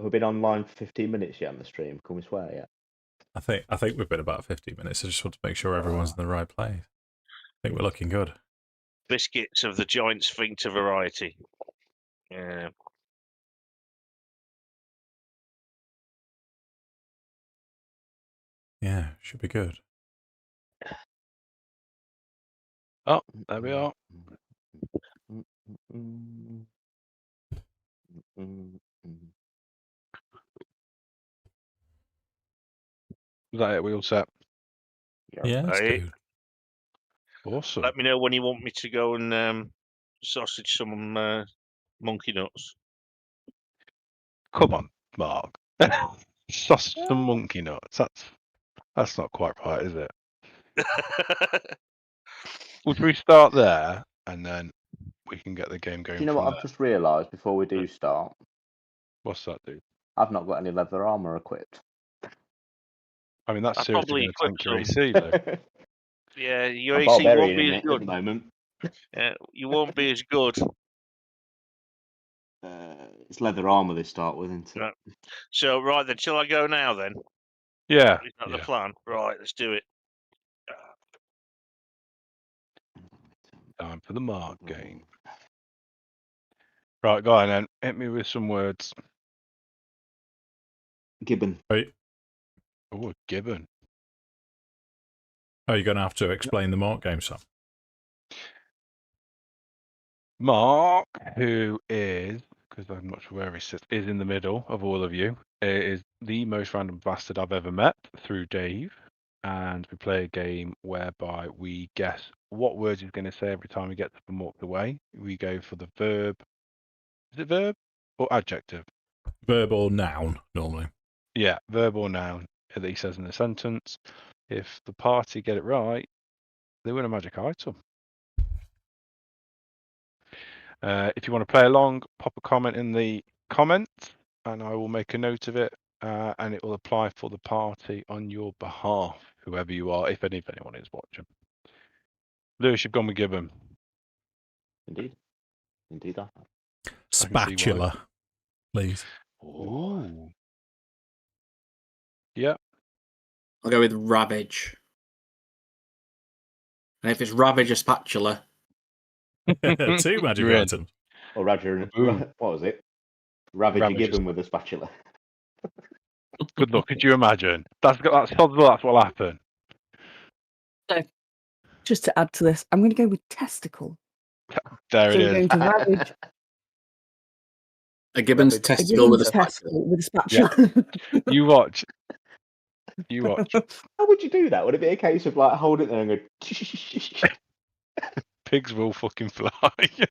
we been online for 15 minutes yet on the stream? Can we swear yet? I think we've been about 15 minutes. I just want to make sure everyone's in the right place. I think we're looking good. Biscuits of the giant sphincter variety. Yeah. Yeah, should be good. Oh, there we are. Is that it? We all set? Yeah, that's Hey. good. Awesome. Let me know when you want me to go and sausage some monkey nuts. Come on, Mark. Sausage and monkey nuts. That's not quite right, is it? Would we start there and then we can get the game going? Do you know what I've just realised before we do start? What's that, dude? I've not got any leather armour equipped. I mean, that's I seriously probably going to tank your AC, though. Yeah, your I'm AC won't burying be in as it at good. the moment. You won't be as good. It's leather armour they start with, isn't it? Right. So, right then, shall I go now then? Yeah. Is that the plan? Right, let's do it. Time for the Mark game. Right, go on then. Hit me with some words. Gibbon. Right. Oh, Gibbon. Oh, you're going to have to explain the Mark game, Sam. Mark, who is, because I'm not sure where he sits, is in the middle of all of you. It is the most random bastard I've ever met through Dave. And we play a game whereby we guess what words he's going to say every time he gets up and walks away. We go for the verb. Is it verb or adjective? Verb or noun, normally. Yeah, verb or noun that he says in a sentence. If the party get it right, they win a magic item. If you want to play along, pop a comment in the comments and I will make a note of it and it will apply for the party on your behalf, whoever you are, if anyone is watching. Lewis, you've gone with Gibbon. Indeed. Indeed, I have. Spatula, please. Ooh. Yeah. I'll go with Ravage. And if it's Ravage or Spatula. 2 magic You're in. items. Or Roger, what was it? Ravage a Gibbon with a spatula. Good luck. Could you imagine? That's what will happen. So, just to add to this, I'm going to go with testicle. There So it we're going is. to ravage A Gibbon's testicle with a spatula. Yeah. You watch. You watch. How would you do that? Would it be a case of like hold it there and go? Pigs will fucking fly.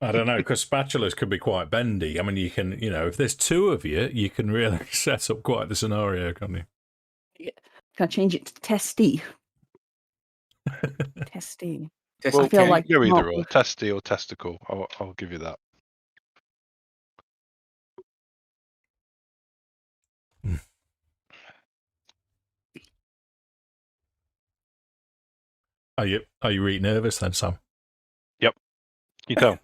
I don't know, because spatulas could be quite bendy. I mean, you can, if there's 2 of you, you can really set up quite the scenario, can't you? Yeah. Can I change it to testy? Testy. Well, I feel like you're either or testy or testicle. I'll give you that. Are you really nervous then, Sam? Yep. You tell.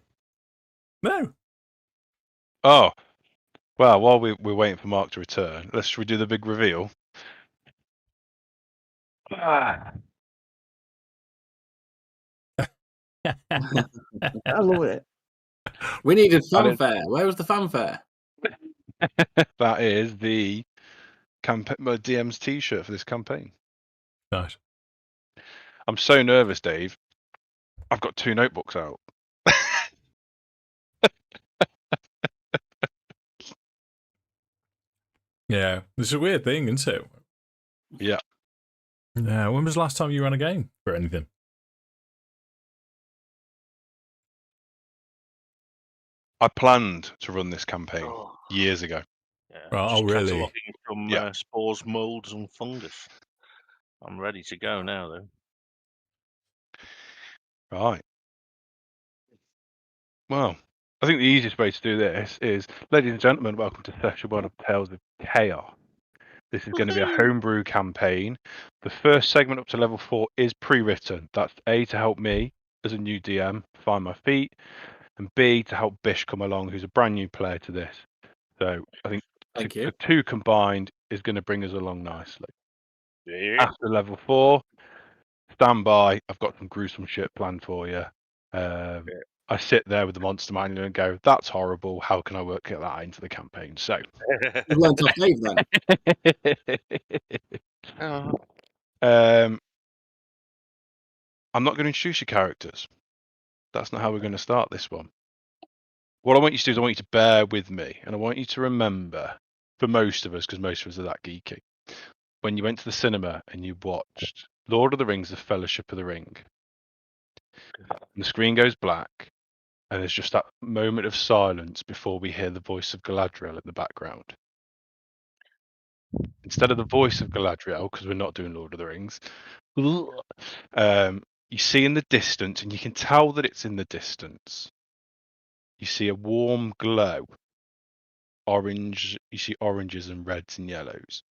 No. Oh. Well, while we're waiting for Mark to return, should we do the big reveal? I love it. We needed fanfare. Where was the fanfare? That is the DM's t-shirt for this campaign. Nice. I'm so nervous, Dave. I've got 2 notebooks out. Yeah, this is a weird thing, isn't it? Yeah. Yeah. When was the last time you ran a game for anything? I planned to run this campaign years ago. Yeah, Oh, really? From spores, molds, and fungus. I'm ready to go now, though. Right. Well, I think the easiest way to do this is, ladies and gentlemen, welcome to Session 1 of Tales of Chaos. This is going to be a homebrew campaign. The first segment up to level 4 is pre-written. That's A, to help me as a new DM find my feet, and B, to help Bish come along, who's a brand new player to this. So I think Thank So you. 2 combined is going to bring us along nicely. Yeah. After level 4, stand by. I've got some gruesome shit planned for you. I sit there with the monster manual and go, "That's horrible. How can I work that into the campaign?" So, You've learned off Dave then. Oh, I'm not going to introduce your characters. That's not how we're going to start this one. What I want you to do is I want you to bear with me, and I want you to remember, for most of us, because most of us are that geeky, when you went to the cinema and you watched Lord of the Rings: The Fellowship of the Ring, and the screen goes black, and there's just that moment of silence before we hear the voice of Galadriel in the background. Instead of the voice of Galadriel, because we're not doing Lord of the Rings, you see in the distance, and you can tell that it's in the distance, you see a warm glow. Orange, you see oranges and reds and yellows.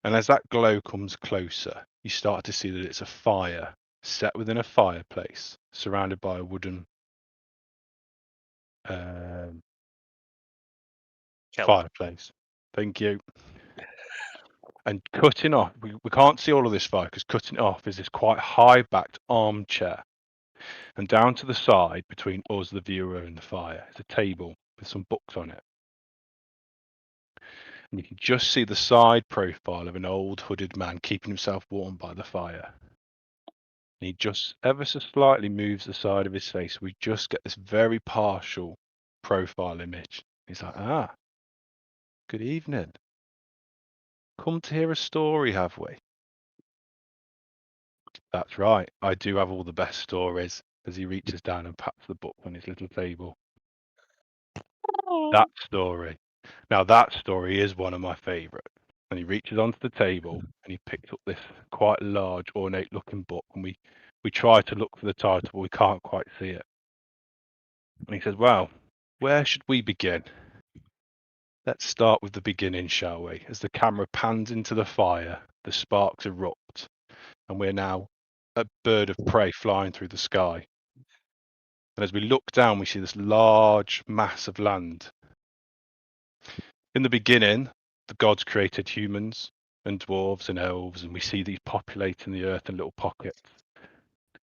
And as that glow comes closer, you start to see that it's a fire set within a fireplace, surrounded by a wooden fireplace. Thank you. And cutting off, we can't see all of this fire because cutting it off is this quite high-backed armchair. And down to the side, between us, the viewer, and the fire, is a table with some books on it. And you can just see the side profile of an old hooded man keeping himself warm by the fire. And he just ever so slightly moves the side of his face. We just get this very partial profile image. He's like, good evening. Come to hear a story, have we? That's right. I do have all the best stories, as he reaches down and pats the book on his little table. That story. Now, that story is one of my favourite. And he reaches onto the table and he picks up this quite large, ornate-looking book. And we try to look for the title, but we can't quite see it. And he says, well, where should we begin? Let's start with the beginning, shall we? As the camera pans into the fire, the sparks erupt, and we're now a bird of prey flying through the sky. And as we look down, we see this large mass of land. In the beginning, the gods created humans and dwarves and elves, and we see these populating the earth in little pockets.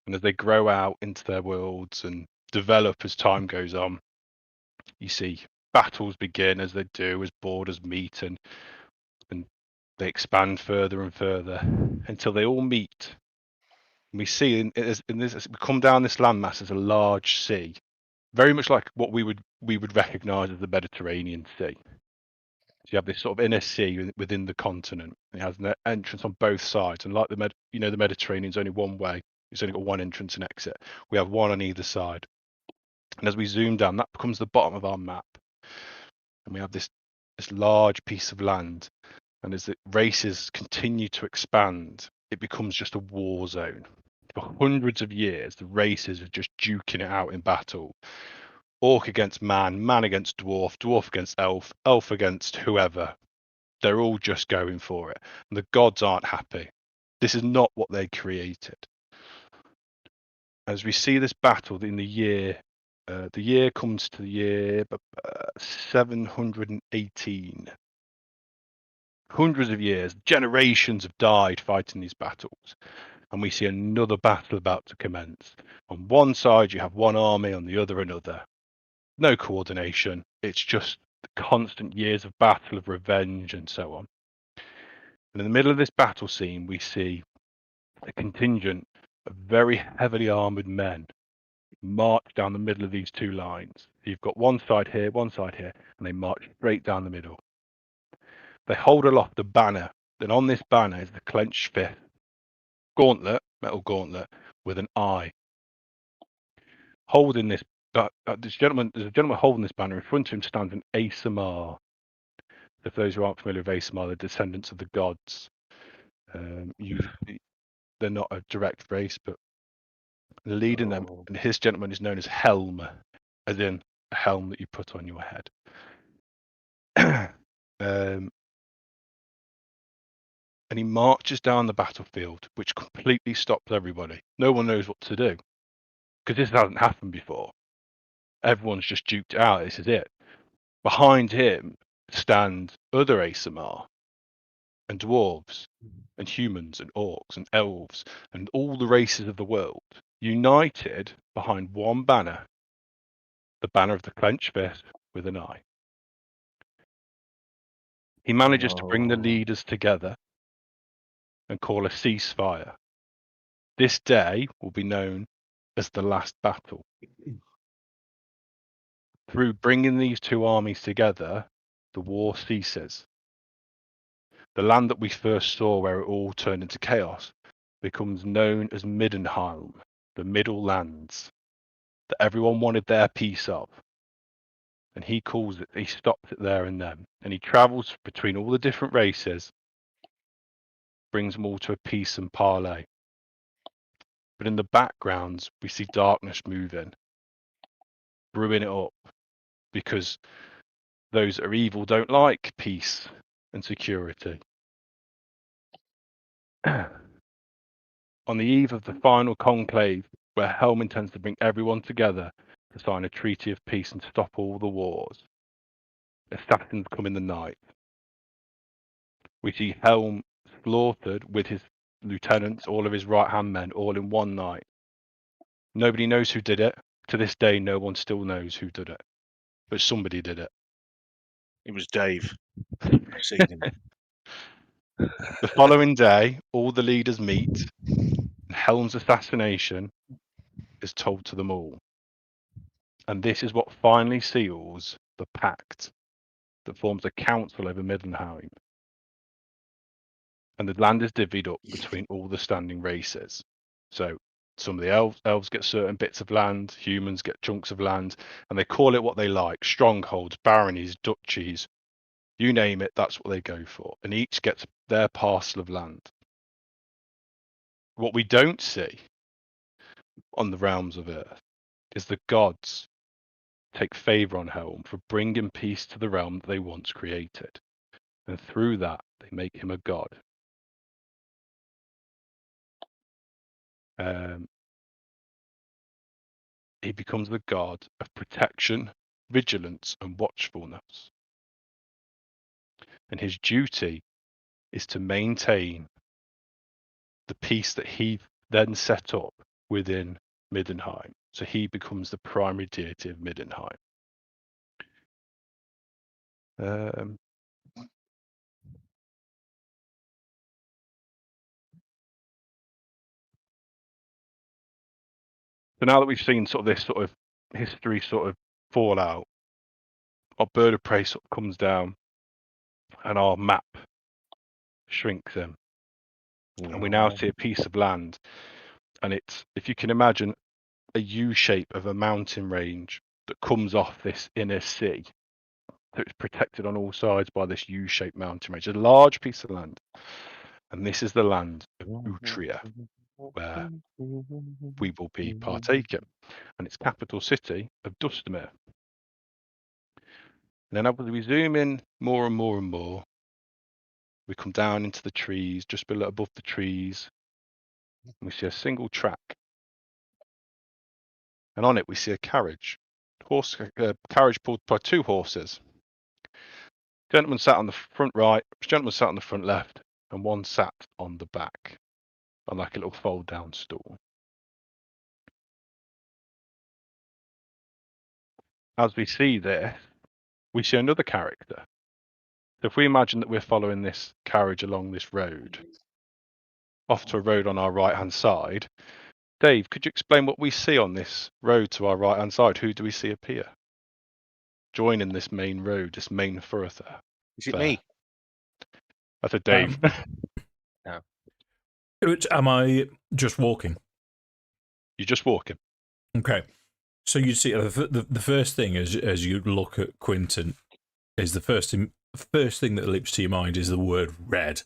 And as they grow out into their worlds and develop as time goes on, you see battles begin as they do, as borders meet, and they expand further and further until they all meet. And we see in this, as we come down this landmass as a large sea, very much like what we would recognise as the Mediterranean Sea. So you have this sort of inner sea within the continent. It has an entrance on both sides, and like the Mediterranean's only one way. It's only got one entrance and exit. We have one on either side. And as we zoom down, that becomes the bottom of our map. And we have this large piece of land. And as the races continue to expand, it becomes just a war zone. For hundreds of years, the races are just duking it out in battle. Orc against man, man against dwarf, dwarf against elf, elf against whoever. They're all just going for it. And the gods aren't happy. This is not what they created. As we see this battle in the year comes to the year 718. Hundreds of years, generations have died fighting these battles. And we see another battle about to commence. On one side, you have one army, on the other, another. No coordination. It's just the constant years of battle, of revenge, and so on. And in the middle of this battle scene, we see a contingent of very heavily armoured men march down the middle of these two lines. You've got one side here, and they march straight down the middle. They hold aloft the banner, and on this banner is the clenched fist. Gauntlet, metal gauntlet, with an eye. Holding this, there's a gentleman holding this banner. In front of him stands an Asamar. For those who aren't familiar with Asamar, the descendants of the gods. They're not a direct race, but leading them, and his gentleman is known as Helm, as in a helm that you put on your head. And he marches down the battlefield, which completely stops everybody. No one knows what to do, because this hasn't happened before. Everyone's just duked out. This is it. Behind him, stand other ASMR and dwarves and humans and orcs and elves and all the races of the world united behind one banner, the banner of the clenched fist with an eye. He manages to bring the leaders together and call a ceasefire. This day will be known as the last battle. Through bringing these two armies together, the war ceases. The land that we first saw where it all turned into chaos becomes known as Middenheim, the Middle Lands, that everyone wanted their piece of. And he stops it there and then. And he travels between all the different races, brings them all to a peace and parley. But in the backgrounds, we see darkness moving, brewing it up, because those that are evil don't like peace and security. On the eve of the final conclave, where Helm intends to bring everyone together to sign a treaty of peace and stop all the wars, assassins come in the night. We see Helm slaughtered with his lieutenants, all of his right-hand men, all in one night. Nobody knows who did it. To this day, no one still knows who did it. But somebody did it. It was Dave. I've seen him. The following day, all the leaders meet, and Helm's assassination is told to them all. And this is what finally seals the pact that forms a council over Middenheim. And the land is divvied up between all the standing races. So some of the elves get certain bits of land, humans get chunks of land, and they call it what they like: strongholds, baronies, duchies, you name it, that's what they go for. And each gets their parcel of land. What we don't see on the realms of Earth is the gods take favour on Helm for bringing peace to the realm that they once created. And through that, they make him a god. He becomes the god of protection, vigilance, and watchfulness. And his duty is to maintain the peace that he then set up within Middenheim. So he becomes the primary deity of Middenheim. So now that we've seen sort of this sort of history sort of fallout, our bird of prey sort of comes down and our map shrinks in. And we now see a piece of land. And it's, if you can imagine, a U shape of a mountain range that comes off this inner sea. So it's protected on all sides by this U-shaped mountain range. A large piece of land. And this is the land of Utria, where we will be partaking. And its capital city of Dustemere. And then as we zoom in more and more and more, we come down into the trees, just below above the trees. And we see a single track. And on it we see a carriage. Carriage pulled by two horses. Gentleman sat on the front right, gentleman sat on the front left, and one sat on the back, on like a little fold-down stool. As we see this, we see another character. So if we imagine that we're following this carriage along this road, off to a road on our right-hand side, Dave, could you explain what we see on this road to our right-hand side? Who do we see appear? Joining this main road, this main thoroughfare. Is it me? I said Dave. No. Am I just walking? You're just walking. Okay. So you see, the first thing as you look at Quinton is the first thing that leaps to your mind is the word red.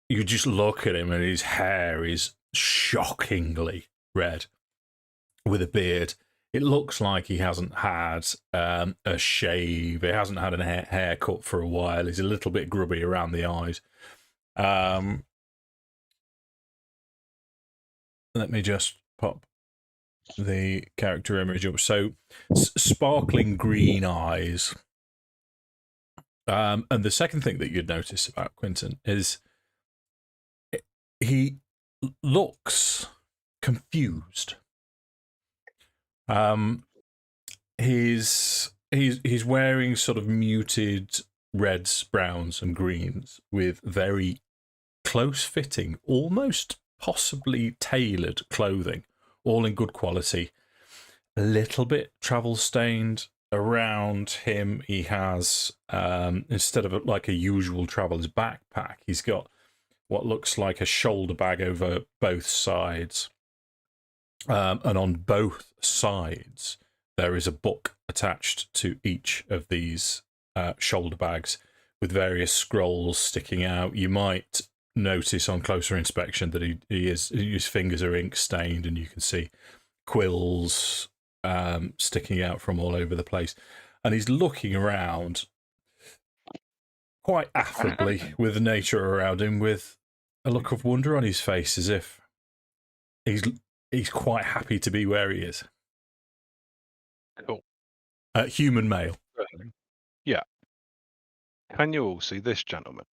You just look at him and his hair is shockingly red with a beard. It looks like he hasn't had a shave. He hasn't had a haircut for a while. He's a little bit grubby around the eyes. Let me just pop the character image up. So, sparkling green eyes, And the second thing that you'd notice about Quinton is he looks confused. He's wearing sort of muted reds, browns, and greens with very close-fitting, almost possibly tailored clothing, all in good quality. A little bit travel-stained. Around him, he has, instead of like a usual traveller's backpack, he's got what looks like a shoulder bag over both sides. And on both sides, there is a book attached to each of these shoulder bags with various scrolls sticking out. You might notice on closer inspection that his fingers are ink stained, and you can see quills sticking out from all over the place. And he's looking around quite affably with the nature around him, with a look of wonder on his face, as if he's quite happy to be where he is. Cool. Human male. Yeah. Can you all see this gentleman?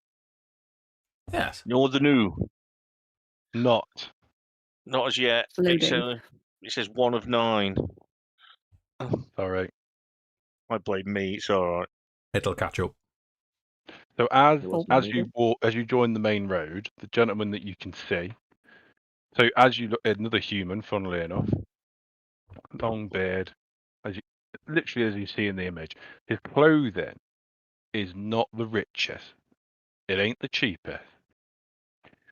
Yes. You're the new. Not. Not as yet. Loading. It says 1 of 9. Sorry. I blame me. It's all right. It'll catch up. So as It wasn't as me you then. walk, as you join the main road, the gentleman that you can see. So as you look, another human, funnily enough, long beard, literally as you see in the image, his clothing is not the richest. It ain't the cheapest.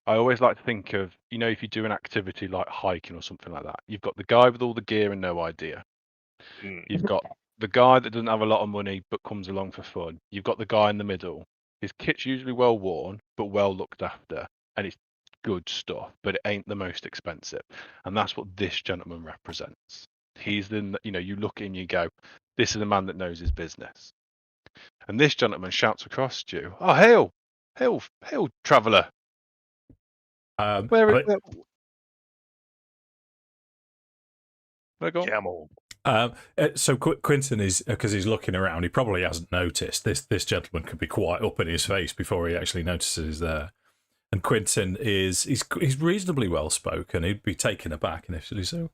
I always like to think of, if you do an activity like hiking or something like that, you've got the guy with all the gear and no idea. You've got the guy that doesn't have a lot of money but comes along for fun. You've got the guy in the middle. His kit's usually well worn but well looked after, and it's good stuff, but it ain't the most expensive. And that's what this gentleman represents. He's the, you look at him, you go, this is a man that knows his business. And this gentleman shouts across to you, "Oh, hail, traveller! Where go on? Camel. So Quinton is, because he's looking around, he probably hasn't noticed this gentleman could be quite up in his face before he actually notices he's there. And Quinton he's reasonably well spoken. He'd be taken aback initially. So,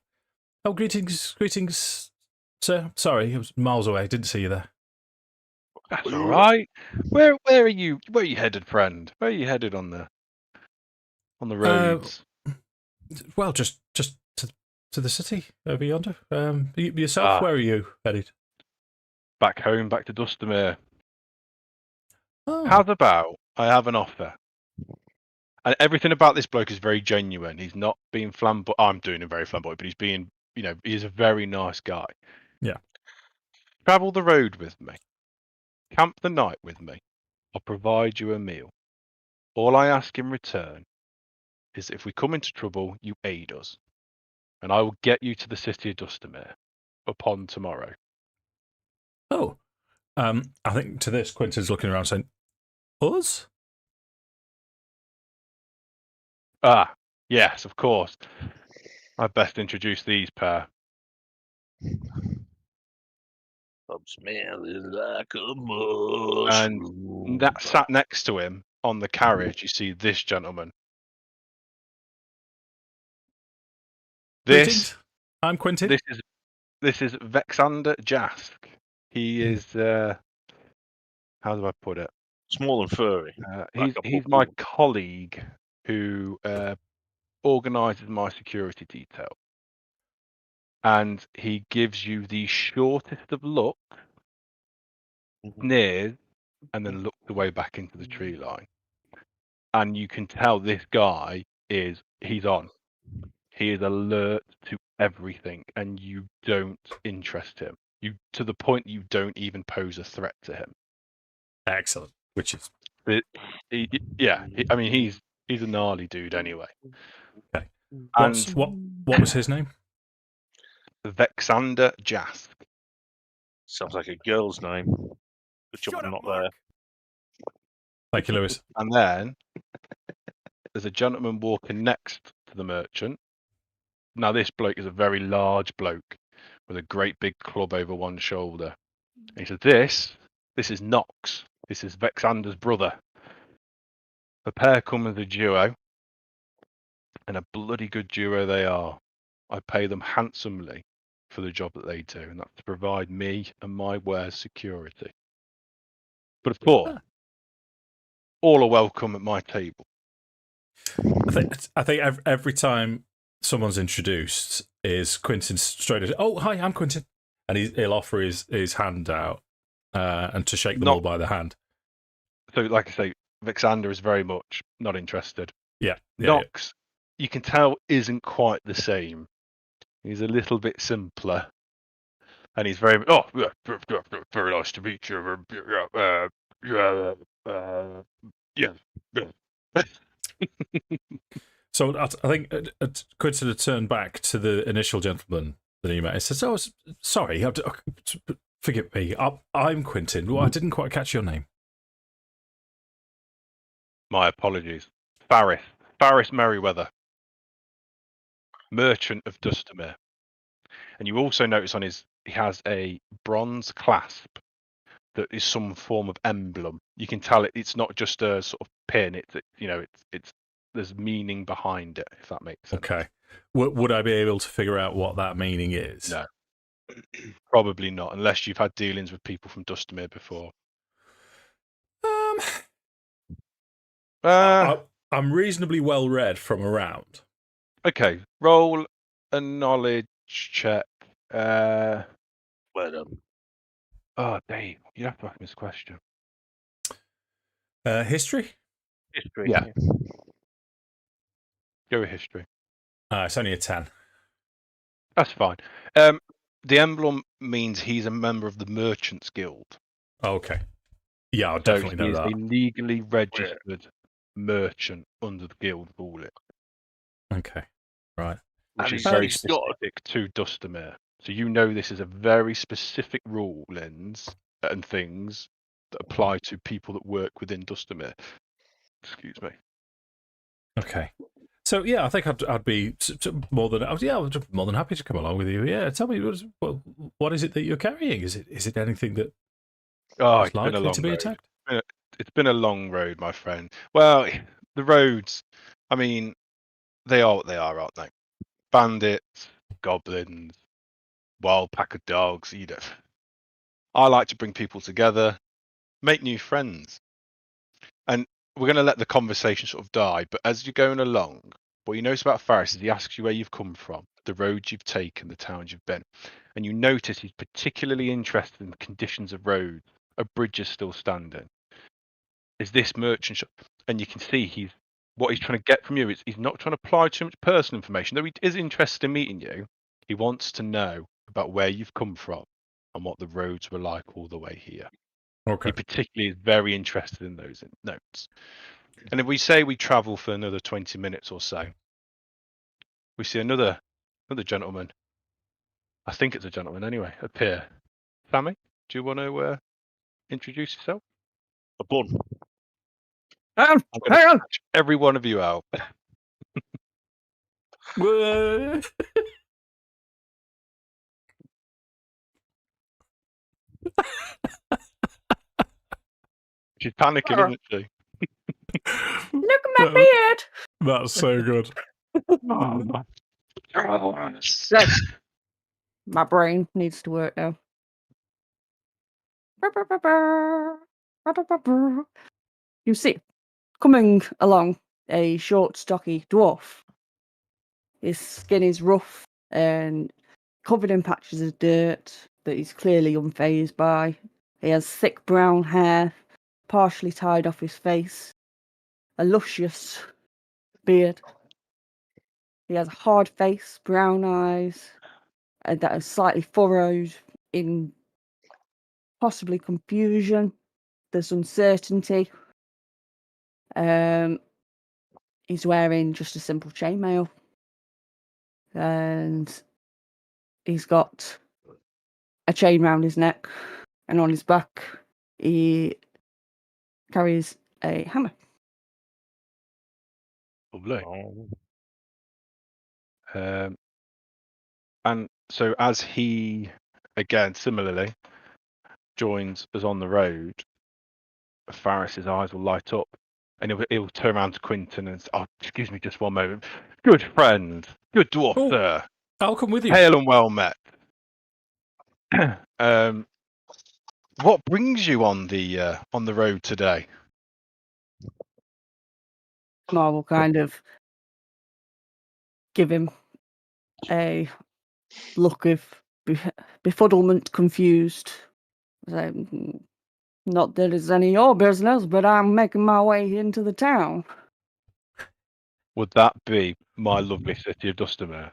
greetings, sir. Sorry, I was miles away. Didn't see you there. That's all right. Where are you? Where are you headed, friend? Where are you headed on the roads? Well, just to the city over yonder. Yourself, where are you headed? Back home, back to Dustemere. Oh. How's about I have an offer? And everything about this bloke is very genuine. He's not being flamboyant. I'm doing him very flamboyant, but he's being, he's a very nice guy. Yeah. Travel the road with me. Camp the night with me. I'll provide you a meal. All I ask in return is if we come into trouble, you aid us. And I will get you to the city of Dustemere upon tomorrow. Oh. I think to this, Quinton's looking around saying, us? Ah, yes, of course. I'd best introduce these pair. I'm smelling like a mushroom. And that sat next to him on the carriage, you see this gentleman. Greetings. I'm Quinton. This is Vexander Jask. He is how do I put it? Small and furry. He's my colleague who organises my security detail. And he gives you the shortest of looks, sneers, and then looks away back into the tree line. And you can tell this guy he's on. He is alert to everything, and you don't interest him. To the point you don't even pose a threat to him. Excellent. Which is he's a gnarly dude anyway. okay. And what was his name? Vexander Jask. Sounds like a girl's name. Good job I'm not there. Thank you, Lewis. And then there's a gentleman walking next to the merchant. Now this bloke is a very large bloke with a great big club over one shoulder. And he says, "This is Knox, This is Vexander's brother. The pair come as a duo, and a bloody good duo they are. I pay them handsomely for the job that they do, and that's to provide me and my wares security. But of course, all are welcome at my table. I think every time someone's introduced, is Quinton straight at, oh, hi, I'm Quinton. And he'll offer his hand out and to shake them all by the hand. So, like I say, Vexander is very much not interested. Yeah. Nox, you can tell, isn't quite the same. He's a little bit simpler. And he's very, very nice to meet you. Yeah. So I think Quinton had turned back to the initial gentleman that he met. He says, oh, sorry, forgive me, I'm Quinton. Well, I didn't quite catch your name. My apologies. Faris Merriweather, merchant of Dustemere. And you also notice he has a bronze clasp that is some form of emblem. You can tell it's not just a sort of pin. It's there's meaning behind it, if that makes sense. Okay. Would I be able to figure out what that meaning is? No. Probably not, unless you've had dealings with people from Dustemere before. I'm reasonably well read from around. Okay, roll a knowledge check. Well done. Oh, Dave, you have to ask me this question. History? History. Yeah. Go with history. It's only a 10. That's fine. The emblem means he's a member of the Merchants Guild. Okay. Yeah, I'll definitely know that. He's a legally registered merchant under the guild ruling. Okay, right. Which is very specific to Dustemere. So you know this is a very specific rulings and things that apply to people that work within Dustemere. Excuse me. Okay. So yeah, I think I'd be more than more than happy to come along with you. Yeah, tell me what is it that you're carrying? Is it anything that is likely to be attacked? It's been a long road, my friend. Well, the roads, I mean, they are what they are, aren't they? Bandits, goblins, wild pack of dogs. I like to bring people together, make new friends, and we're going to let the conversation sort of die. But as you're going along, what you notice about Faris is he asks you where you've come from, the roads you've taken, the towns you've been, and you notice he's particularly interested in the conditions of roads. A bridge is still standing. Is this merchant shop? And you can see what he's trying to get from you is he's not trying to apply too much personal information, though he is interested in meeting you. He wants to know about where you've come from and what the roads were like all the way here. Okay. He particularly is very interested in those notes. And if we say we travel for another 20 minutes or so, we see another gentleman. I think it's a gentleman anyway, appear. Sammy, do you want to introduce yourself? A bun. I'm going to catch every one of you out. She's panicking, isn't she? Look at my beard. That's so good. My brain needs to work now. You see, coming along, a short, stocky dwarf. His skin is rough and covered in patches of dirt that he's clearly unfazed by. He has thick brown hair, partially tied off his face, a luscious beard. He has a hard face, brown eyes, and that are slightly furrowed in possibly confusion. There's uncertainty. He's wearing just a simple chainmail. And he's got a chain round his neck. And on his back, he carries a hammer. Lovely. And so as he, again, similarly, joins us on the road, Faris's eyes will light up, and he'll turn around to Quinton and say, "Oh, excuse me, just one moment. Good friend, good dwarf, Oh. sir. I'll come with you. Hail and well met. What brings you on the road today?" I will kind of give him a look of befuddlement, confused. Say, not that it's any of your business, but I'm making my way into the town. Would that be my lovely city of Dustemere?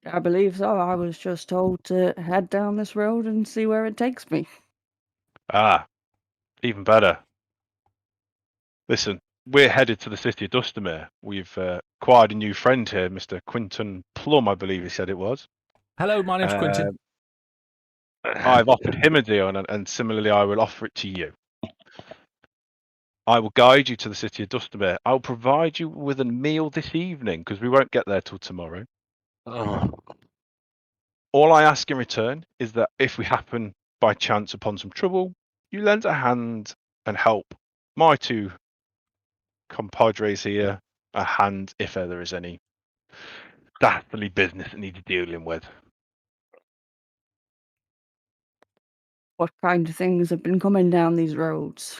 I believe so. I was just told to head down this road and see where it takes me. Ah, even better. Listen, we're headed to the city of Dustemere. We've acquired a new friend here, Mr. Quinton Plum, I believe he said it was. Hello, my name's Quinton. I've offered him a deal, and similarly, I will offer it to you. I will guide you to the city of Dustemere. I'll provide you with a meal this evening, because we won't get there till tomorrow. Oh, All I ask in return is that if we happen by chance upon some trouble, you lend a hand and help my two compadres here a hand if there is any dastardly business that needs dealing with. What kind of things have been coming down these roads?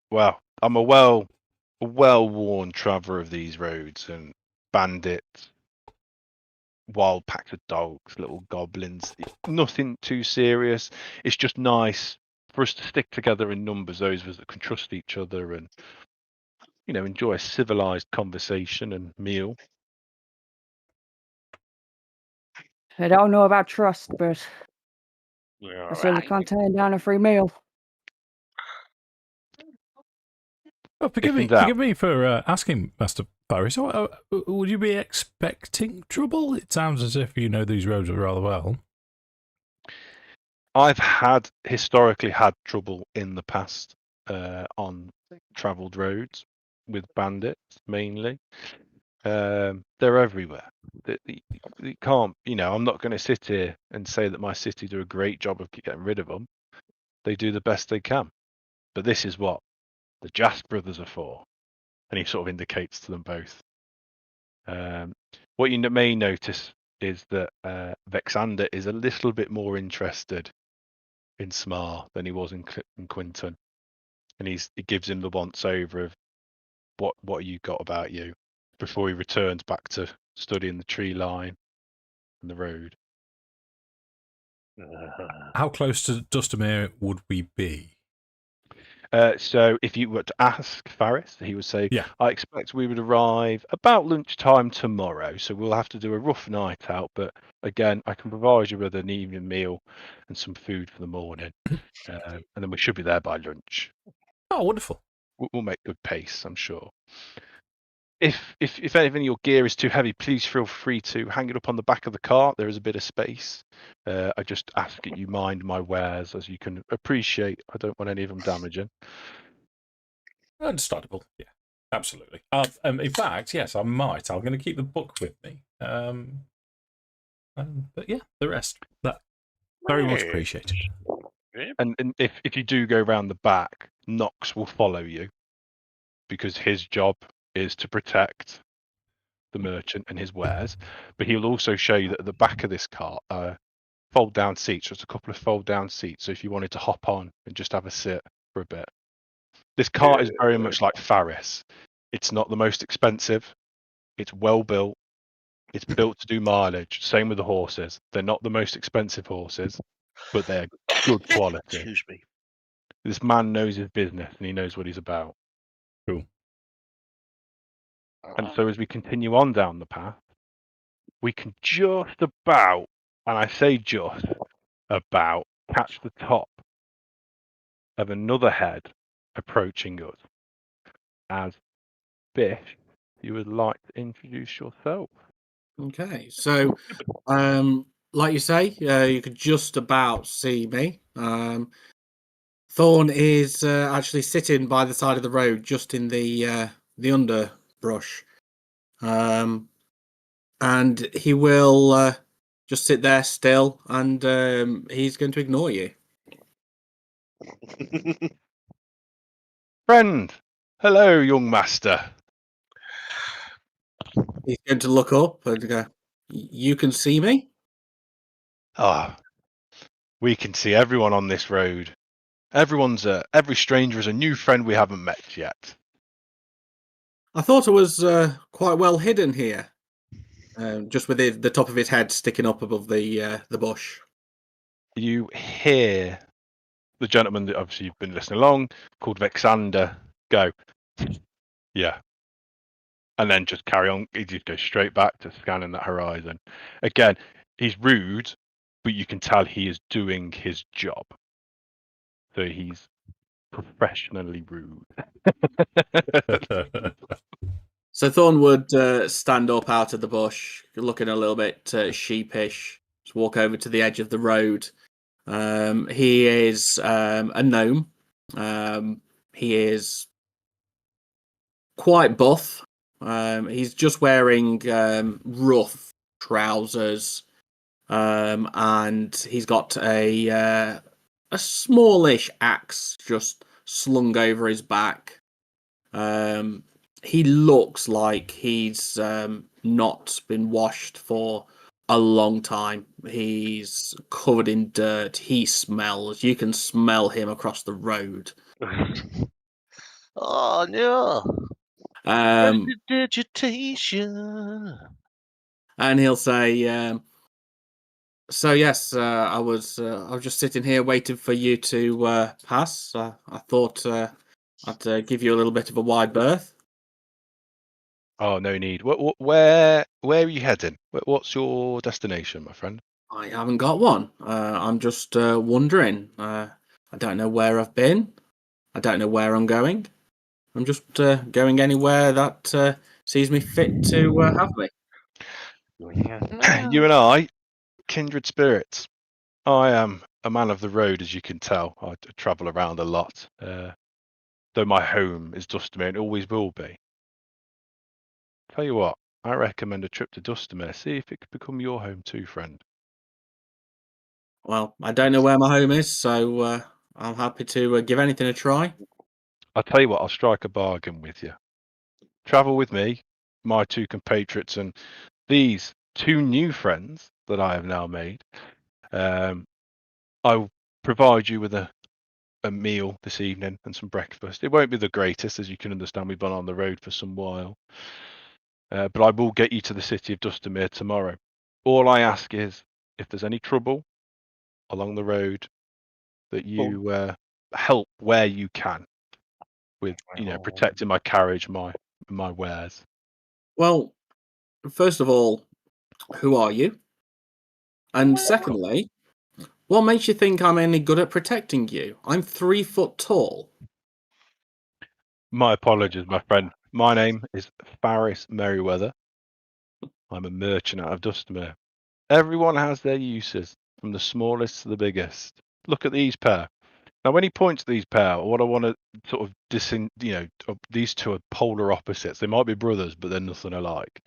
Well, I'm a well-worn traveller of these roads, and bandits, wild packs of dogs, little goblins. Nothing too serious. It's just nice for us to stick together in numbers, those of us that can trust each other and, enjoy a civilized conversation and meal. I don't know about trust, but you're I certainly right. can't turn down a free meal. Oh, forgive me for asking, Master Faris. Would you be expecting trouble? It sounds as if you know these roads rather well. I've historically had trouble in the past on travelled roads with bandits mainly. They're everywhere. You can't, I'm not going to sit here and say that my city do a great job of getting rid of them. They do the best they can. But this is what the Jas brothers are for. And he sort of indicates to them both. What you may notice is that Vexander is a little bit more interested in Smar than he was in Quinton. And he gives him the once over of what you got about you before he returns back to studying the tree line and the road. How close to Dustemere would we be? So if you were to ask Faris, he would say, Yeah. I expect we would arrive about lunchtime tomorrow. So we'll have to do a rough night out. But again, I can provide you with an evening meal and some food for the morning. And then we should be there by lunch. Oh, wonderful. We'll make good pace, I'm sure. If anything your gear is too heavy, please feel free to hang it up on the back of the cart. There is a bit of space. I just ask that you mind my wares, as you can appreciate. I don't want any of them damaging. Understandable. Yeah, absolutely. In fact, yes, I might. I'm going to keep the book with me. But yeah, the rest that very much appreciated. And if you do go around the back, Nox will follow you because his job is to protect the merchant and his wares. But he'll also show you that at the back of this cart, fold down seats. Just a couple of fold down seats. So if you wanted to hop on and just have a sit for a bit. This cart is very much like Faris. It's not the most expensive. It's well built. It's built to do mileage. Same with the horses. They're not the most expensive horses, but they're good quality. Excuse me. This man knows his business and he knows what he's about. Cool. And so as we continue on down the path, we can just about, and I say just about, catch the top of another head approaching us. As Bish, you would like to introduce yourself. Okay, so like you say, you could just about see me. Thorn is actually sitting by the side of the road, just in the underbrush, and he will just sit there still, and he's going to ignore you. Friend, hello, young master. He's going to look up and go, "You can see me?" Ah, we can see everyone on this road. Every stranger is a new friend we haven't met yet. I thought it was quite well hidden here, just with the top of his head sticking up above the bush. You hear the gentleman that obviously you've been listening along, called Vexander, go, yeah. And then just carry on. He just goes straight back to scanning that horizon. Again, he's rude, but you can tell he is doing his job. So he's professionally rude. So Thorn would stand up out of the bush, looking a little bit sheepish. Just walk over to the edge of the road. He is a gnome. He is quite buff. He's just wearing rough trousers, and he's got a smallish axe just slung over his back. He looks like he's not been washed for a long time. He's covered in dirt. He smells. You can smell him across the road. Oh no! Vegetation. And he'll say, "So yes, I was just sitting here waiting for you to pass. I thought I'd give you a little bit of a wide berth." Oh, no need. Where are you heading? What's your destination, my friend? I haven't got one. I'm just wondering. I don't know where I've been. I don't know where I'm going. I'm just going anywhere that sees me fit to have me. You and I, kindred spirits. I am a man of the road, as you can tell. I travel around a lot. Though my home is Dustemere and always will be. Tell you what, I recommend a trip to Dustemere. See if it could become your home too, friend. Well, I don't know where my home is, so I'm happy to give anything a try. I'll tell you what, I'll strike a bargain with you. Travel with me, my two compatriots, and these two new friends that I have now made. I'll provide you with a meal this evening and some breakfast. It won't be the greatest, as you can understand. We've been on the road for some while. But I will get you to the city of Dustemere tomorrow. All I ask is, if there's any trouble along the road, that you help where you can with, protecting my carriage, my wares. Well, first of all, who are you? And secondly, what makes you think I'm any good at protecting you? I'm 3 foot tall. My apologies, my friend. My name is Faris Merriweather. I'm a merchant out of Dustemere. Everyone has their uses, from the smallest to the biggest. Look at these pair. Now, when he points to these pair, what I want to sort of these two are polar opposites. They might be brothers, but they're nothing alike.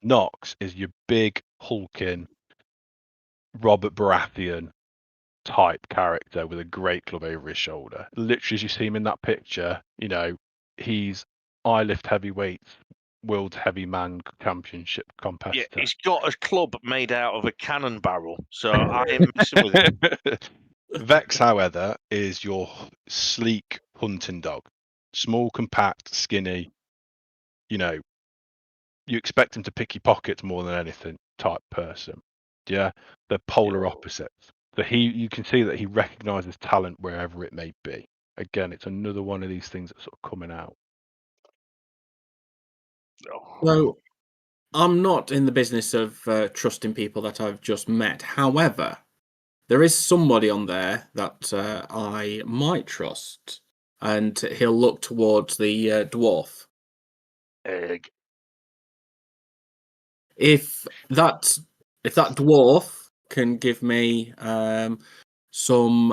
Nox is your big, hulking, Robert Baratheon type character with a great club over his shoulder. Literally, as you see him in that picture, he's I lift heavy weights, world heavy man championship competitor. Yeah, he's got a club made out of a cannon barrel, so I ain't messing with him. Vex, however, is your sleek hunting dog. Small, compact, skinny. You expect him to pick your pockets more than anything type person. Yeah, they're polar opposites. So you can see that he recognises talent wherever it may be. Again, it's another one of these things that's sort of coming out. So I'm not in the business of trusting people that I've just met. However, there is somebody on there that I might trust, and he'll look towards the dwarf. Egg. If that dwarf can give me some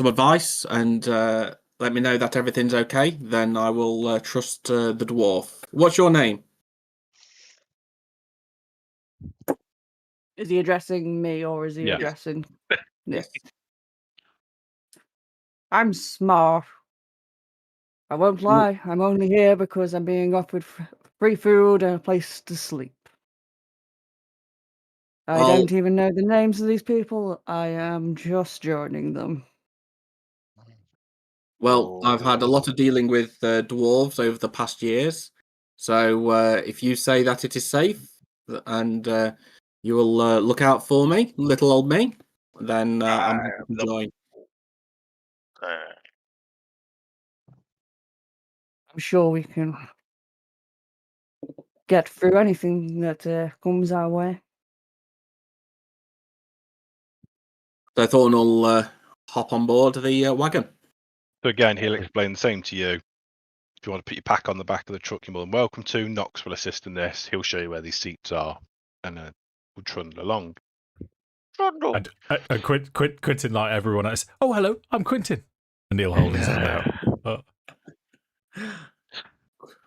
advice and let me know that everything's okay, then I will trust the dwarf. What's your name? Is he addressing me or is he Yes. addressing? Yes. I'm smart. I won't lie. I'm only here because I'm being offered free food and a place to sleep. I I'll- don't even know the names of these people. I am just joining them. Well, I've had a lot of dealing with dwarves over the past years. So if you say that it is safe and you will look out for me, little old me, then I'm happy to join. I'm sure we can get through anything that comes our way. So Thorn will hop on board the wagon. So again, he'll explain the same to you. If you want to put your pack on the back of the truck, you're more than welcome to. Knox will assist in this. He'll show you where these seats are, and we'll trundle along. Trundle. And Quinton, like everyone else, oh, hello, I'm Quinton. And he'll hold his hand out.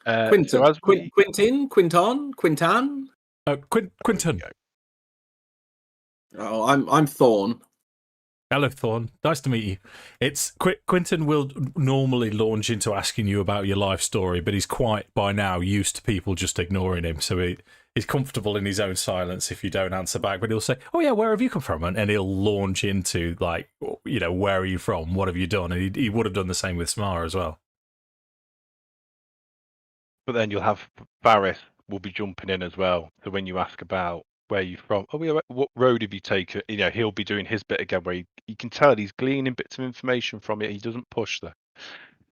Quinton, so as we... Quinton, Quintan. Quinton. Oh, I'm Thorn. Hello, Thorn. Nice to meet you. It's Quinton will normally launch into asking you about your life story, but he's quite by now used to people just ignoring him, so he's comfortable in his own silence if you don't answer back. But he'll say, "Oh yeah, where have you come from?" And he'll launch into like, you know, where are you from? What have you done? And he would have done the same with Smar as well. But then you'll have Varys will be jumping in as well. So when you ask about where you're from, oh yeah, what road have you taken? You know, he'll be doing his bit again, where you can tell he's gleaning bits of information from it. He doesn't push there.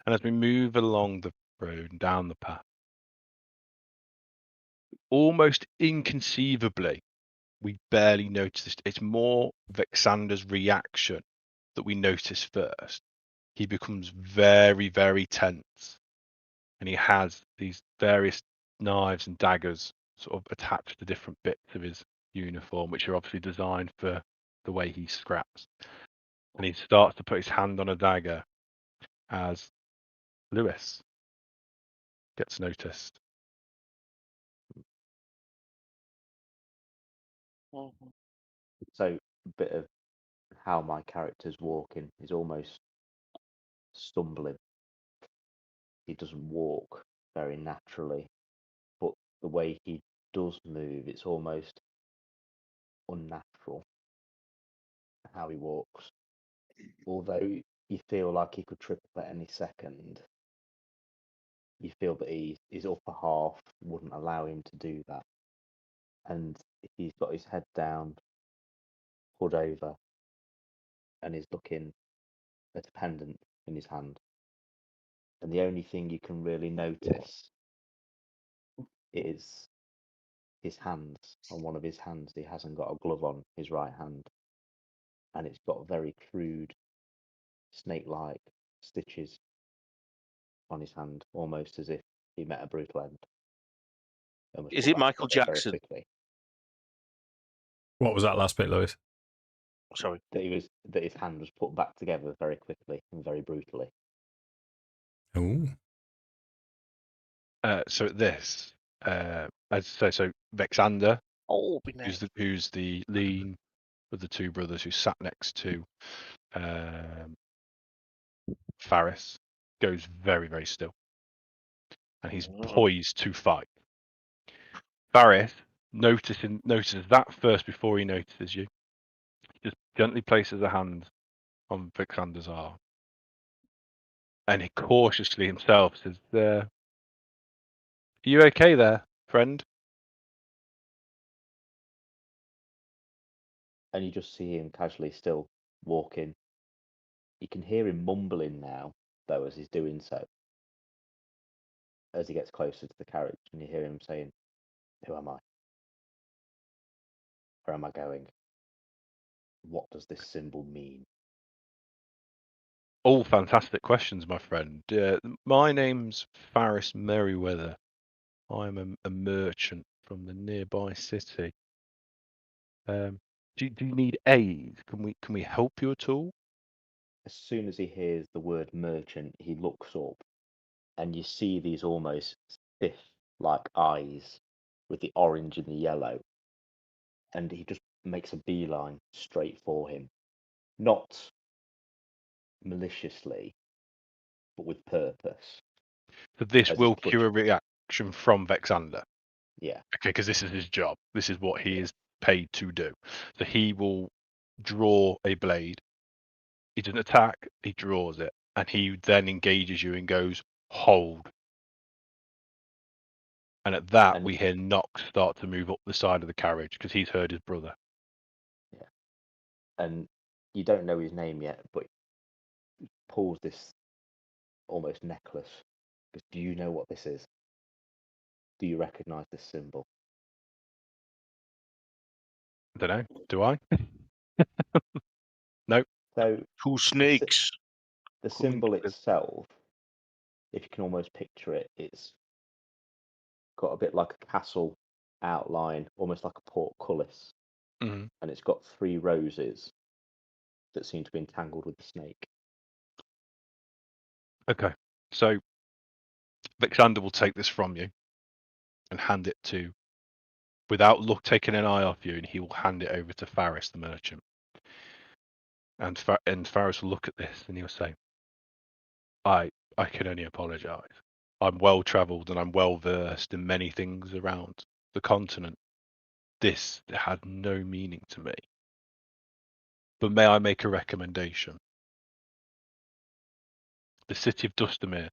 And as we move along the road and down the path, almost inconceivably, we barely notice it. It's more Vexander's reaction that we notice first. He becomes very, very tense, and he has these various knives and daggers sort of attached to different bits of his uniform, which are obviously designed for the way he scraps. And he starts to put his hand on a dagger as Lewis gets noticed. So a bit of how my character's walking is almost stumbling. He doesn't walk very naturally, but the way he does move, it's almost unnatural how he walks. Although you feel like he could trip up at any second, you feel that his upper half wouldn't allow him to do that. And he's got his head down, hood over, and he's looking at a pendant in his hand. And the only thing you can really notice is his hands. On one of his hands, he hasn't got a glove on his right hand, and it's got very crude, snake-like stitches on his hand, almost as if he met a brutal end. Is it Michael Jackson? Very quickly. What was that last bit, Lewis? Sorry. That his hand was put back together very quickly and very brutally. Ooh. So this, so Vexander, Oh, who's the lean of the two brothers who sat next to Faris, goes very, very still, and he's poised to fight. Faris notices that first before he notices you. He just gently places a hand on Vexander's arm, and he cautiously himself says, "Are you okay there, friend?" And you just see him casually still walking. You can hear him mumbling now, though, as he's doing so. As he gets closer to the carriage, and you hear him saying, "Who am I? Where am I going? What does this symbol mean?" All fantastic questions, my friend. My name's Faris Merriweather. I'm a merchant from the nearby city. Do you need aid? Can we help you at all? As soon as he hears the word merchant, he looks up, and you see these almost stiff like eyes with the orange and the yellow, and he just makes a beeline straight for him, not maliciously, but with purpose. So this As will he's cue a reaction from Vexander. Yeah, Okay, because this is his job. This is what he is paid to do. So he will draw a blade. He doesn't attack, he draws it. And he then engages you and goes, hold. And at that, And- we hear Nox start to move up the side of the carriage because he's heard his brother. and you don't know his name yet, but he pulls this almost necklace. Because do you know what this is? Do you recognise this symbol? I don't know. Do I? No. So Two snakes. the Coming symbol together. itself, if you can almost picture it, it's got a bit like a castle outline, almost like a portcullis, Mhm. and it's got 3 roses that seem to be entangled with the snake. Okay. So Vexander will take this from you and hand it to, without taking an eye off you, and he will hand it over to Faris, the merchant. And Faris will look at this and he'll say, I can only apologise. I'm well travelled and I'm well versed in many things around the continent. This had no meaning to me. But may I make a recommendation? The city of Dustemere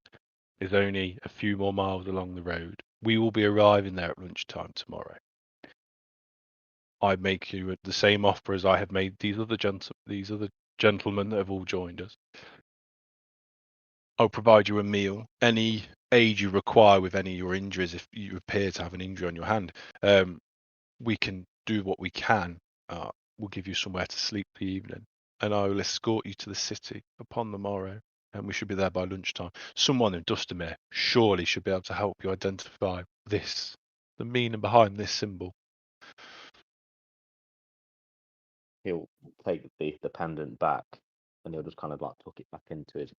is only a few more miles along the road. We will be arriving there at lunchtime tomorrow. I make you the same offer as I have made these other gentlemen that have all joined us. I'll provide you a meal, any aid you require with any of your injuries if you appear to have an injury on your hand. We can do what we can. We'll give you somewhere to sleep the evening, and I will escort you to the city upon the morrow, and we should be there by lunchtime. Someone in Dustemere surely should be able to help you identify this, the meaning behind this symbol. He'll take the pendant back, and he'll just kind of like tuck it back into his,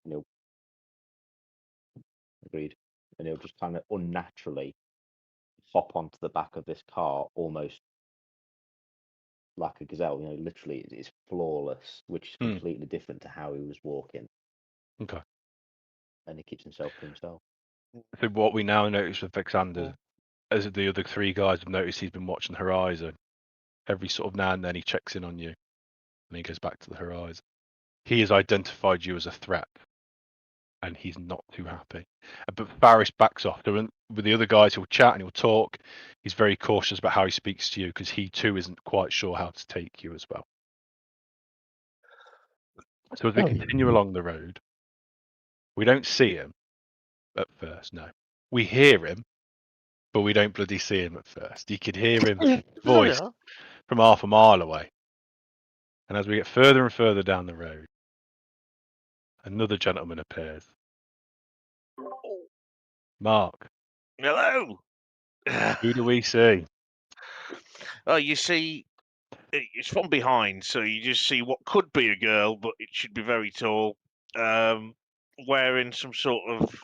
and he'll agreed, and he'll just kind of unnaturally hop onto the back of this car, almost like a gazelle. You know, literally, it's flawless, which is completely different to how he was walking. Okay. And he keeps himself to himself. So what we now notice with Vexander, as the other 3 guys have noticed, he's been watching the horizon. Every sort of now and then he checks in on you, and he goes back to the horizon. He has identified you as a threat, and he's not too happy. But Faris backs off. With the other guys, he'll chat and he'll talk. He's very cautious about how he speaks to you because he too isn't quite sure how to take you as well. So as we continue along the road, we don't see him at first, no. We hear him, but we don't bloody see him at first. You could hear him voice from half a mile away. And as we get further and further down the road, another gentleman appears. Mark, Hello. who do we see? Oh, you see, it's from behind, so you just see what could be a girl, but it should be very tall, wearing some sort of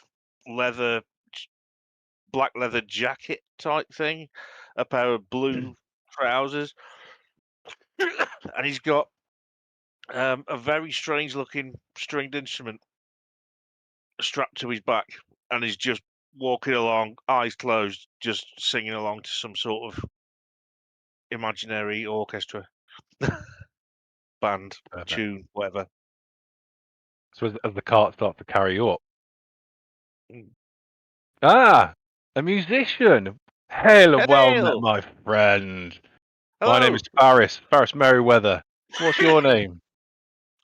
black leather jacket type thing, a pair of blue trousers, and he's got a very strange looking stringed instrument strapped to his back, and he's just walking along, eyes closed, just singing along to some sort of imaginary orchestra, band, Perfect. tune, whatever. So as the cart starts to carry you up. Mm. Ah, a musician. Hail and well met, Hail! my friend. Hello, My name is Faris Merriweather. What's your name?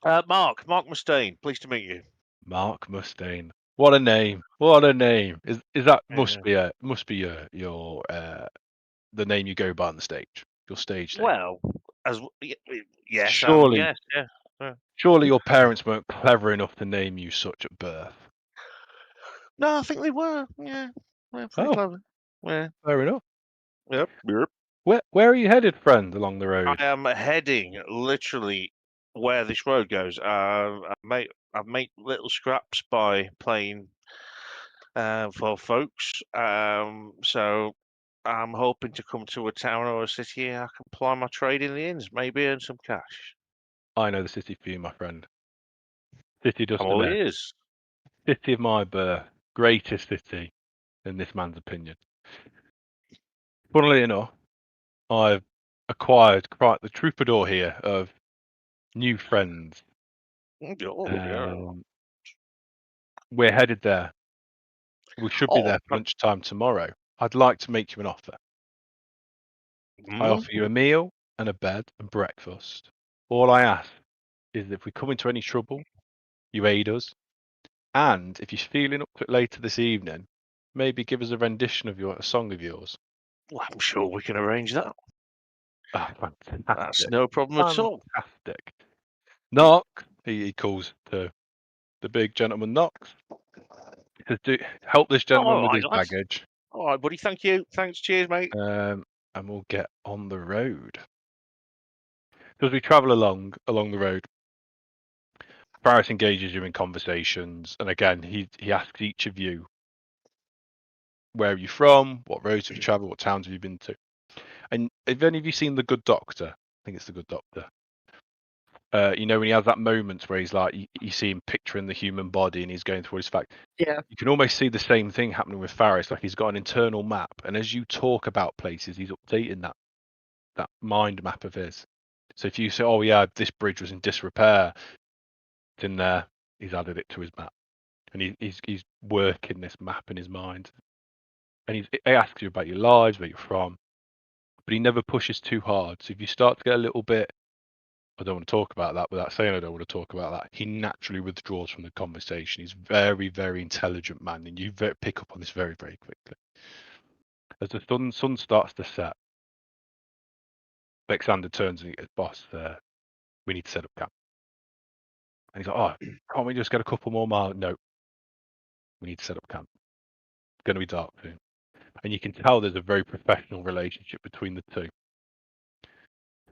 Mark Mustaine. Pleased to meet you. Mark Mustaine. What a name! What a name! Is that Yeah. must be your the name you go by on the stage? Your stage name. Well, yes, Surely, yes, yeah. surely your parents weren't clever enough to name you such at birth. No, I think they were. Yeah, pretty Oh, clever. Yeah. fair enough. Yep. Where are you headed, friend, along the road? I am heading literally where this road goes. I've made little scraps by playing for folks. So I'm hoping to come to a town or a city. I can ply my trade in the inns, maybe earn some cash. I know the city for you, my friend. City I'm all Dustemere. ears. City of my birth. Greatest city, in this man's opinion. Funnily enough, I've acquired quite the troubadour here of new friends. Oh, yeah. We're headed there. We should be Oh, there for lunchtime tomorrow. I'd like to make you an offer. I offer you a meal and a bed and breakfast. All I ask is that if we come into any trouble, you aid us. And if you're feeling up to it later this evening, maybe give us a rendition of a song of yours. well, I'm sure we can arrange that. Ah, fantastic. That's no problem at all. Fantastic. Knock, he calls to the big gentleman. Knocks. He says, help this gentleman with Alright, his lads. baggage. All right, buddy. Thank you. Thanks. Cheers, mate. And we'll get on the road. So as we travel along the road, Barrett engages you in conversations, and again, he asks each of you, where are you from? What roads have you travelled? What towns have you been to? And have any of you seen The Good Doctor? I think it's The Good Doctor. You know, when he has that moment where he's like, you see him picturing the human body and he's going through his facts. Yeah. You can almost see the same thing happening with Faris. Like he's got an internal map, and as you talk about places, he's updating that mind map of his. So if you say, "Oh yeah, this bridge was in disrepair," in there, he's added it to his map, and he's working this map in his mind. And he asks you about your lives, where you're from, but he never pushes too hard. So if you start to get a little bit, I don't want to talk about that without saying I don't want to talk about that, he naturally withdraws from the conversation. He's very, very intelligent man, and you pick up on this very, very quickly. As the sun starts to set, Alexander turns and he goes, "Boss, we need to set up camp." And he's like, "Oh, can't we just get a couple more miles?" "No, we need to set up camp. It's going to be dark soon." And you can tell there's a very professional relationship between the two.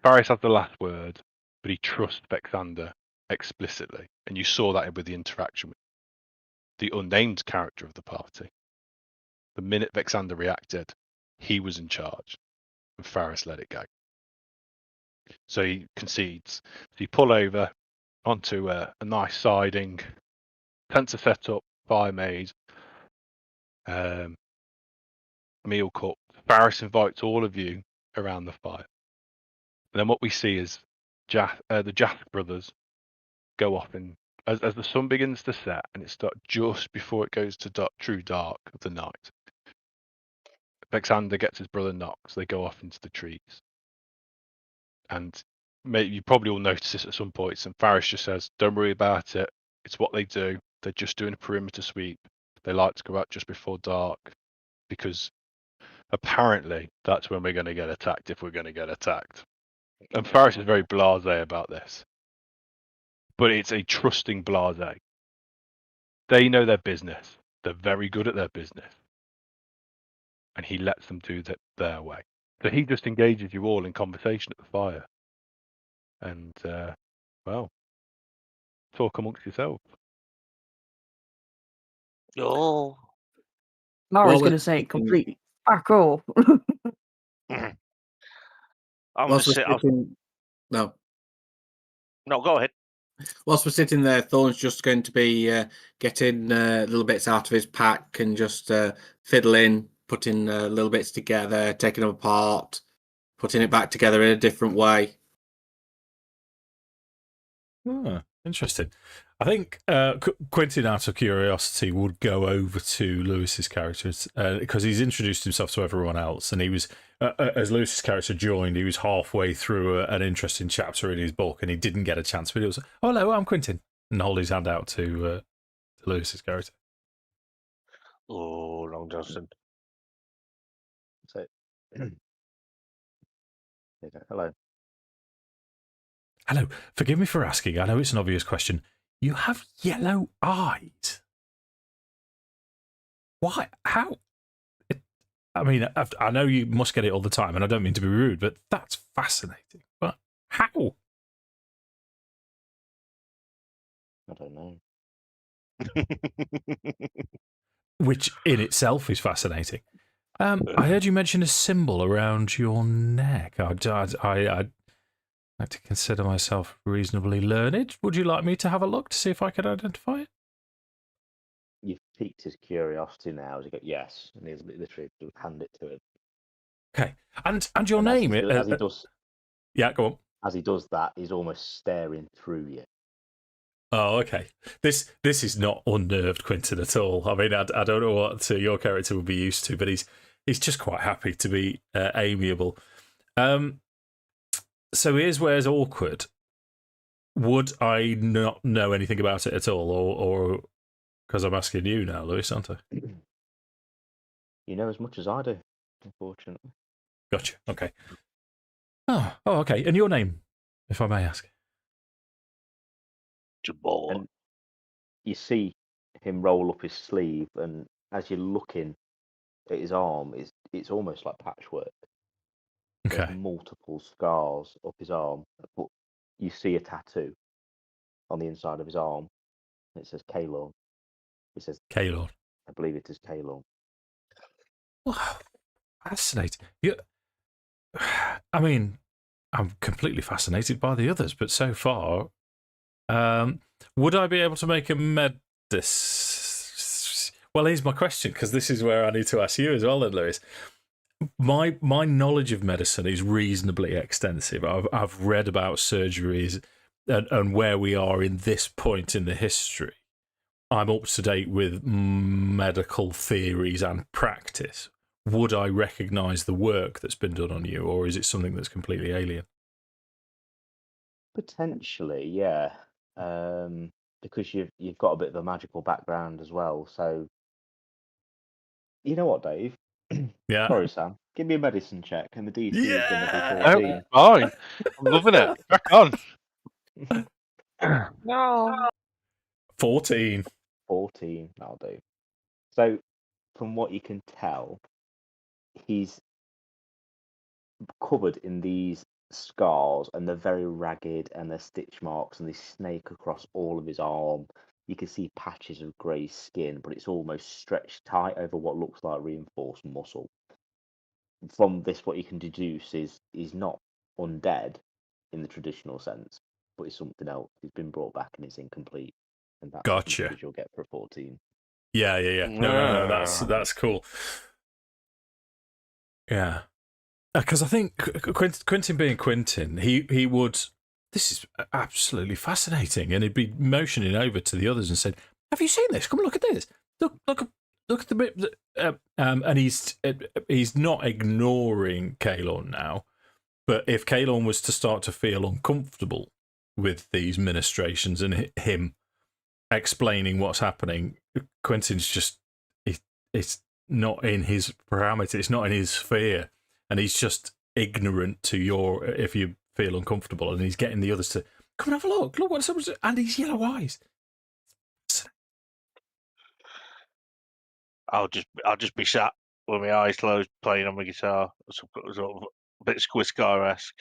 Faris has the last word, but he trusts Vexander explicitly, and you saw that with the interaction with the unnamed character of the party. The minute Vexander reacted, he was in charge, and Faris let it go. So he concedes. So you pull over onto a nice siding, tents are set up, fire made, meal cooked. Faris invites all of you around the fire. And then what we see is the Jask brothers go off, and as the sun begins to set, and it starts just before it goes to true dark of the night, Vexander gets his brother Nox. They go off into the trees, and maybe you probably all notice this at some points. And Faris just says, "Don't worry about it. It's what they do. They're just doing a perimeter sweep. They like to go out just before dark because apparently that's when we're going to get attacked if we're going to get attacked." And Faris is very blasé about this, but it's a trusting blasé. They know their business. They're very good at their business, and he lets them do that their way. So he just engages you all in conversation at the fire, and well, talk amongst yourselves. Oh. Mara's While we're going to say sitting- completely back off. I'm gonna Whilst we're sit. no, Go ahead. whilst we're sitting there, Thorn's just going to be getting little bits out of his pack and just fiddling, putting little bits together, taking them apart, putting it back together in a different way. Interesting. I think Quinton, out of curiosity, would go over to Lewis's character because he's introduced himself to everyone else, and he was, as Lewis's character joined, he was halfway through an interesting chapter in his book, and he didn't get a chance. But he was, "Oh, hello, I'm Quinton," and hold his hand out to Lewis's character. Oh, long Johnson. So, there you go. Hello. Hello. Forgive me for asking. I know it's an obvious question. You have yellow eyes. Why? How? I mean, I know you must get it all the time, and I don't mean to be rude, but that's fascinating. But how? I don't know. Which in itself is fascinating. I heard you mention a symbol around your neck. I like to consider myself reasonably learned. Would you like me to have a look to see if I could identify it? You've piqued his curiosity now. As you go, yes, and he's literally hand it to him. Okay, and your And name? as he does, yeah, go on. as he does that, he's almost staring through you. Oh, okay. This is not unnerved Quinton at all. I mean, I don't know what your character would be used to, but he's just quite happy to be amiable. So here's where it's awkward. Would I not know anything about it at all, or because I'm asking you now, Lewis, aren't I? You know as much as I do, unfortunately. Gotcha. Okay. Oh, okay. And your name, if I may ask? Jabal. And you see him roll up his sleeve, and as you're looking at his arm, it's almost like patchwork. Okay. There's multiple scars up his arm, but you see a tattoo on the inside of his arm. It says Kalon. It says Kalon. I believe it is Kalon. Wow, fascinating. I mean, I'm completely fascinated by the others, but so far, would I be able to make a Well, here's my question, because this is where I need to ask you as well, then, Lewis. My knowledge of medicine is reasonably extensive. I've read about surgeries and where we are in this point in the history. I'm up to date with medical theories and practice. Would I recognise the work that's been done on you, or is it something that's completely alien? Potentially, yeah. Because you've got a bit of a magical background as well. So, you know what, Dave? Yeah. Sorry, Sam. Give me a medicine check, and the DC is going to be Yeah! 14. Fine. I'm loving it. Back on. No. 14. 14, that'll do. So, from what you can tell, he's covered in these scars, and they're very ragged, and they're stitch marks, and they snake across all of his arm. You can see patches of grey skin, but it's almost stretched tight over what looks like reinforced muscle. From this, what you can deduce is he's not undead in the traditional sense, but it's something else. He's been brought back and it's incomplete, and that's Gotcha. as much as you'll get for a 14. Yeah. No, that's cool. Yeah, because I think Quinton being Quinton, he would. This is absolutely fascinating, and he'd be motioning over to the others and said, "Have you seen this? Come look at this. Look at the bit." And he's not ignoring Kalon now, but if Kalon was to start to feel uncomfortable with these ministrations and him explaining what's happening, Quinton's just it's not in his parameter, it's not in his sphere, and he's just ignorant to your if you feel uncomfortable, and he's getting the others to come and have a look what's up, and he's yellow eyes. I'll just be sat with my eyes closed, playing on my guitar, sort of a bit Squiscar-esque.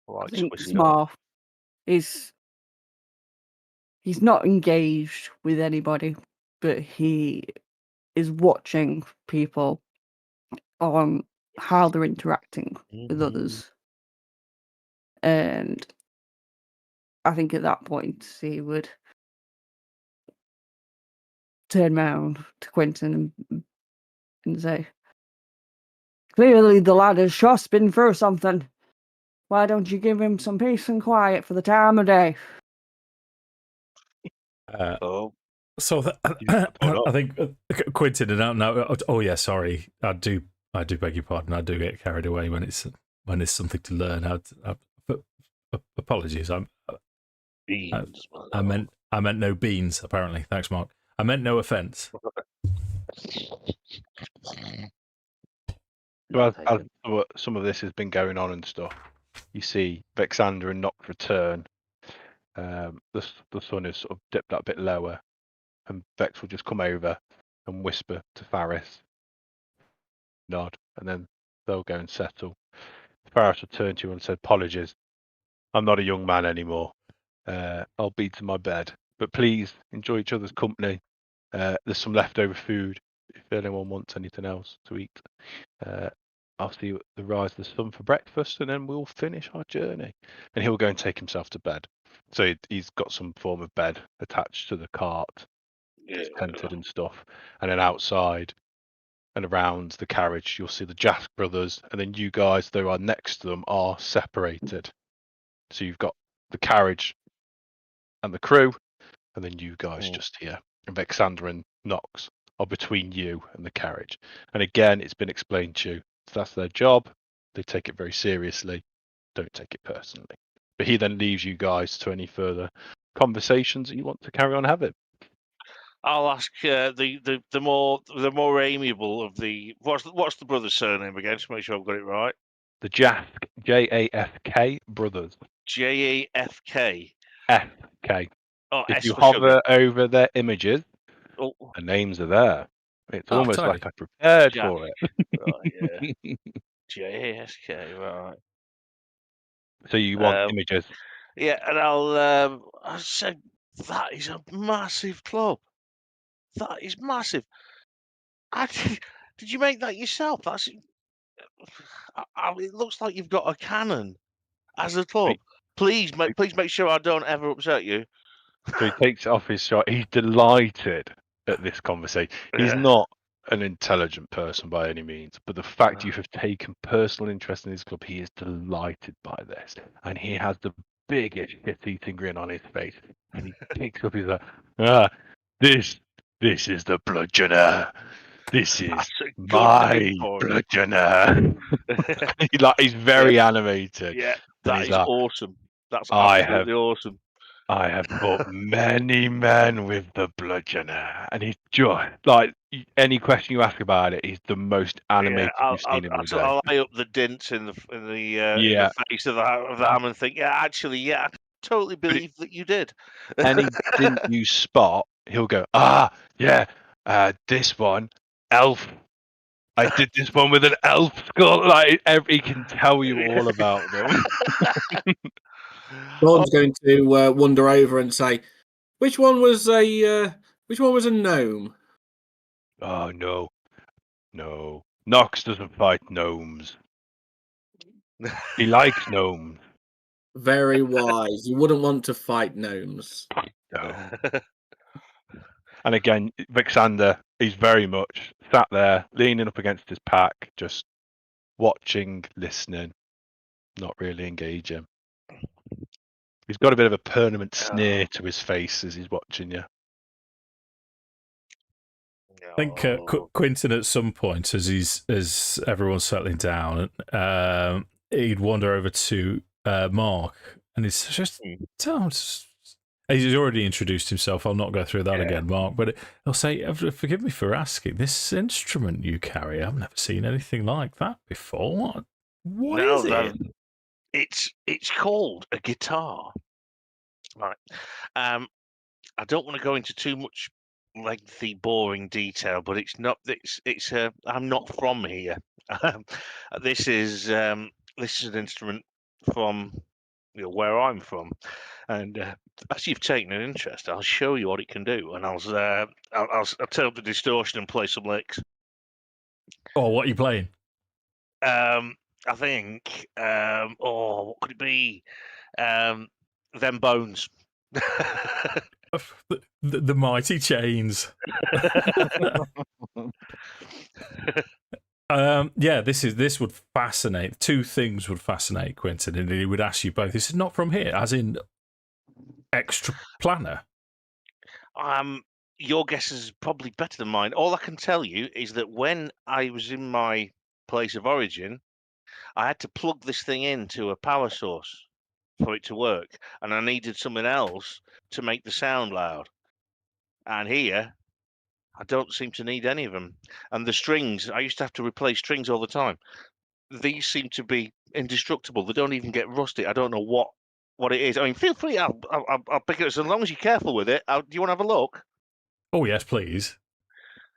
I think Smarth is he's not engaged with anybody, but he is watching people on how they're interacting with others. And I think at that point he would turn round to Quinton and say, "Clearly the lad has just been through something. Why don't you give him some peace and quiet for the time of day?" So I think Quinton and now. Oh yeah, sorry. I do beg your pardon. I do get carried away when it's something to learn. Apologies. Beans. I meant no beans. Apparently, thanks, Mark. I meant no offence. Well, as some of this has been going on and stuff, you see Vexander and Noct return. The sun is sort of dipped that bit lower, and Vex will just come over and whisper to Faris, nod, and then they'll go and settle. Faris will turn to you and say, "Apologies, I'm not a young man anymore. I'll be to my bed." But please enjoy each other's company. There's some leftover food if anyone wants anything else to eat. I'll see you at the rise of the sun for breakfast, and then we'll finish our journey. And he'll go and take himself to bed. So he's got some form of bed attached to the cart, it's tented and stuff. And then outside and around the carriage, you'll see the Jask brothers, and then you guys that are next to them are separated. So you've got the carriage and the crew, and then you guys just here. And Vexander and Nox are between you and the carriage. And again, it's been explained to you. That's their job. They take it very seriously. Don't take it personally. But he then leaves you guys to any further conversations that you want to carry on having. I'll ask the more amiable of the what's the brother's surname again? Just make sure I've got it right. The Jask, Jafk brothers. Jafk. FK. Oh, If S you for sugar. hover over their images, Oh, the names are there. It's almost tiny. like I prepared Jack. for it. Right, yeah. JASK, right. So you want images? Yeah, and I'll say that is a massive club. That is massive. Did you make that yourself? It looks like you've got a cannon as a club. Please make sure I don't ever upset you. So he takes off his shot. He's delighted at this conversation. He's not an intelligent person by any means, but the fact you have taken personal interest in his club, he is delighted by this. And he has the biggest shit-eating grin on his face. And he picks up his this is the bludgeoner. This is my bludgeoner. He's very animated. Yeah, that is awesome. That's I absolutely awesome. I have fought many men with the bludgeoner, and he's just like any question you ask about it, he's the most animated you've seen him all day. I'll eye up the dints in the face of the hammer and think, I totally believe that you did. Any dint you spot, he'll go, this one, elf. I did this one with an elf skull. Like he can tell you all about them. Ron's going to wander over and say, "Which one was a gnome?" Oh no, Nox doesn't fight gnomes. He likes gnomes. Very wise. You wouldn't want to fight gnomes. No. And again, Vexander, he's very much sat there, leaning up against his pack, just watching, listening, not really engaging. He's got a bit of a permanent sneer to his face as he's watching you. I think Quinton, at some point, as everyone's settling down, he'd wander over to Mark, and he's just he's already introduced himself. I'll not go through that again, Mark. But he'll say, "Forgive me for asking. This instrument you carry, I've never seen anything like that before. What is it?" It's called a guitar. Right. I don't want to go into too much lengthy, boring detail, but it's not. It's. I'm not from here. This is an instrument from where I'm from, and as you've taken an interest, I'll show you what it can do, and I'll turn up the distortion and play some licks. Oh, what are you playing? I think. What could it be? Them Bones. the Mighty Chains. This would fascinate. Two things would fascinate Quinton, and he would ask you both. This is not from here, as in extra planner. Your guess is probably better than mine. All I can tell you is that when I was in my place of origin, I had to plug this thing into a power source for it to work, and I needed something else to make the sound loud. And here, I don't seem to need any of them. And the strings, I used to have to replace strings all the time. These seem to be indestructible. They don't even get rusty. I don't know what it is. I mean, feel free. I'll pick it up as long as you're careful with it. Do you want to have a look? Oh yes, please.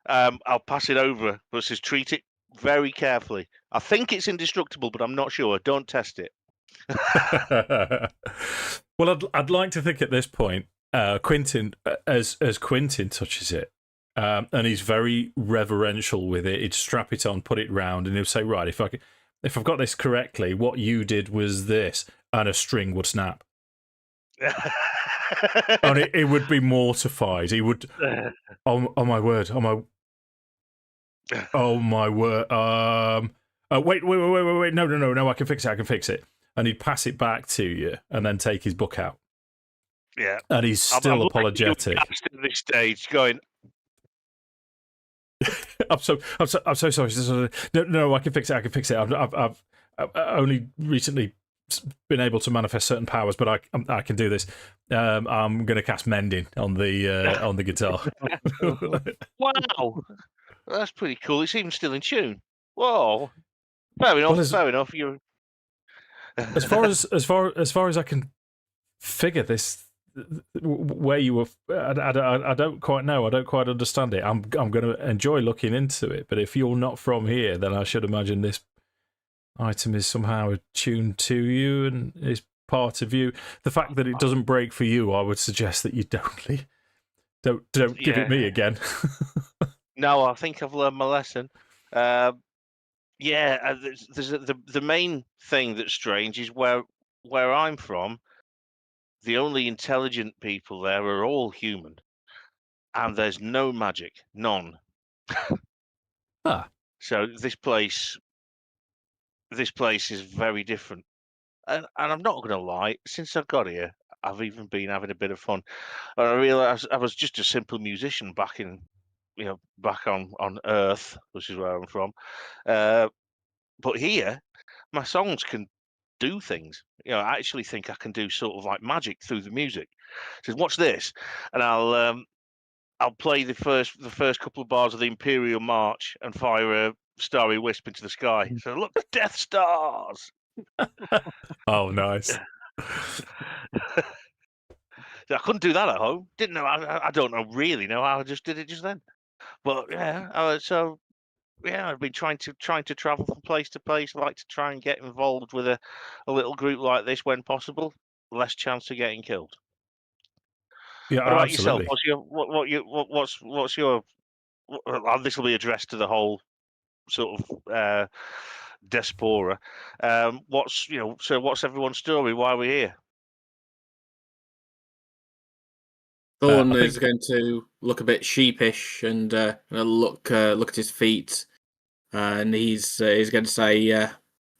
I'll pass it over, but it says treat it very carefully. I think it's indestructible, but I'm not sure. Don't test it. Well, I'd like to think at this point Quinton, as Quinton touches it, and he's very reverential with it. He'd strap it on, put it round, and he'll say, "Right, if I've got this correctly, what you did was this," and a string would snap. And it would be mortified. He would, oh my word, oh my word. Wait, no, I can fix it. And he'd pass it back to you, and then take his book out. Yeah, And he's still apologetic. At this stage, going, I'm so sorry. No, I can fix it. I've only recently been able to manifest certain powers, but I can do this. I'm going to cast mending on the guitar. wow, that's pretty cool. It's even still in tune. Whoa, fair enough. Well, fair enough. You. as far as I can figure this, where you were, I don't quite know. I don't quite understand it. I'm going to enjoy looking into it, but if you're not from here, then I should imagine this item is somehow attuned to you and is part of you. The fact that it doesn't break for you, I would suggest that you don't give it me again. No, I think I've learned my lesson. There's the main thing that's strange is where I'm from. The only intelligent people there are all human, and there's no magic, none. So this place is very different, and I'm not going to lie. Since I got here, I've even been having a bit of fun. And I realised I was just a simple musician back on Earth, which is where I'm from. But here, my songs can do things. I actually think I can do sort of like magic through the music. So watch this, and I'll play the first couple of bars of the Imperial March and fire a starry wisp into the sky. So look, Death Stars. Oh, nice. I couldn't do that at home. Didn't know. I don't really know how. I just did it just then. But yeah, I've been trying to travel from place to place. I like to try and get involved with a little group like this when possible. Less chance of getting killed. Yeah, What about absolutely. yourself? What's your? This will be addressed to the whole sort of diaspora. What's everyone's story? Why are we here? Thorn I is think- going to look a bit sheepish and look at his feet, and he's going to say,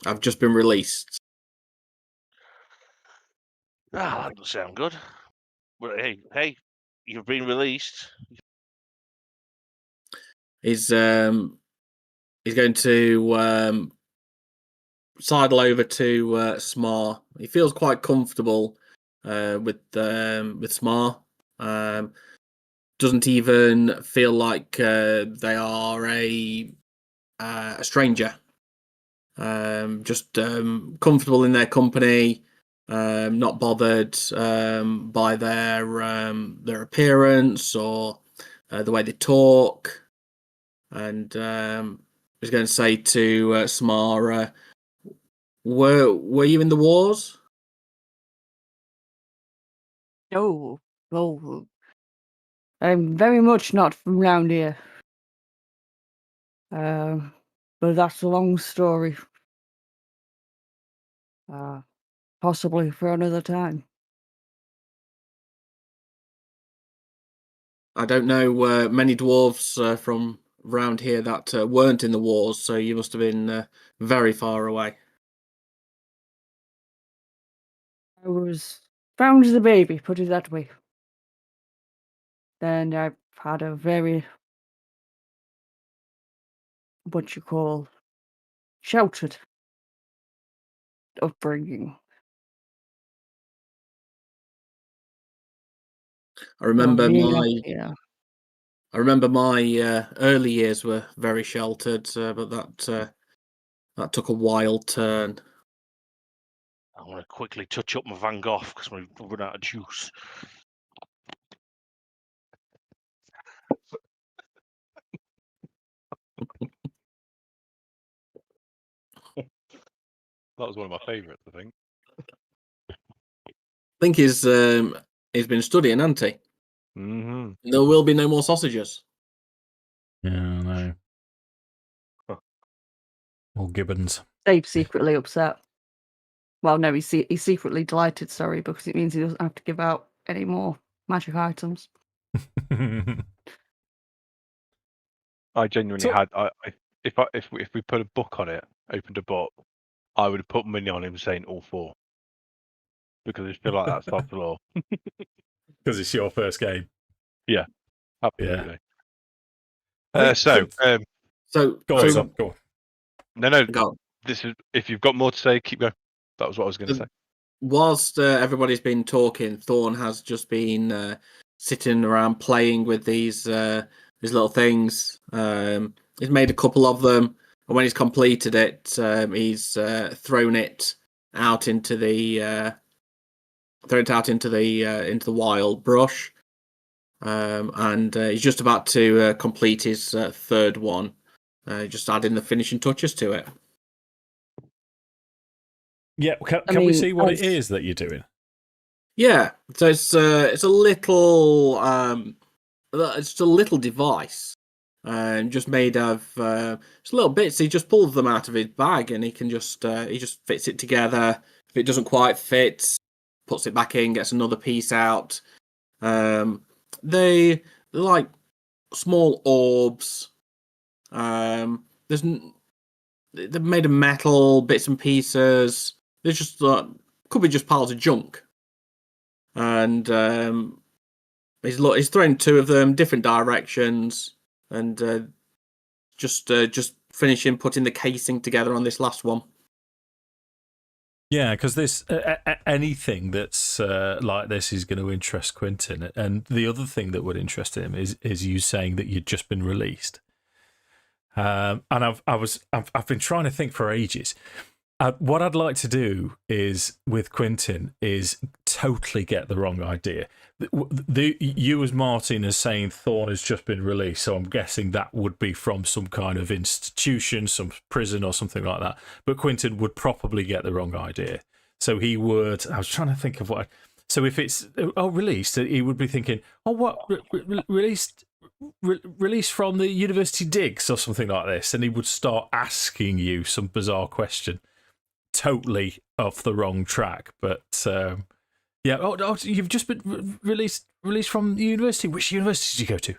"I've just been released." That doesn't sound good. But hey, you've been released. He's going to sidle over to Smar. He feels quite comfortable with Smar. Doesn't even feel like they are a stranger. Just comfortable in their company. Not bothered by their appearance or the way they talk. And I was going to say to Smar, were you in the wars? No, well, I'm very much not from round here. But that's a long story. Possibly for another time. I don't know many dwarves from around here that weren't in the wars, so you must have been very far away. I was found as a baby, put it that way. Then I've had a very, what you call, sheltered upbringing. I remember Yeah. I remember my early years were very sheltered, but that took a wild turn. I want to quickly touch up my Van Gogh because we've run out of juice. That was one of my favourites, I think. I think his He's been studying, hasn't he? Mm-hmm. There will be no more sausages. Yeah, I know. Or Gibbons. Dave's secretly upset. Well, no, he's secretly delighted, sorry, because it means he doesn't have to give out any more magic items. I genuinely So- had. If we put a book on it, opened a book, I would have put money on him saying all 4, because I feel like that's the law. Because it's your first game. Absolutely. I think So, Go on, Sam, go on. No. go on. This is. If you've got more to say, keep going. That was what I was going to say. Whilst everybody's been talking, Thorn has just been sitting around playing with these little things. He's made a couple of them, and when he's completed it, he's thrown it out into the wild brush, and he's just about to complete his third one, just adding the finishing touches to it. Yeah, can we see what it is that you're doing? Yeah, so it's a little device, just made of just little bits. He just pulls them out of his bag, and he just fits it together. If it doesn't quite fit, puts it back in, gets another piece out. They're like small orbs. They're made of metal bits and pieces. They're just could be just piles of junk. And he's thrown 2 of them, different directions, and just finishing putting the casing together on this last one. Yeah, because this anything that's like this is going to interest Quinton, and the other thing that would interest him is you saying that you'd just been released. And I've been trying to think for ages. What I'd like to do is with Quinton is totally get the wrong idea. You as Martin is saying Thorn has just been released, so I'm guessing that would be from some kind of institution, some prison or something like that. But Quinton would probably get the wrong idea. So he would. I was trying to think of what. So if it's released, he would be thinking, what released from the university digs or something like this, and he would start asking you some bizarre question. Totally off the wrong track, but yeah. Oh, you've just been released from the university. Which university did you go to?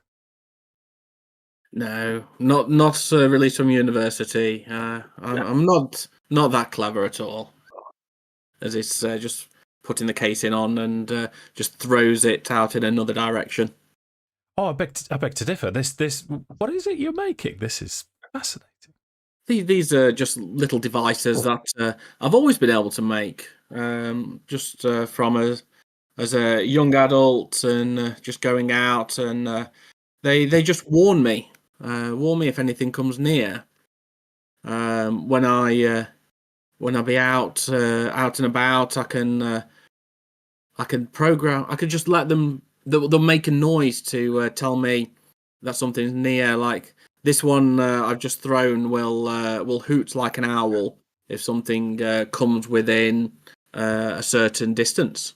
No, not released from university. I'm not that clever at all. As it's just putting the casing on and just throws it out in another direction. Oh, I beg to differ. This what is it you're making? This is fascinating. These are just little devices that I've always been able to make, just from as a young adult and just going out, and they just warn me if anything comes near. When I be out and about, I can program. I can just let them. They'll make a noise to tell me that something's near. Like this one I've just thrown will hoot like an owl if something comes within a certain distance.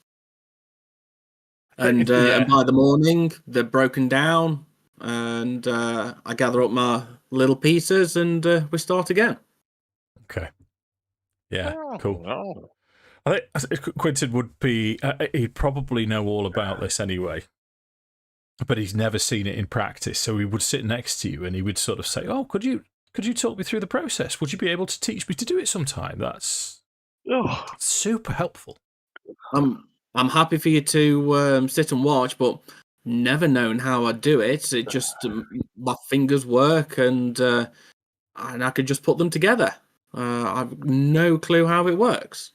And by the morning they're broken down, and I gather up my little pieces, and we start again. Okay. Yeah. Cool. Oh. I think Quinton would be. He'd probably know all about this anyway, but he's never seen it in practice. So he would sit next to you, and he would sort of say, "Oh, could you talk me through the process? Would you be able to teach me to do it sometime?" That's super helpful. I'm happy for you to sit and watch, but never known how I do it. It just my fingers work, and I could just put them together. I've no clue how it works.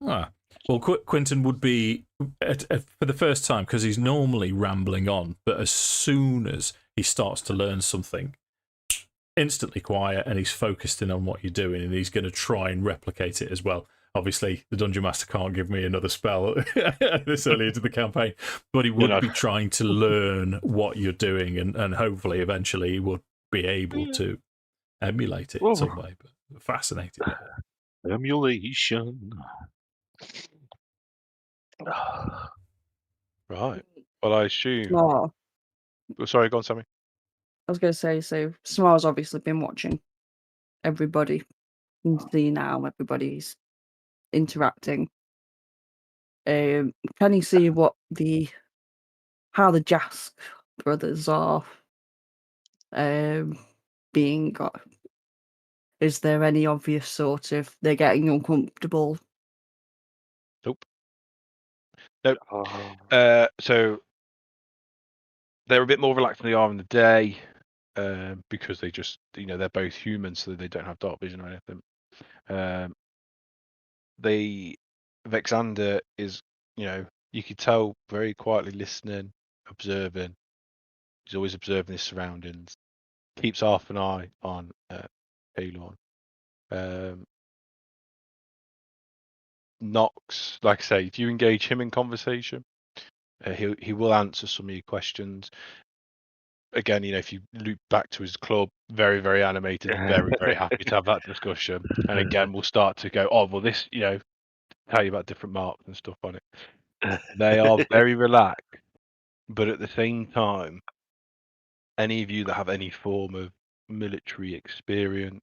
Ah. Well, Quinton would be, for the first time, because he's normally rambling on, but as soon as he starts to learn something, instantly quiet, and he's focused in on what you're doing, and he's going to try and replicate it as well. Obviously, the Dungeon Master can't give me another spell this early into the campaign, but he would be trying to learn what you're doing, and hopefully eventually he would be able to emulate it in some way. But fascinating. Emulation. Right. Well, I assume. Small. Oh, sorry, go on, Sammy. I was going to say, so Small's obviously been watching everybody and seeing how everybody's interacting. Can you see how the Jask brothers are being got? Is there any obvious sort of they're getting uncomfortable? Nope. Oh. So they're a bit more relaxed than they are in the day, because they just, they're both human, so they don't have dark vision or anything. Vexander is, you could tell, very quietly listening, observing. He's always observing his surroundings. Keeps half an eye on Kalorn. Knox, like I say, if you engage him in conversation, he will answer some of your questions. Again, if you loop back to his club, very, very animated, very, very happy to have that discussion. And again, we'll start to go, oh, well, this, tell you about different marks and stuff on it. They are very relaxed, but at the same time, any of you that have any form of military experience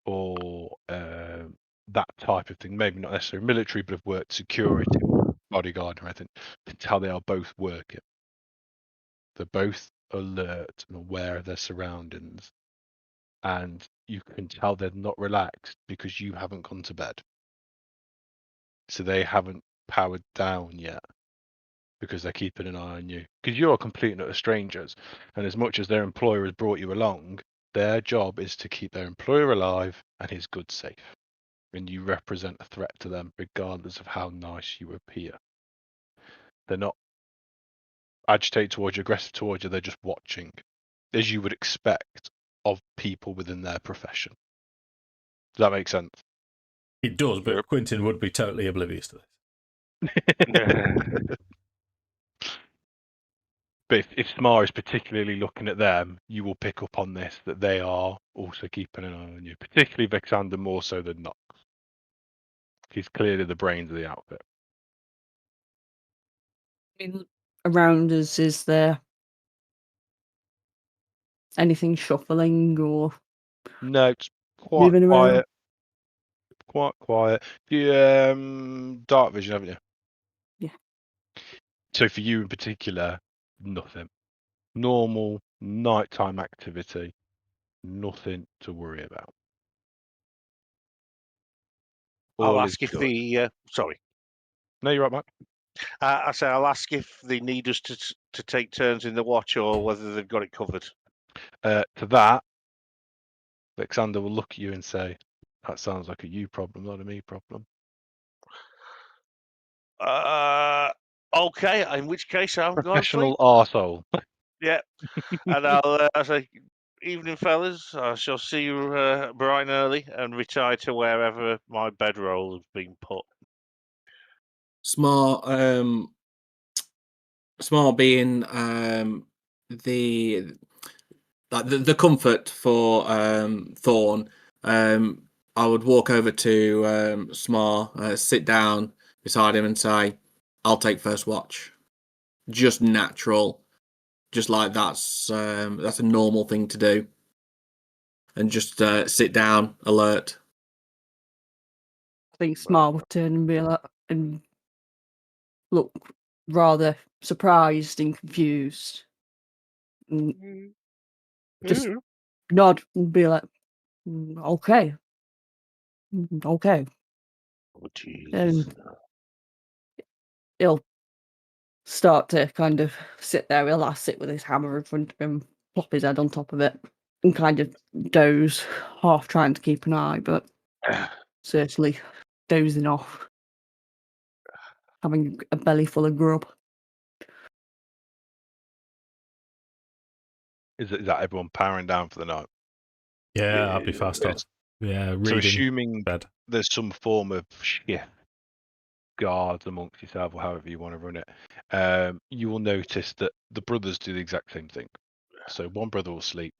or that type of thing, maybe not necessarily military, but have worked security or bodyguard or anything, can tell they are both working. They're both alert and aware of their surroundings, and you can tell they're not relaxed because you haven't gone to bed. So they haven't powered down yet because they're keeping an eye on you. Because you're complete and utter strangers, and as much as their employer has brought you along, their job is to keep their employer alive and his goods safe. And you represent a threat to them regardless of how nice you appear. They're not agitated towards you, aggressive towards you, they're just watching, as you would expect of people within their profession. Does that make sense? It does, but Yep. Quinton would be totally oblivious to this. But if Smar is particularly looking at them, you will pick up on this, that they are also keeping an eye on you, particularly Vexander more so than Knox. He's clearly the brains of the outfit. I mean, around us, is there anything shuffling or No, it's quite moving around? quiet. Quite quiet. You dark vision, haven't you? Yeah. So for you in particular, nothing. Normal nighttime activity. Nothing to worry about. I'll All is ask if good. the sorry. No, you're right, Mike. I say I'll ask if they need us to take turns in the watch or whether they've got it covered. To that, Alexander will look at you and say, "That sounds like a you problem, not a me problem." Okay. In which case, I'm going to Professional sleep. arsehole. Yeah, and I'll say, evening, fellas. I shall see you bright and early, and retire to wherever my bedroll has been put. Smart, smart being the the comfort for Thorn. I would walk over to Smar, sit down beside him, and say, "I'll take first watch." Just natural, just like that's a normal thing to do, and just sit down, alert. I think Smart would turn and be like, and look rather surprised and confused. And just nod and be like, okay. Okay. Oh, jeez. And he'll start to kind of sit there. He'll sit with his hammer in front of him, plop his head on top of it, and kind of doze, half trying to keep an eye, but certainly dozing off, having a belly full of grub. Is that everyone powering down for the night? Yeah, I'd be fast off. Yeah, reading. So assuming bed. there's some form of shift guards amongst yourself, or however you want to run it, you will notice that the brothers do the exact same thing. So one brother will sleep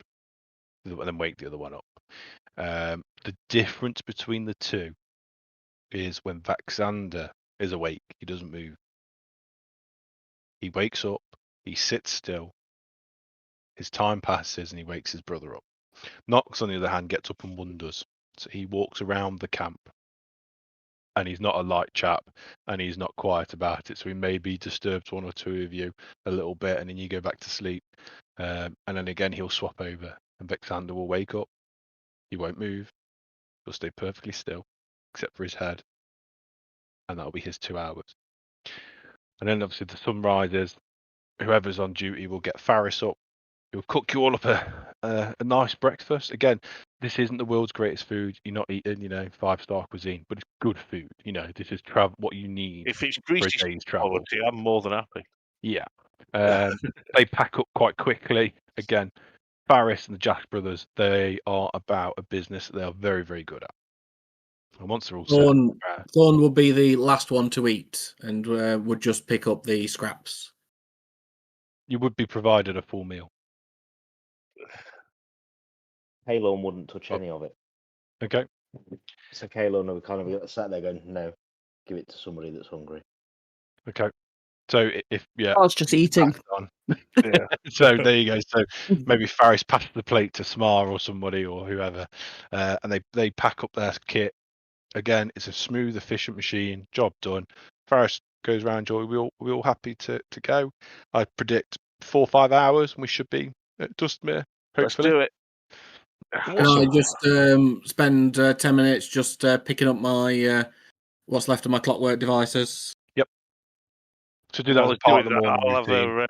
and then wake the other one up. The difference between the two is when Vaxander is awake, he doesn't move. He wakes up, he sits still, his time passes, and he wakes his brother up. Knox, on the other hand, gets up and wonders. So he walks around the camp, and he's not a light chap, and he's not quiet about it. So he maybe disturbs one or two of you a little bit, and then you go back to sleep. And then again, he'll swap over, and Vexander will wake up. He won't move. He'll stay perfectly still, except for his head. And that'll be his 2 hours. And then obviously the sun rises. Whoever's on duty will get Faris up. He'll cook you all up a nice breakfast. Again, this isn't the world's greatest food. You're not eating, 5-star cuisine, but it's good food. This is what you need If it's for a greasy day's travel. quality, I'm more than happy. Yeah. They pack up quite quickly. Again, Faris and the Jack brothers, they are about a business that they are very, very good at. And once they're all set, Thorn would be the last one to eat and would just pick up the scraps. you would be provided a full meal. Helm wouldn't touch Oh. any of it. Okay. So Helm would kind of sat there going, no, give it to somebody that's hungry. Okay. So if I was just eating. Yeah. So there you go. So maybe Faris passed the plate to Smar or somebody or whoever, and they pack up their kit. Again, it's a smooth, efficient machine. Job done. Faris goes round. Joy, we all happy to go. I predict 4 or 5 hours, and we should be at Dustemere. Let's Hopefully. do it. Can I just spend 10 minutes just picking up my what's left of my clockwork devices? To do that as part of the morning I'll routine.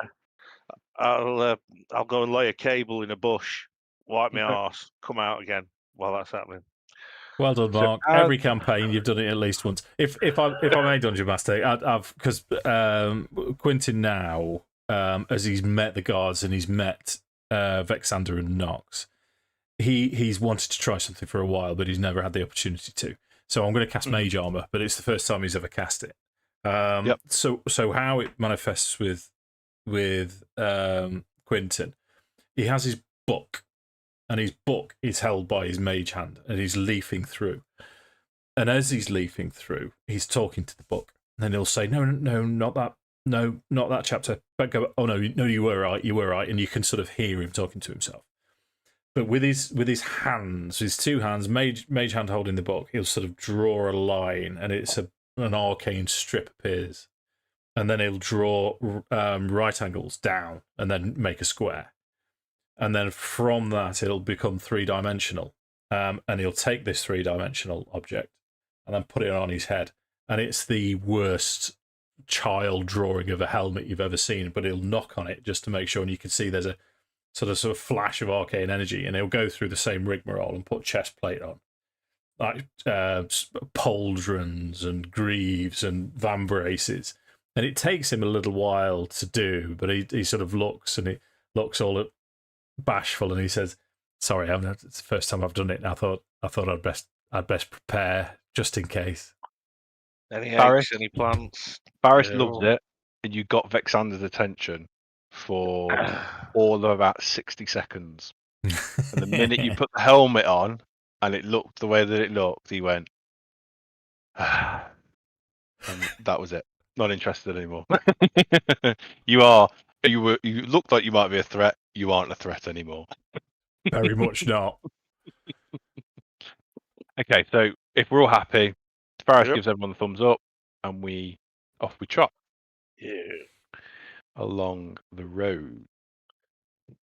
I'll go and lay a cable in a bush, wipe my Okay. arse, come out again while that's happening. Well done, So Mark. Every campaign you've done it at least once. If I may, Dungeon Master, I've because Quinton now, as he's met the guards and he's met Vexander and Nox, he's wanted to try something for a while, but he's never had the opportunity to. So I'm going to cast Mage Armor, but it's the first time he's ever cast it. So how it manifests with Quinton, he has his book, and his book is held by his mage hand, and he's leafing through. And as he's leafing through, he's talking to the book, and then he'll say, "No, not that. No, not that chapter." But go, "Oh no, you were right," and you can sort of hear him talking to himself. But with his hands, his 2 hands, mage hand holding the book, he'll sort of draw a line, and it's an arcane strip appears. And then he'll draw right angles down and then make a square. And then from that, it'll become 3-dimensional. And he'll take this 3-dimensional object and then put it on his head. And it's the worst child drawing of a helmet you've ever seen, but he'll knock on it just to make sure. And you can see there's a sort of flash of arcane energy. And he'll go through the same rigmarole and put chest plate on, like pauldrons and greaves and vambraces. And it takes him a little while to do, but he sort of looks, and he looks all bashful, and he says, "Sorry, it's the first time I've done it. And I thought I'd best prepare just in case." Any Faris? eggs, any plants? Faris Yeah. loves it, and you got Vexander's attention for all of about 60 seconds. And the minute you put the helmet on, and it looked the way that it looked, he went, and that was it. Not interested anymore. You looked like you might be a threat. You aren't a threat anymore. Very much not. Okay, so if we're all happy, Faris Yep. gives everyone the thumbs up, and off we trot Yeah. along the road.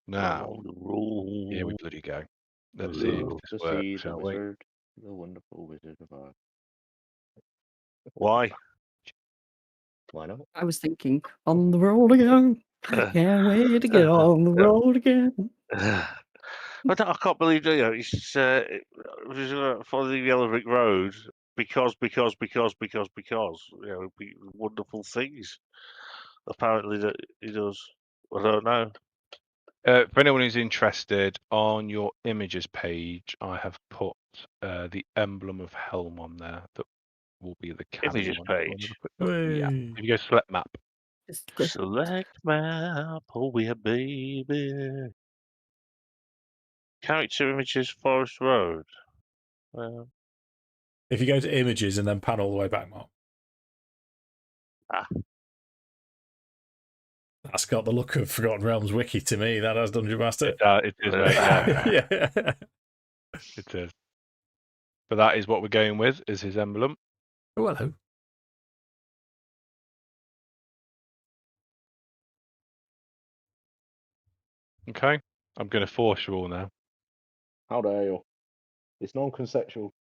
Now, Along the road. here we bloody go. Let's see if To this see works, the shall we? wizard, the wonderful Wizard of Oz. Why? Why not? I was thinking, on the road again. Can't wait to get on the road again. I can't believe it's follow the Yellow Brick Road because wonderful things. Apparently that he does. I don't know. For anyone who's interested, on your images page, I have put the emblem of Helm on there. That will be the canon Images one. page. Yeah. If you go select map, Just click. Select map. Oh yeah, baby. Character images, Forest Road. If you go to images and then pan all the way back, Mark. That's got the look of Forgotten Realms wiki to me. That has Dungeon Master. It is, mate. Yeah, Yeah. it is. But that is what we're going with. Is his emblem. Oh, hello. Okay. I'm going to force you all now. How dare you? It's non-consensual.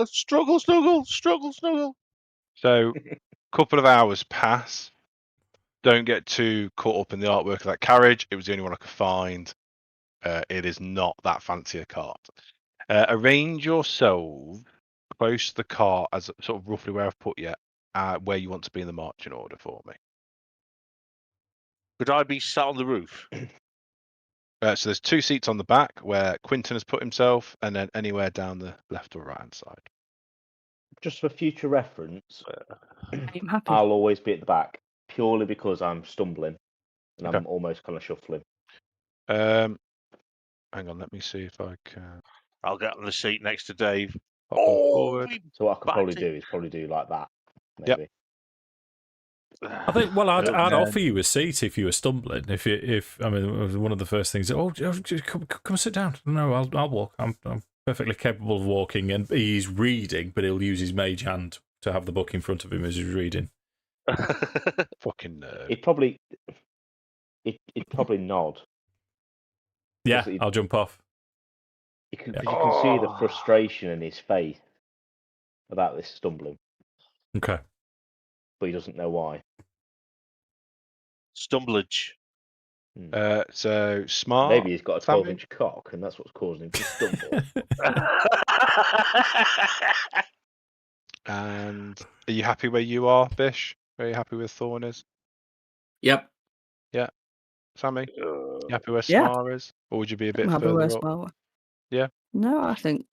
Struggle, snuggle. So, a couple of hours pass. Don't get too caught up in the artwork of that carriage. It was the only one I could find. It is not that fancy a cart. Arrange yourself close to the cart as sort of roughly where I've put you, where you want to be in the marching order for me. Could I be sat on the roof? So there's 2 seats on the back where Quinton has put himself, and then anywhere down the left or right hand side. Just for future reference, I'm happy. I'll always be at the back, purely because I'm stumbling and Okay. I'm almost kind of shuffling. Hang on, let me see if I can. I'll get on the seat next to Dave. Pop them forward. we So what I could probably batty. do is probably do like that, Yep. maybe. I think. Well, I'd And then- offer you a seat if you were stumbling. If I mean, it was one of the first things. Oh, just come sit down. No, I'll walk. I'm perfectly capable of walking, and he's reading, but he'll use his mage hand to have the book in front of him as he's reading. Fucking nerd. He'd probably nod. Yeah, Because I'll jump off. Because Yeah. you can see the frustration in his face about this stumbling, Okay. but he doesn't know why. Stumblage. So smart. Maybe he's got a Sammy? 12-inch cock, and that's what's causing him to stumble. And are you happy where you are, Bish? Are you happy with Thorn is? Yep. Sammy? You happy where Yeah. Smar is? Or would you be a bit I'm happy further where up? Smar. Yeah. No, I think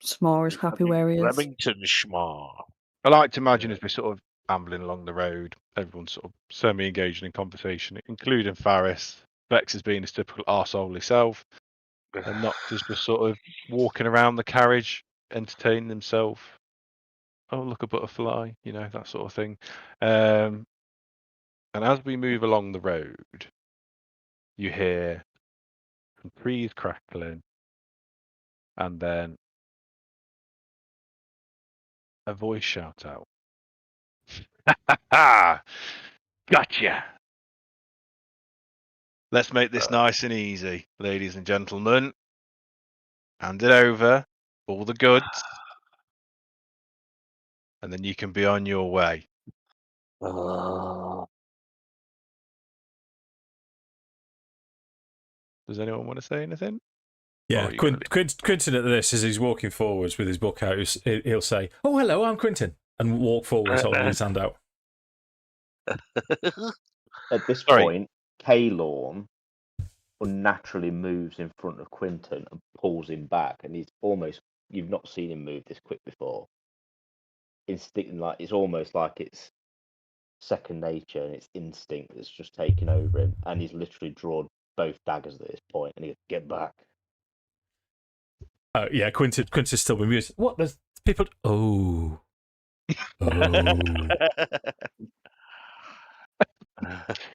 Smar is happy where he is. Remington Schmar. I like to imagine Yeah. as we're sort of ambling along the road, everyone's sort of semi-engaged in conversation, including Faris. Vex has been his typical arsehole himself, and Nox is just sort of walking around the carriage, entertaining himself. Oh, look, a butterfly, that sort of thing. And as we move along the road, you hear some trees crackling, and then a voice shout out. Ha! Gotcha! Let's make this nice and easy, ladies and gentlemen. Hand it over, all the goods, and then you can be on your way. Does anyone want to say anything? Yeah, Oh, you Quinton at this, as he's walking forwards with his book out, he'll say, "Oh, hello, I'm Quinton," and walk forwards holding his hand out. At this Sorry. point, Kaylorn unnaturally moves in front of Quinton and pulls him back, and you've not seen him move this quick before. It's almost like it's second nature and it's instinct that's just taken over him, and he's literally drawn both daggers at this point, and he goes, "Get back." Yeah, Quinton's still bemused. What does people? Oh.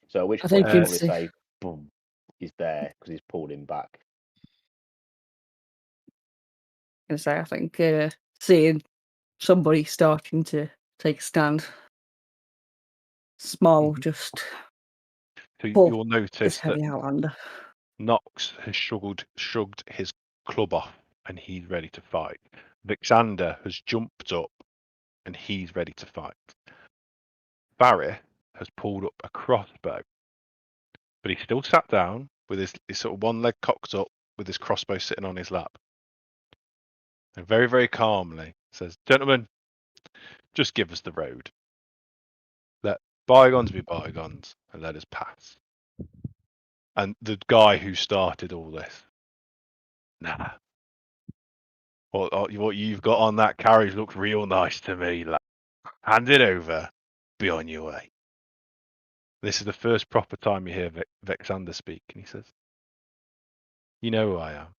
So at which I point think you it's- probably say, "Boom!" He's there because he's pulled him back. I think seeing somebody starting to take a stand, Small will just So pull you'll his notice that heavy outlander. Nox has shrugged his club off, and he's ready to fight. Vixander has jumped up, and he's ready to fight. Barry has pulled up a crossbow, but he's still sat down with his sort of one leg cocked up, with his crossbow sitting on his lap. And very, very calmly says, "Gentlemen, just give us the road. Let bygones be bygones, and let us pass." And the guy who started all this, nah. What you've got on that carriage looks real nice to me, lad. Hand it over. Be on your way. This is the first proper time you hear Vexander speak, and he says, "You know who I am.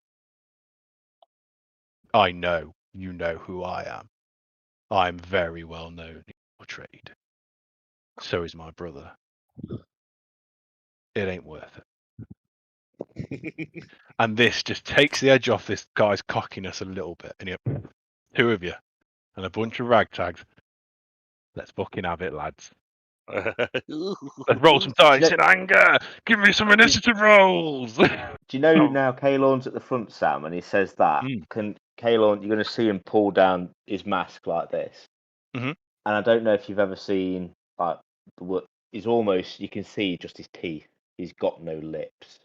I know you know who I am. I'm very well known in your trade. So is my brother. It ain't worth it. And this just takes the edge off this guy's cockiness a little bit. And you, two of you and a bunch of ragtags. Let's fucking have it, lads. Let's roll some dice in anger. Give me some initiative rolls. Do you know now Kalorn's at the front, Sam, and he says that? Can Kalorn, you're going to see him pull down his mask like this. Mhm. And I don't know if you've ever seen, like, he's almost, you can see just his teeth. He's got no lips.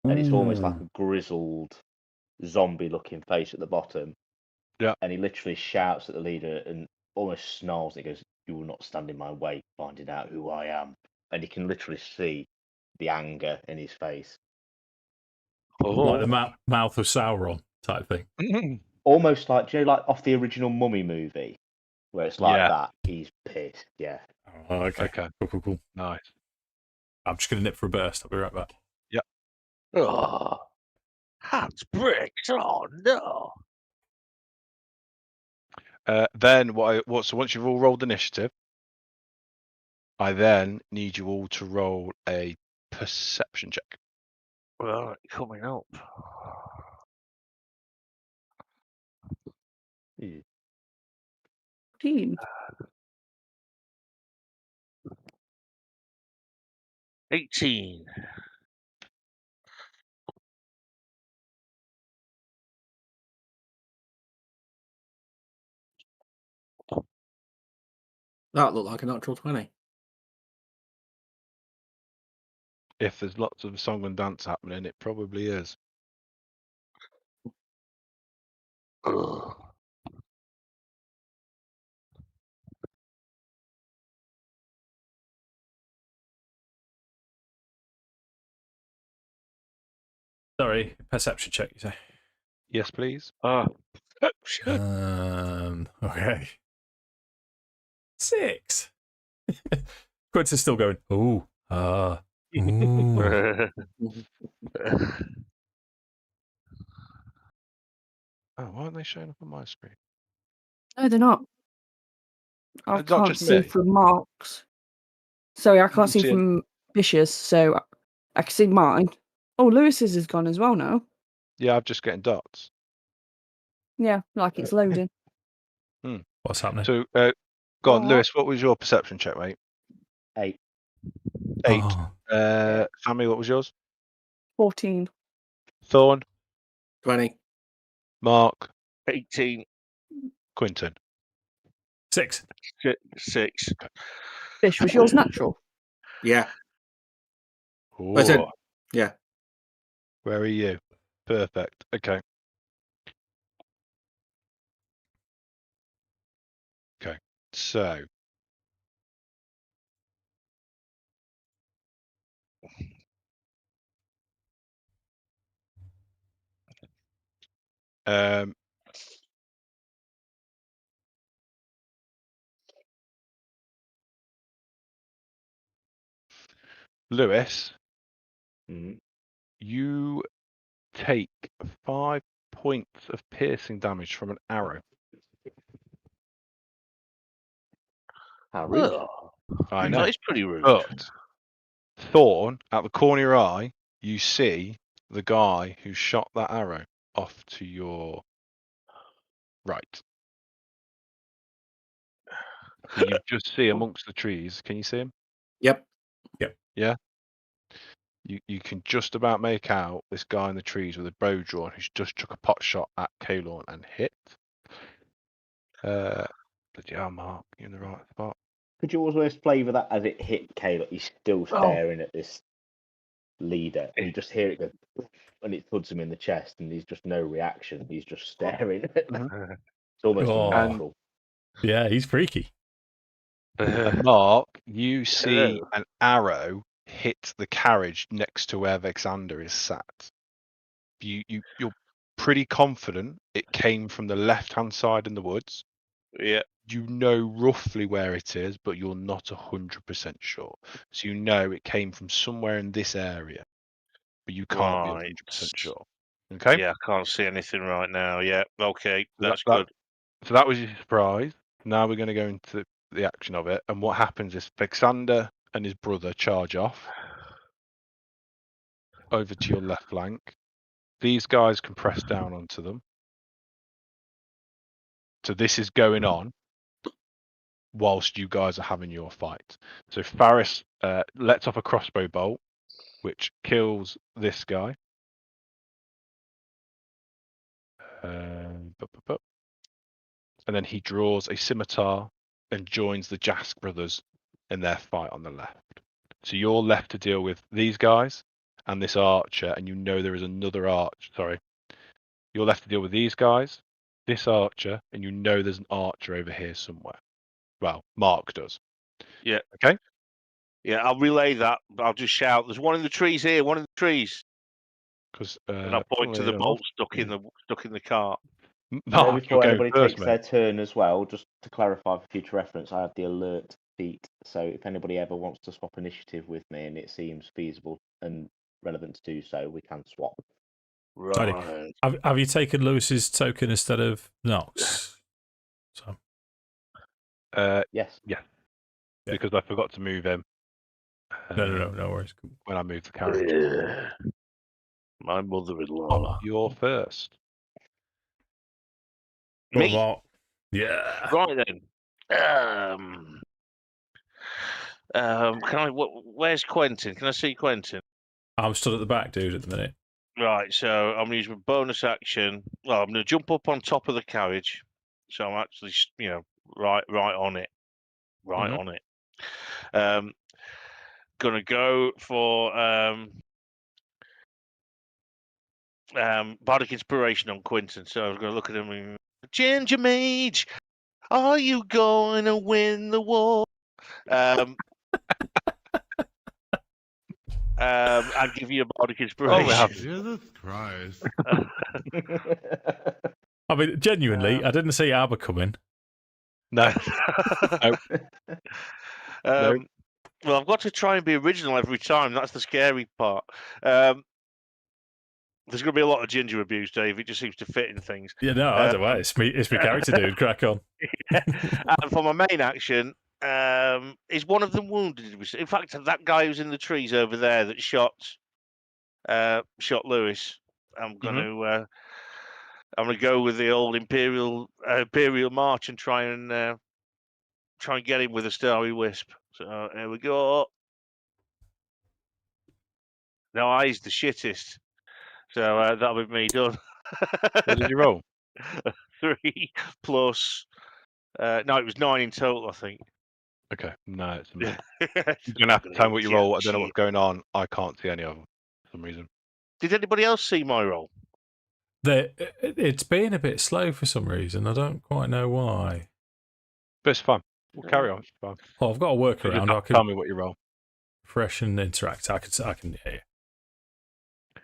And it's almost like a grizzled, zombie-looking face at the bottom. Yeah. And he literally shouts at the leader and almost snarls. He goes, "You will not stand in my way, finding out who I am." And you can literally see the anger in his face. Like the mouth of Sauron type thing. Almost like, do you know, like off the original Mummy movie, where it's like Yeah. that. He's pissed. Yeah. Oh, okay. Okay. Cool. Nice. I'm just going to nip for a burst. I'll be right back. Oh, hot bricks! Oh no! Then so once you've all rolled initiative, I then need you all to roll a perception check. Right, coming up. Yeah. 14. 18. That looked like a natural 20. If there's lots of song and dance happening, it probably is. Ugh. Sorry, perception check, you say? Yes, please. Okay. 6. Quinton's still going, ooh. Oh, why aren't they showing up on my screen? No, they're not. I It's not can't just see me. from Mark's. Sorry, I can't can see see it. from Bish's, so I can see mine. Oh, Lewis's is gone as well now. Yeah, I'm just getting dots. Yeah, like it's loading. What's happening? So, go on, What? Lewis. What was your perception check, mate? 8. 8. Oh, Sammy, what was yours? 14. Thorn, 20. Mark, 18. Quinton. 6. 6. Bish, was yours natural? Yeah. Ooh, I said, yeah. where are you? Perfect. Okay. Okay. So, Lewis, you take 5 points of piercing damage from an arrow. How rude. Oh, I know. that is pretty rude. But Thorn, at the corner of your eye, you see the guy who shot that arrow off to your right. So you just see amongst the trees. Can you see him? Yep. Yeah. You can just about make out this guy in the trees with a bow drawn who's just took a pot shot at Kalorn and hit. Bloody hell, Mark, you're in the right spot. Could you almost flavour that as it hit Caleb? He's still staring at this leader, and you just hear it go, and it thuds him in the chest, and he's just no reaction. He's just staring. It's almost unnatural. Yeah, he's freaky. And Mark, you see an arrow hit the carriage next to where Vexander is sat. You're pretty confident it came from the left-hand side in the woods. Yeah. You know roughly where it is, but you're not 100% sure. So you know it came from somewhere in this area, but you can't be 100% sure. Okay? Yeah, I can't see anything right now. Yeah, okay, So that's good. So that was your surprise. Now we're going to go into the action of it. And what happens is Vexander and his brother charge off over to your left flank. These guys can press down onto them. So this is going on whilst you guys are having your fight. So Faris lets off a crossbow bolt, which kills this guy. And then he draws a scimitar and joins the Jask brothers in their fight on the left. So you're left to deal with these guys and this archer, and you know there is another archer. Sorry. You're left to deal with these guys, this archer, and you know there's an archer over here somewhere. Well, Mark does. Yeah. Okay. Yeah, I'll relay that. But I'll just shout, "There's one in the trees here! One in the trees!" Because And I'll point to the bolt stuck in the cart. Mark, Before you're anybody going first, takes mate. their turn as well, just to clarify for future reference, I have the alert feat. So if anybody ever wants to swap initiative with me and it seems feasible and relevant to do so, we can swap. Right. Have you taken Lewis's token instead of Nox? So Yes. Yeah. Because I forgot to move him. no worries. When I moved the carriage. My mother-in-law. You're first. Me? Mark. Yeah. Right then. Can I? Where's Quinton? Can I see Quinton? I'm stood at the back, dude, at the minute. Right. So I'm gonna use my bonus action. Well, I'm gonna jump up on top of the carriage. So I'm actually, right on it. Right Mhm. on it. Gonna go for bardic inspiration on Quinton. So I'm gonna look at him and Ginger Mage, are you going to win the war? And give you a bardic inspiration. Oh, we have. Jesus Christ. I mean, genuinely, I didn't see Abba coming. No. Well, I've got to try and be original every time. That's the scary part. There's going to be a lot of ginger abuse, Dave. It just seems to fit in things. Yeah, no, either way, it's me character, dude. Crack on. And for my main action, is one of them wounded? In fact, that guy who's in the trees over there that shot Lewis. I'm going to go with the old Imperial March and try and get him with a Starry Wisp. So here we go. No, he's the shittest. So that'll be me done. What did you roll? 3 plus. No, it was 9 in total, I think. Okay. No, it's a Yeah. You're going to have to tell me what you roll. I don't know what's going on. I can't see any of them for some reason. Did anybody else see my roll? It's been a bit slow for some reason. I don't quite know why. But it's fine. We'll carry on. It's fine. Oh, I've got a You just workaround. I have to can tell me what you roll. fresh and interact. I can hear you.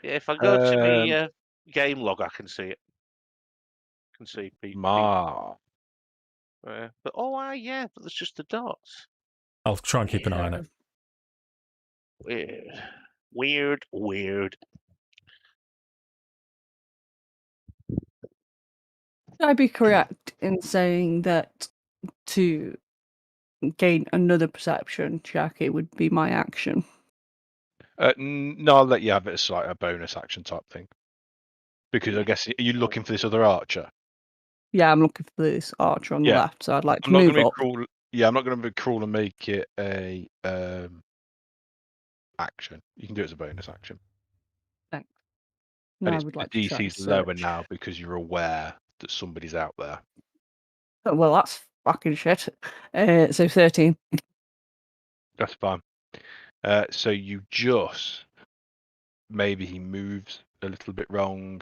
Yeah, if I go to the game log, I can see it. I can see people. But but there's just the dots. I'll try and keep an eye on it. Weird. Should I be correct in saying that to gain another perception check, it would be my action? No, I'll let you have it as like a bonus action type thing. Because I guess you're looking for this other archer. Yeah, I'm looking for this archer on the left, so I'd like to I'm not move going to up. be cruel. Yeah, I'm not going to be cruel and make it a action. You can do it as a bonus action. Thanks. And No, I it's, would the like to try and DC's lower search. now because you're aware that somebody's out there. Oh, well, that's fucking shit. So 13. That's fine. So you just maybe he moves a little bit wrong.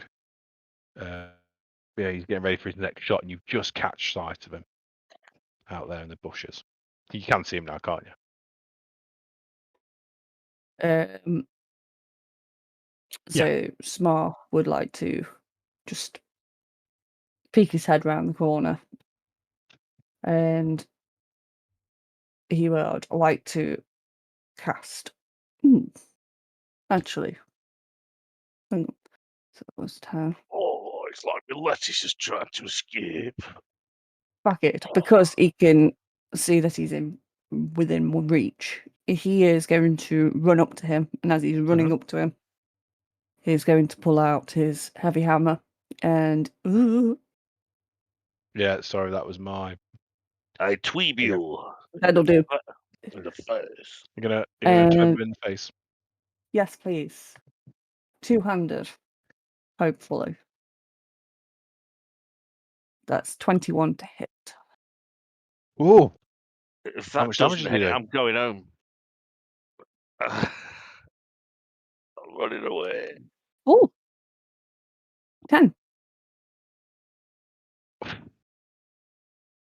Yeah, he's getting ready for his next shot, and you just catch sight of him out there in the bushes. You can see him now, can't you? So Smar would like to just peek his head round the corner, and he would like to cast. Actually, hang on. So that was 10. Oh, it's like the lettuce is trying to escape. Fuck it, because he can see that he's within reach. He is going to run up to him, and as he's running up to him, he's going to pull out his heavy hammer and Yeah, sorry, that was my. I tweeb you that'll do. in the face. You're gonna turn And him in the face. yes, please. 200, hopefully. That's 21 to hit. Ooh, If How that much damage doesn't did he hit, do? I'm going home. I'm running away. Oh, 10.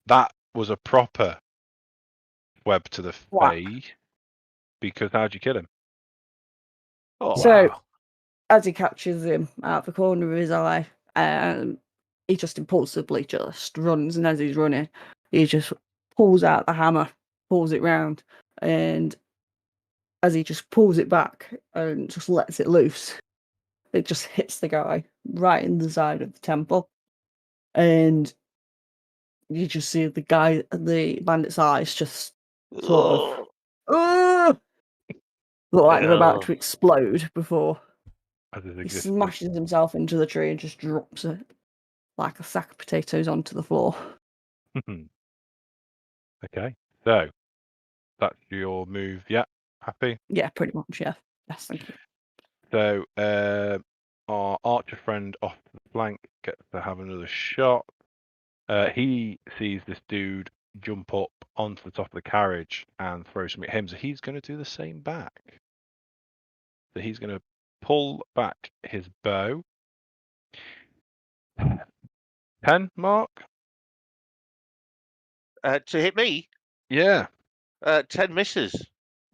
that was a proper web to the Whack. face. Because how'd you kill him? Oh, So, Wow. as he catches him out of the corner of his eye, he just impulsively just runs, and as he's running, he just pulls out the hammer, pulls it round, and as he just pulls it back and just lets it loose, it just hits the guy right in the side of the temple, and you just see the bandit's eyes just sort of look like they're about to explode before As his he existence. smashes himself into the tree and just drops it like a sack of potatoes onto the floor. Okay, so that's your move. Yeah, happy. Yeah, pretty much, yeah. Yes, thank you. So our archer friend off the flank gets to have another shot. He sees this dude jump up onto the top of the carriage and throw something at him, so he's going to do the same back. So he's going to pull back his bow. 10, Mark? to hit me, Yeah. 10 misses.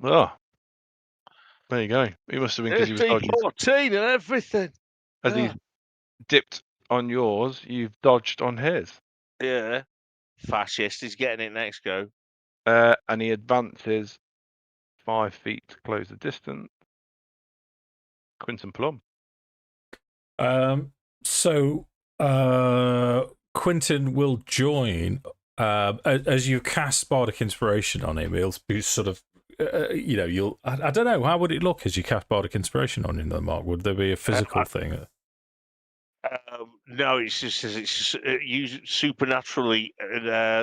Oh. There you go. He must have been because he was dodging. 14 and everything. As he's dipped on yours, you've dodged on his. Yeah. Fascist. He's getting it next go. And he advances 5 feet to close the distance. Quinton Plum. So Quinton will join as you cast Bardic Inspiration on him. He'll be sort of, you'll. I don't know. How would it look as you cast Bardic Inspiration on him, though, Mark? Would there be a physical thing? No, it's just used supernaturally.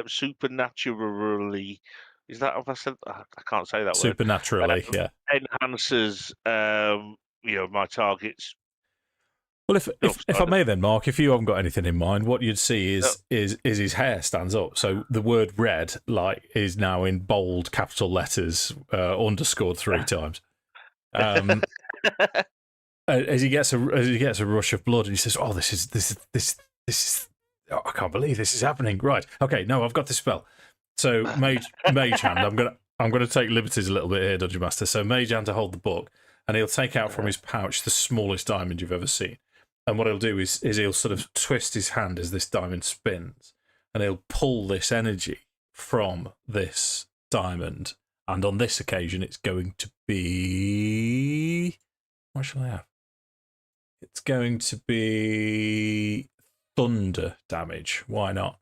Supernaturally, is that what I said? I can't say that Supernaturally, word. yeah. Enhances, my targets. Well, if I may, then, Mark, if you haven't got anything in mind, what you'd see is his hair stands up. So the word "red" is now in bold capital letters, underscored 3 times. As he gets a rush of blood, and he says, "Oh, this is oh, I can't believe this is happening." Right? Okay, no, I've got this spell. So mage hand, I'm gonna take liberties a little bit here, Dungeon Master. So mage hand to hold the book, and he'll take out from his pouch the smallest diamond you've ever seen. And what he'll do is he'll sort of twist his hand as this diamond spins, and he'll pull this energy from this diamond. And on this occasion, it's going to be, what shall I have? It's going to be thunder damage. Why not?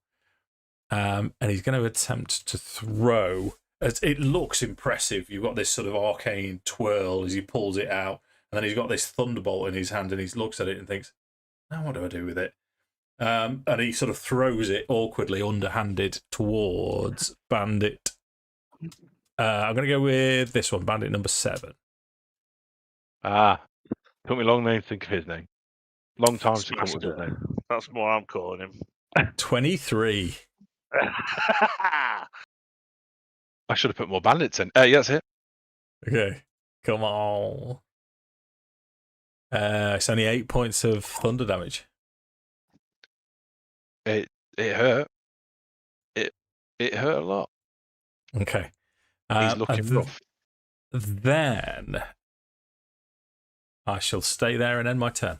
And he's going to attempt to throw. It looks impressive. You've got this sort of arcane twirl as he pulls it out. And then he's got this thunderbolt in his hand, and he looks at it and thinks, now what do I do with it? And he sort of throws it awkwardly, underhanded, towards Bandit. I'm going to go with this one, Bandit number 7. Took me a long name to think of his name. Long time to come up with his name. That's what I'm calling him. 23. I should have put more bandits in. Yeah, that's it. Okay, come on. It's only 8 points of thunder damage. It hurt. It hurt a lot. Okay. He's looking rough. Then I shall stay there and end my turn.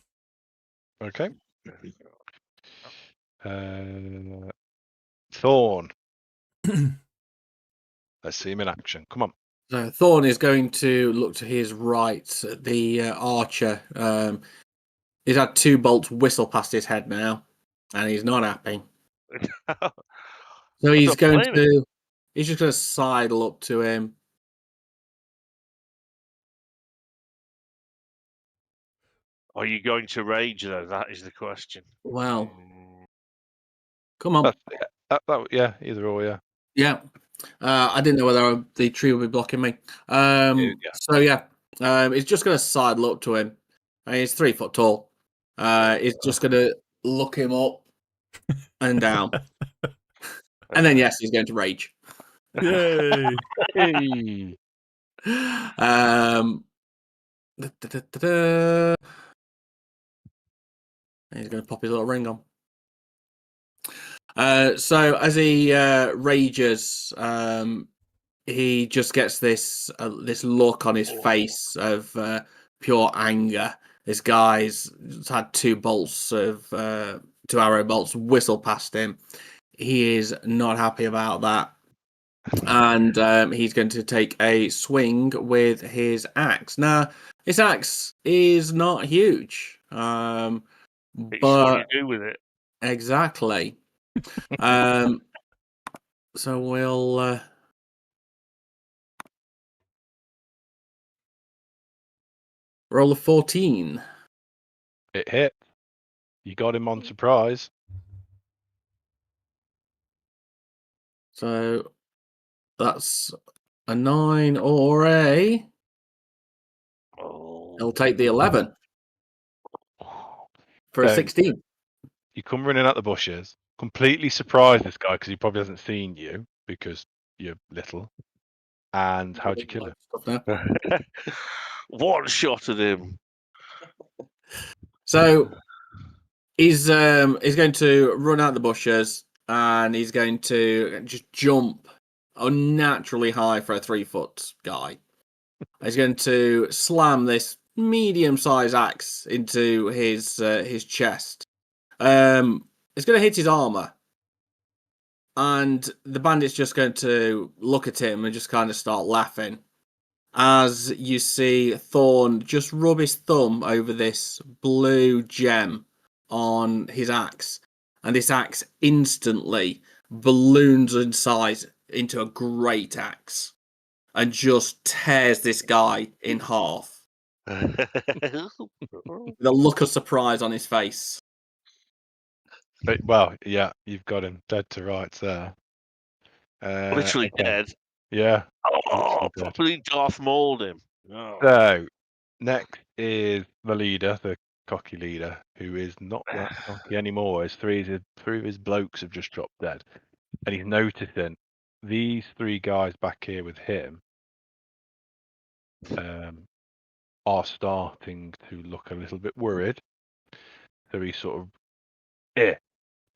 Okay. Thorn. Let's see him in action. Come on. So Thorn is going to look to his right at the archer. He's had 2 bolts whistle past his head now, and he's not happy. So he's don't going blame to. He's just going to sidle up to him. Are you going to rage, though? That is the question. Well, come on. Yeah, either or, yeah. Yeah. I didn't know whether the tree would be blocking me. So yeah, he's just going to sidle up to him. He's 3 foot tall. He's just going to look him up and down, and then yes, he's going to rage. Yay! Hey. He's going to pop his little ring on. So as he rages, he just gets this look on his face of pure anger. This guy's had 2 arrow bolts whistle past him. He is not happy about that, and he's going to take a swing with his axe. Now, his axe is not huge, It's what but you do with it. exactly. So we'll roll a 14. It hit. You got him on surprise. So that's a 9 or a. Oh. He'll take the 11 for a So 16. you come running out the bushes, completely surprise this guy because he probably hasn't seen you because you're little. And how'd you kill him? Stuff now. One shot at him. So he's going to run out the bushes and he's going to just jump unnaturally high for a 3 foot guy. He's going to slam this medium-sized axe into his chest. It's going to hit his armor, and the bandit's just going to look at him and just kind of start laughing. As you see Thorn just rub his thumb over this blue gem on his axe, and this axe instantly balloons in size into a great axe and just tears this guy in half. The look of surprise on his face. Well, yeah, you've got him dead to rights there. Literally okay. dead. Yeah. Oh, literally dead. properly Darth Mauled him. Oh. So, next is the leader, the cocky leader, who is not that cocky anymore. As three of his blokes have just dropped dead. And he's noticing these 3 guys back here with him are starting to look a little bit worried. So he's sort of,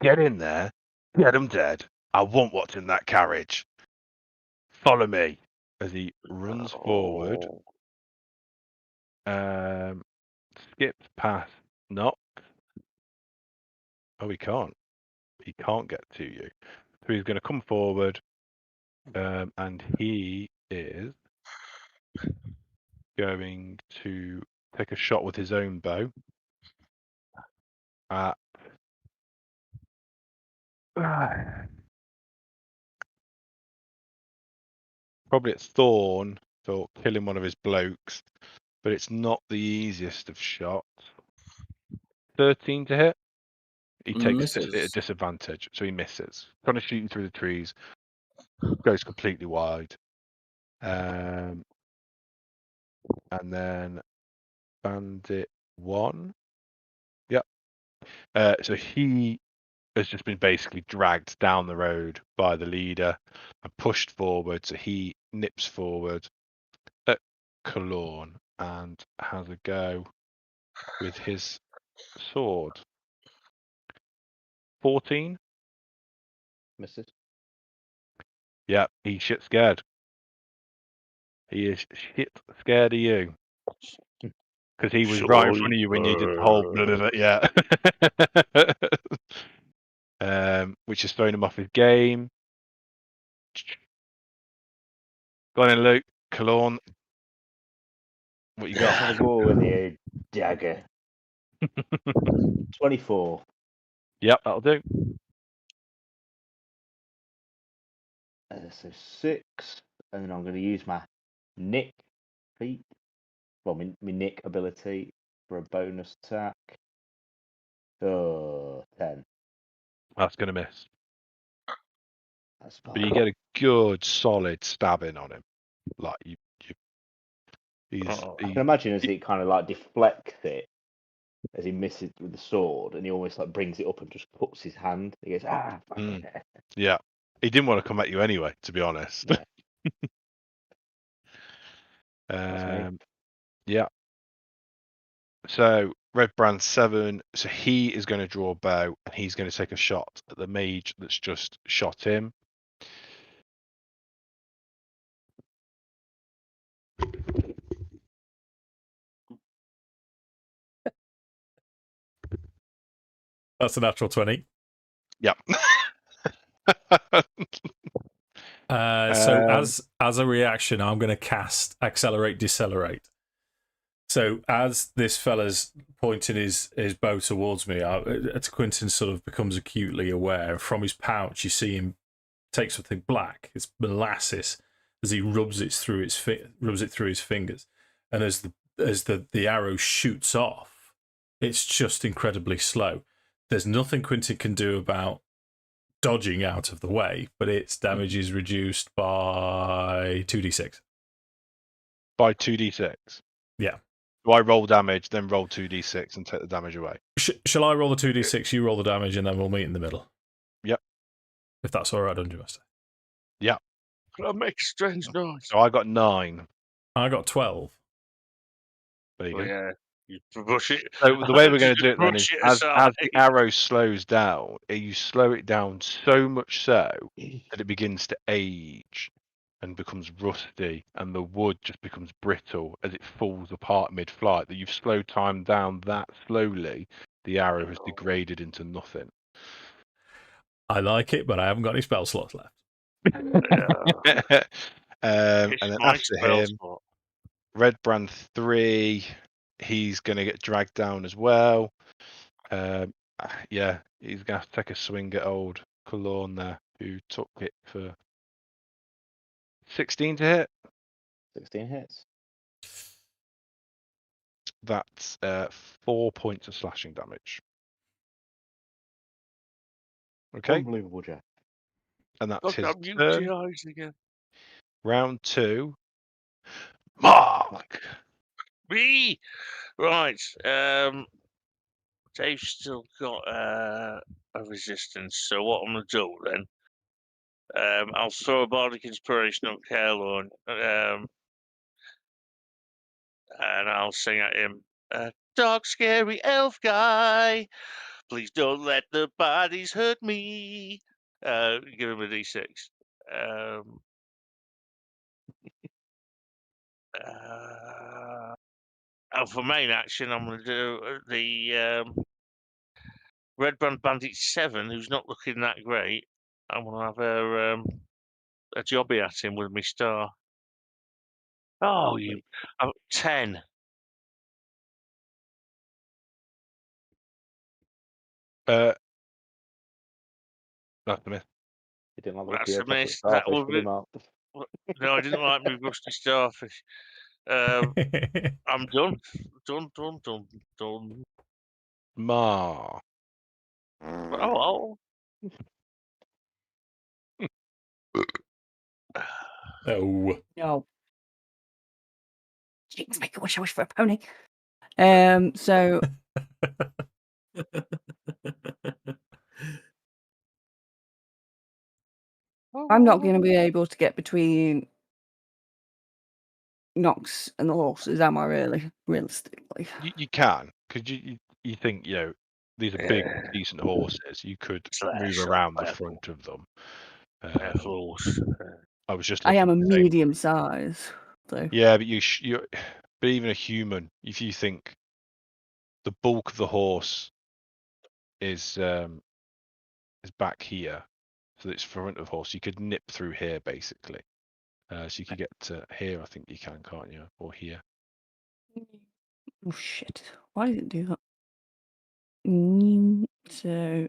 get in there, get them dead. I want what's in that carriage. Follow me. As he runs forward, skips past Knox. Oh, he can't. He can't get to you. So he's going to come forward, and he is going to take a shot with his own bow at probably at Thorn for killing one of his blokes, but it's not the easiest of shots. 13 to hit. He takes it at Misses. disadvantage, so he misses. Trying to shoot through the trees, goes completely wide. And then Bandit 1. Yep. So he has just been basically dragged down the road by the leader and pushed forward. So he nips forward at Cologne and has a go with his sword. 14. Misses. Yeah, he's shit scared. He is shit scared of you. Because he was right in front of you when you did the whole blah, blah, blah, yeah. Which has thrown him off his game. Go on in, Luke. Cologne. What you got? Have a go with the dagger. 24. Yep, that'll do. So 6, and then I'm going to use my nick feat. Well, my nick ability for a bonus attack. 10. That's going to miss. That's But you fine. get a good, solid stabbing on him. Like he's. Oh, I can imagine as he kind of like deflects it, as he misses with the sword, and he almost like brings it up and just puts his hand. He goes, fuck it." Yeah. He didn't want to come at you anyway, to be honest. No. That's me. Yeah. So Red Brand 7. So he is going to draw a bow, and he's going to take a shot at the mage that's just shot him. That's a natural 20. Yeah. So as a reaction, I'm going to cast Accelerate Decelerate. So as this fella's pointing his bow towards me, Quinton sort of becomes acutely aware. From his pouch, you see him take something black. It's molasses as he rubs it through his fingers, and as the arrow shoots off, it's just incredibly slow. There's nothing Quinton can do about dodging out of the way, but its damage is reduced by 2d6. By 2d6? Yeah. Do I roll damage, then roll 2d6 and take the damage away? Shall I roll the 2d6, you roll the damage, and then we'll meet in the middle? Yep. If that's all right, Dungeon Master. Yeah. that makes a strange noise. So I got 9. I got 12. There you go. Oh, yeah. You brush it. So the way we're going to do it then Brush is, it as aside. the arrow slows down, you slow it down so much so that it begins to age and becomes rusty, and the wood just becomes brittle as it falls apart mid-flight. That you've slowed time down that slowly, the arrow has degraded into nothing. I like it, but I haven't got any spell slots left. Yeah. And It's then my after spell him, spot. Red Brand 3, he's going to get dragged down as well. Yeah, he's going to have to take a swing at old Cologne there, who took it for 16 to hit. 16 hits. That's 4 points of slashing damage. Okay, Unbelievable, Jeff. and that's Got his that turn. beauty eyes again. Round 2. Mark! Me! Right. Dave's still got a resistance, so what I'm going to do then, I'll throw a bardic inspiration on Caroline, and I'll sing at him, dark, scary elf guy, please don't let the bodies hurt me. Give him a d6. And for main action, I'm going to do the Red Brand Bandit 7, who's not looking that great. I'm going to have a jobby at him with my star. Oh, you 10. That's a miss. He didn't like the look of That's your a chocolate miss. That starfish, would did be. he, Mark? No, I didn't like me rusty starfish. I'm done. Done. Mar. Oh. Oh. No. Jinx, make a wish for a pony. So I'm not going to be able to get between Nox and the horses, am I really? Realistically. You can, because you think, these are big, Yeah. decent horses. You could move Slash around the level. front of them. Horse. I was just I looking am a at the same- medium size. So Yeah, but but even a human, if you think the bulk of the horse is back here, so it's front of horse, you could nip through here basically. So you could get to here, I think you can, can't you? Or here. oh shit. Why did it do that? So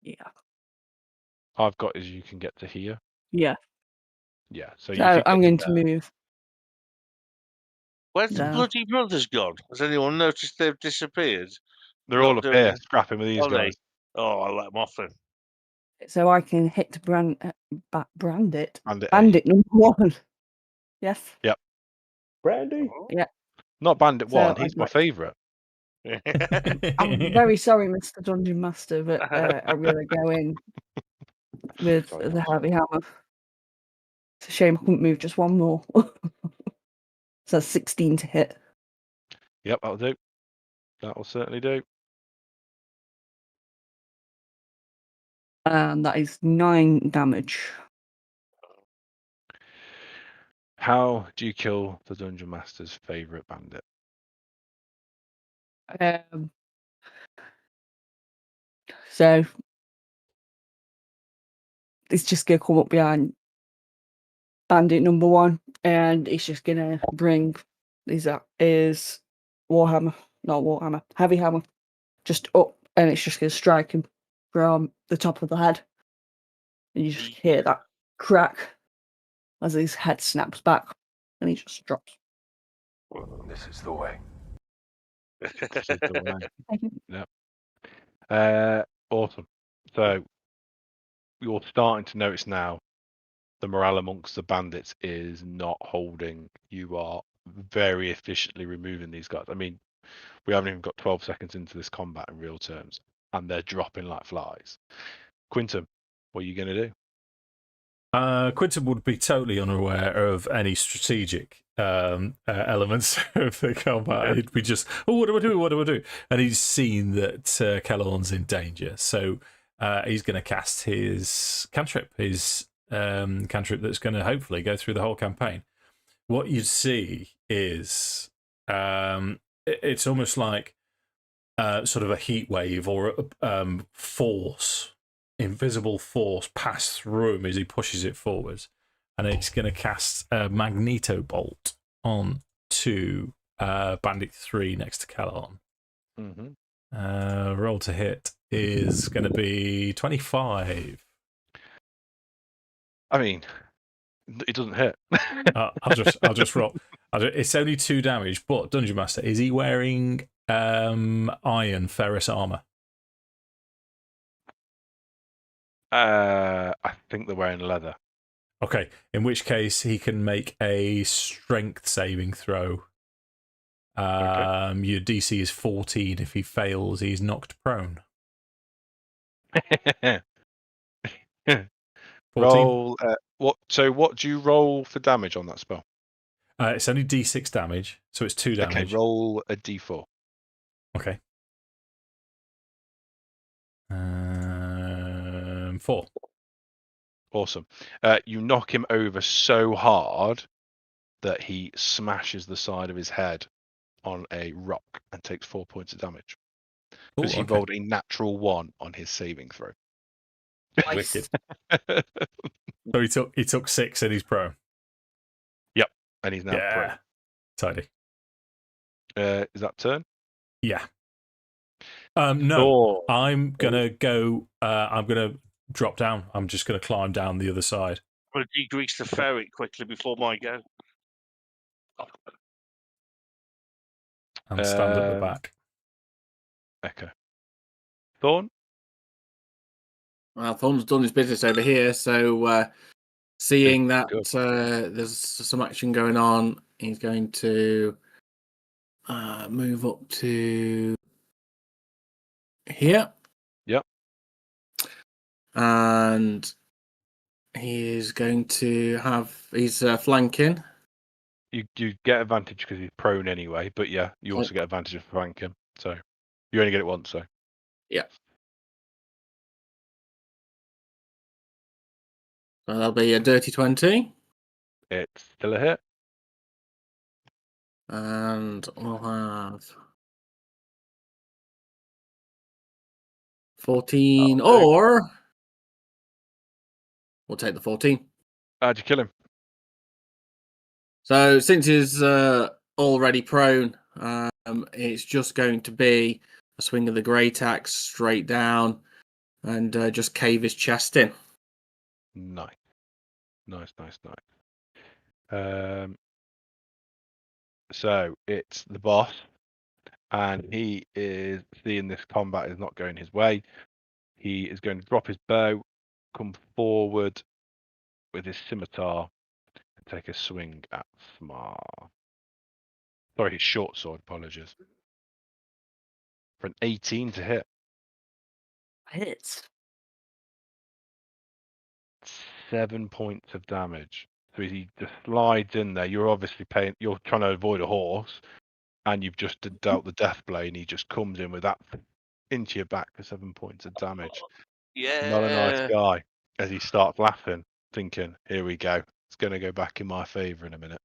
yeah. I've got is you can get to here. Yeah. Yeah, so you So can I'm get going to to there. move. Where's the No. bloody brothers gone? Has anyone noticed they've disappeared? They're Not all up doing here it. scrapping with these Are they? guys. Oh, I'll let them off then. So I can hit Bandit. Bandit A. Bandit number 1. Yes. Brandy. Oh. Yeah. Not Bandit So 1. He's I'd my like- favourite. I'm very sorry, Mr. Dungeon Master, but I'm going to go in with Sorry, the that's heavy hammer. It's a shame I couldn't move just one more. So that's 16 to hit. Yep, that'll do. That will certainly do. And that is 9 damage. How do you kill the Dungeon Master's favourite bandit? So it's just going to come up behind Bandit number 1, and it's just going to bring is Warhammer, not Warhammer, heavy hammer, just up, and it's just going to strike him from the top of the head. And you just hear that crack as his head snaps back, and he just drops. This is the way. This is the way. Yep. Awesome. So you're starting to notice now the morale amongst the bandits is not holding. You are very efficiently removing these guys. I mean, we haven't even got 12 seconds into this combat in real terms, and they're dropping like flies. Quinton, what are you going to do? Quinton would be totally unaware of any strategic elements of the combat. He'd be just, what do I do? What do I do? And he's seen that Kellorn's in danger. So he's going to cast his cantrip, cantrip that's going to hopefully go through the whole campaign. What you see is it's almost like sort of a heat wave or force, invisible force pass through him as he pushes it forwards, and it's going to cast a magneto bolt on to Bandit 3 next to Kellorn. Roll to hit is going to be 25. I mean, it doesn't hit. I'll just roll. It's only 2 damage, but Dungeon Master, is he wearing iron ferrous armor? I think they're wearing leather. Okay, in which case he can make a strength saving throw. Your DC is 14. If he fails, he's knocked prone. 14? Roll. What? So, what do you roll for damage on that spell? It's only D6 damage, so it's 2 damage. Okay, roll a D4. Okay. 4. Awesome. You knock him over so hard that he smashes the side of his head on a rock and takes 4 points of damage. Because he rolled a natural 1 on his saving throw. Wicked. So he took 6 and he's prone. Yep, and he's now prone. Tidy. Is that turn? Yeah. No, I'm gonna go. I'm gonna drop down. I'm just gonna climb down the other side. I'm going to degrease the ferret quickly before my go. And stand at the back. Okay. Thorn? Well, Thorn's done his business over here, so seeing that Good. there's some action going on, he's going to move up to here. Yep. And he is going to have he's flanking. You get advantage because he's prone anyway, but yeah, you also get advantage of flanking. So you only get it once, so. Yeah. So that'll be a dirty 20. It's still a hit. And we'll have 14, or we'll take the 14. How'd you kill him? So since he's already prone, it's just going to be a swing of the great axe straight down and just cave his chest in. Nice. So it's the boss, and he is seeing this combat is not going his way. He is going to drop his bow, come forward with his scimitar, and take a swing at Smar. Sorry, his short sword, apologies. For an 18 to hit. Hits. 7 points of damage. So he just slides in there. You're obviously you're trying to avoid a horse, and you've just dealt the death blade, and he just comes in with that into your back for 7 points of damage. Yeah. Not a nice guy. As he starts laughing, thinking, "Here we go. It's going to go back in my favour in a minute."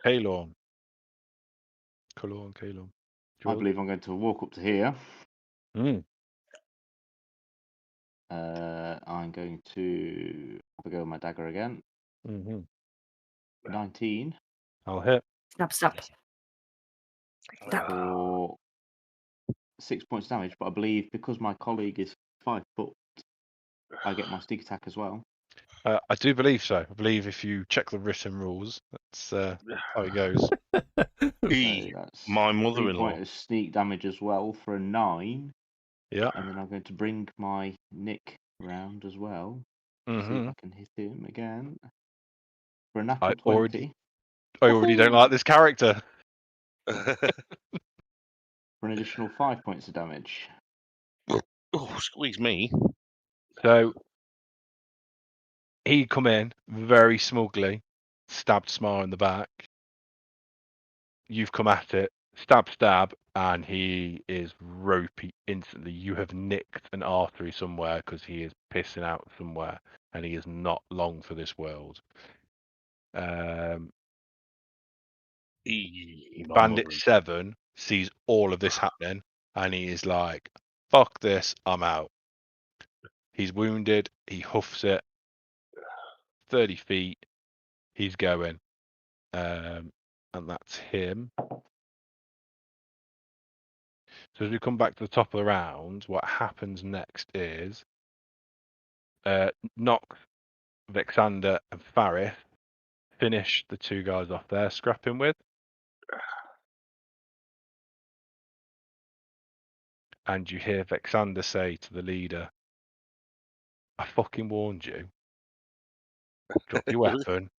Kalorn. I believe I'm going to walk up to here. Mm. I'm going to have a go with my dagger again. Mm-hmm. 19 I'll hit. Snap, snap. Snap. for 6 points damage, but I believe because my colleague is 5 foot, I get my sneak attack as well. I do believe so. I believe if you check the written rules, that's how it goes. So that's My 3 mother-in-law. points of sneak damage as well for a 9. Yeah. And then I'm going to bring my Nick round as well. See if Mm-hmm. I can hit him again. For a natural I 20. already don't like this character. For an additional 5 points of damage. Oh, squeeze me. So he come in very smugly, stabbed Smar in the back. You've come at it, stab, and he is ropey instantly. You have nicked an artery somewhere because he is pissing out somewhere, and he is not long for this world. Bandit 7 sees all of this happening, and he is like, "Fuck this, I'm out." He's wounded. He huffs it. 30 feet. He's going. And that's him. So as we come back to the top of the round, what happens next is Nox, Vexander, and Faris finish the 2 guys off there scrapping with. And you hear Vexander say to the leader, "I fucking warned you. Drop your weapon.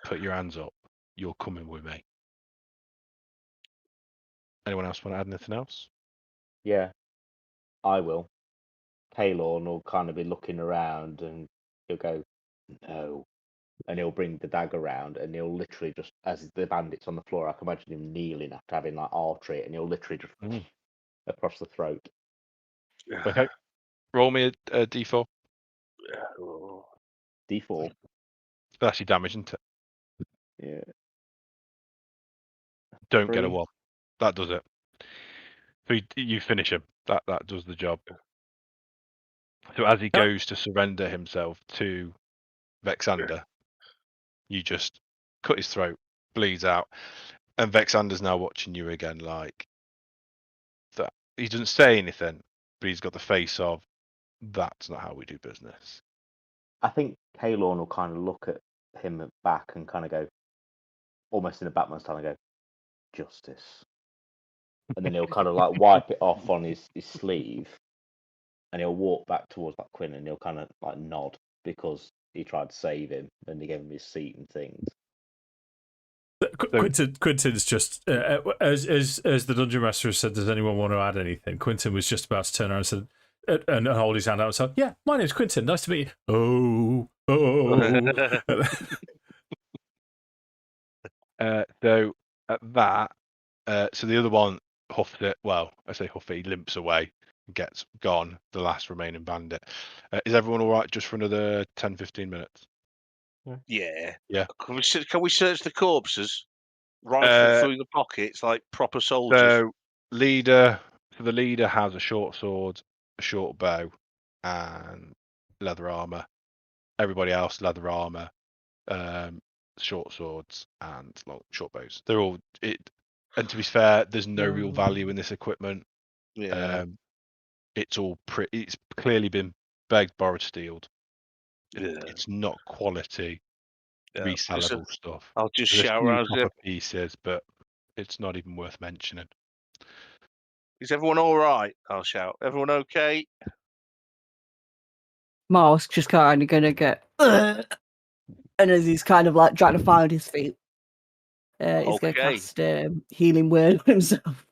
Put your hands up. You're coming with me." Anyone else want to add anything else? Yeah, I will. Kalorn will kind of be looking around and he'll go, "No." And he'll bring the dagger round and he'll literally just, as the bandit's on the floor, I can imagine him kneeling after having like artery, and he'll literally just across the throat. Okay. Roll me a d4. D4. That's your damage, isn't it? Yeah. Don't get a 3. 1. That does it. So you finish him. That does the job. So as he goes to surrender himself to Vexander, you just cut his throat, bleeds out, and Vexander's now watching you again like that. He doesn't say anything, but he's got the face of, "That's not how we do business." I think Kalorn will kind of look at him back and kind of go, almost in a Batman style, and go, "Justice." And then he'll kind of like wipe it off on his sleeve, and he'll walk back towards that Quinn, and he'll kind of like nod because he tried to save him and he gave him his seat and things. Quinton's just as the dungeon master has said, "Does anyone want to add anything?" Quinton was just about to turn around and said, and hold his hand out and say, "Yeah, my name's Quinton. Nice to meet you." So at that, so the other one huffed it. Well, I say huff it. He limps away, gets gone. The last remaining bandit. Is everyone all right? Just for another 10-15 minutes. Yeah. Yeah. Can we search the corpses? Rifle through the pockets like proper soldiers. So the leader has a short sword, a short bow, and leather armor. Everybody else leather armor, short swords, and short bows. They're all it. And to be fair, there's no real value in this equipment. Yeah. it's all it's clearly been begged, borrowed, stealed. Yeah. It's not quality Yeah, resellable stuff. I'll just There's a shout few around copper here. pieces, but it's not even worth mentioning. Is everyone all right? I'll shout. Everyone okay? Mark's just kind of gonna get, and as he's kind of like trying to find his feet, he's gonna Okay. cast healing word on himself.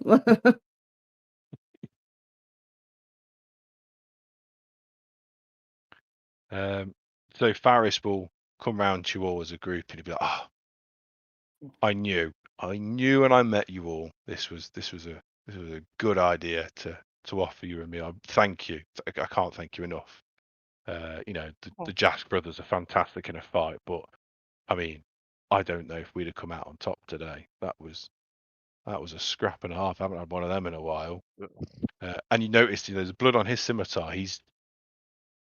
So Faris will come round to you all as a group and he'll be like, "Oh, I knew when I met you all, this was a good idea to offer you and me. Thank you. I can't thank you enough. The Jask brothers are fantastic in a fight, but I mean, I don't know if we'd have come out on top today. That was a scrap and a half. I haven't had one of them in a while. And you noticed, there's blood on his scimitar.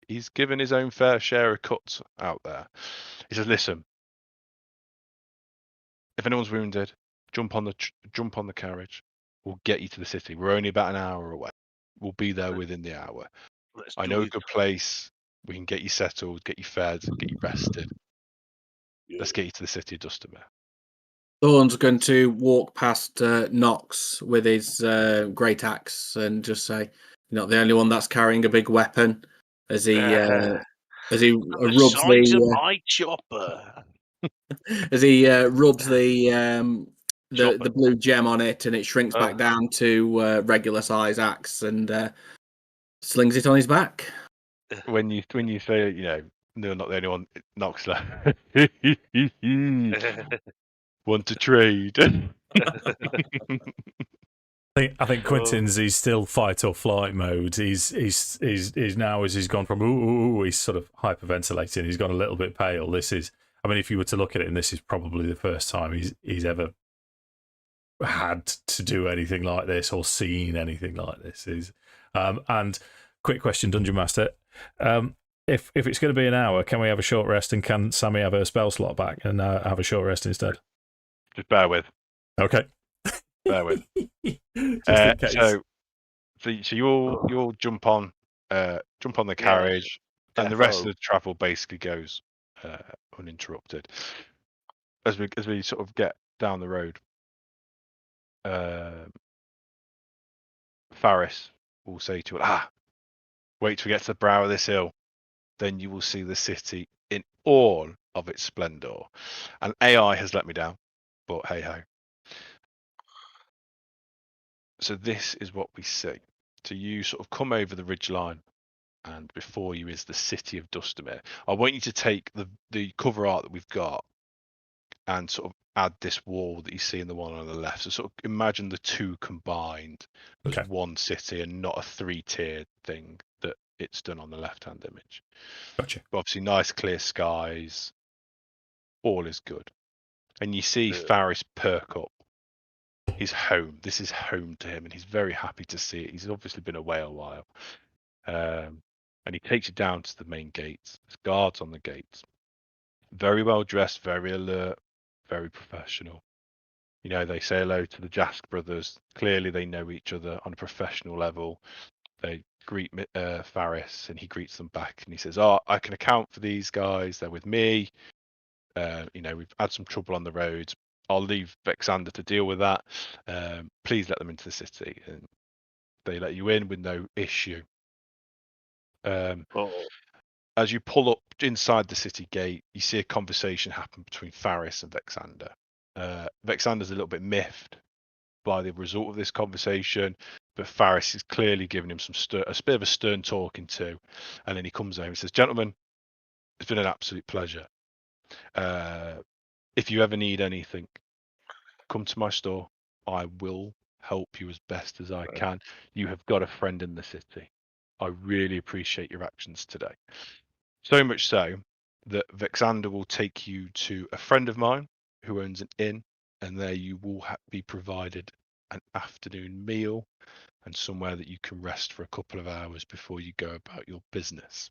He's given his own fair share of cuts out there. He says, "Listen, if anyone's wounded, jump on the carriage. We'll get you to the city. We're only about an hour away. We'll be there within the hour. I know a good place. We can get you settled, get you fed, get you rested. Let's get you to the city of Dustemere." Thorn's going to walk past Nox with his great axe and just say, "You're not the only one that's carrying a big weapon." As he The rubs size of the my chopper. as he rubs the Chopper. blue gem on it, and it shrinks back down to regular size axe, and slings it on his back. When you say, no, not the only one, Noxler. Want to trade? I think Quinton's he's still fight or flight mode. He's now, as he's gone from he's sort of hyperventilating. He's gone a little bit pale. This is, I mean, if you were to look at it, and this is probably the first time he's ever had to do anything like this or seen anything like this. And quick question, Dungeon Master, if it's going to be an hour, can we have a short rest, and can Sammy have a spell slot back and have a short rest instead? Just bear with. Okay. Bear with. So you all jump on the carriage, and the rest of the travel basically goes uninterrupted. As we sort of get down the road, Faris will say to you, "Wait till we get to the brow of this hill, then you will see the city in all of its splendor." And AI has let me down, but hey ho. So this is what we see. So you sort of come over the ridgeline, and before you is the city of Dustemere. I want you to take the cover art that we've got and sort of add this wall that you see in the one on the left. So sort of imagine the two combined as one city, and not a three-tiered thing that it's done on the left-hand image. Gotcha. But obviously, nice clear skies. All is good. And you see Faris perk up. He's home. This is home to him, and he's very happy to see it. He's obviously been away a while. And he takes you down to the main gates. There's guards on the gates. Very well dressed, very alert, very professional. They say hello to the Jask brothers. Clearly, they know each other on a professional level. They greet Faris, and he greets them back, and he says, "I can account for these guys. They're with me. We've had some trouble on the roads. I'll leave Vexander to deal with that. Please let them into the city." And they let you in with no issue. As you pull up inside the city gate, you see a conversation happen between Faris and Vexander. Vexander's a little bit miffed by the result of this conversation, but Faris is clearly giving him a bit of a stern talking to. And then he comes over and says, "Gentlemen, it's been an absolute pleasure. If you ever need anything, come to my store. I will help you as best as I can. You have got a friend in the city. I really appreciate your actions today." So much so that Vexander will take you to a friend of mine who owns an inn, and there you will be provided an afternoon meal and somewhere that you can rest for a couple of hours before you go about your business.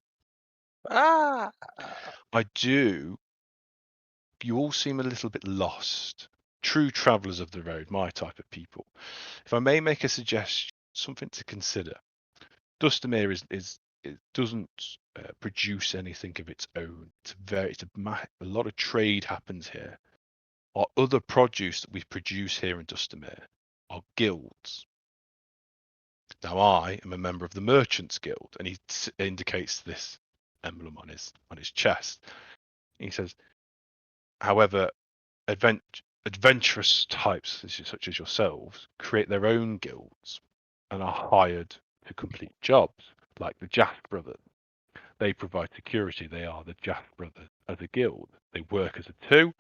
You all seem a little bit lost. True travellers of the road, my type of people. If I may make a suggestion, something to consider. Dustemere it doesn't produce anything of its own. It's a lot of trade happens here. Our other produce that we produce here in Dustemere are guilds. Now I am a member of the Merchants Guild, and he indicates this emblem on his chest. He says, however, adventurous types such as yourselves create their own guilds and are hired to complete jobs, like the Jask Brothers. They provide security. They are the Jask Brothers as a guild. They work as a two,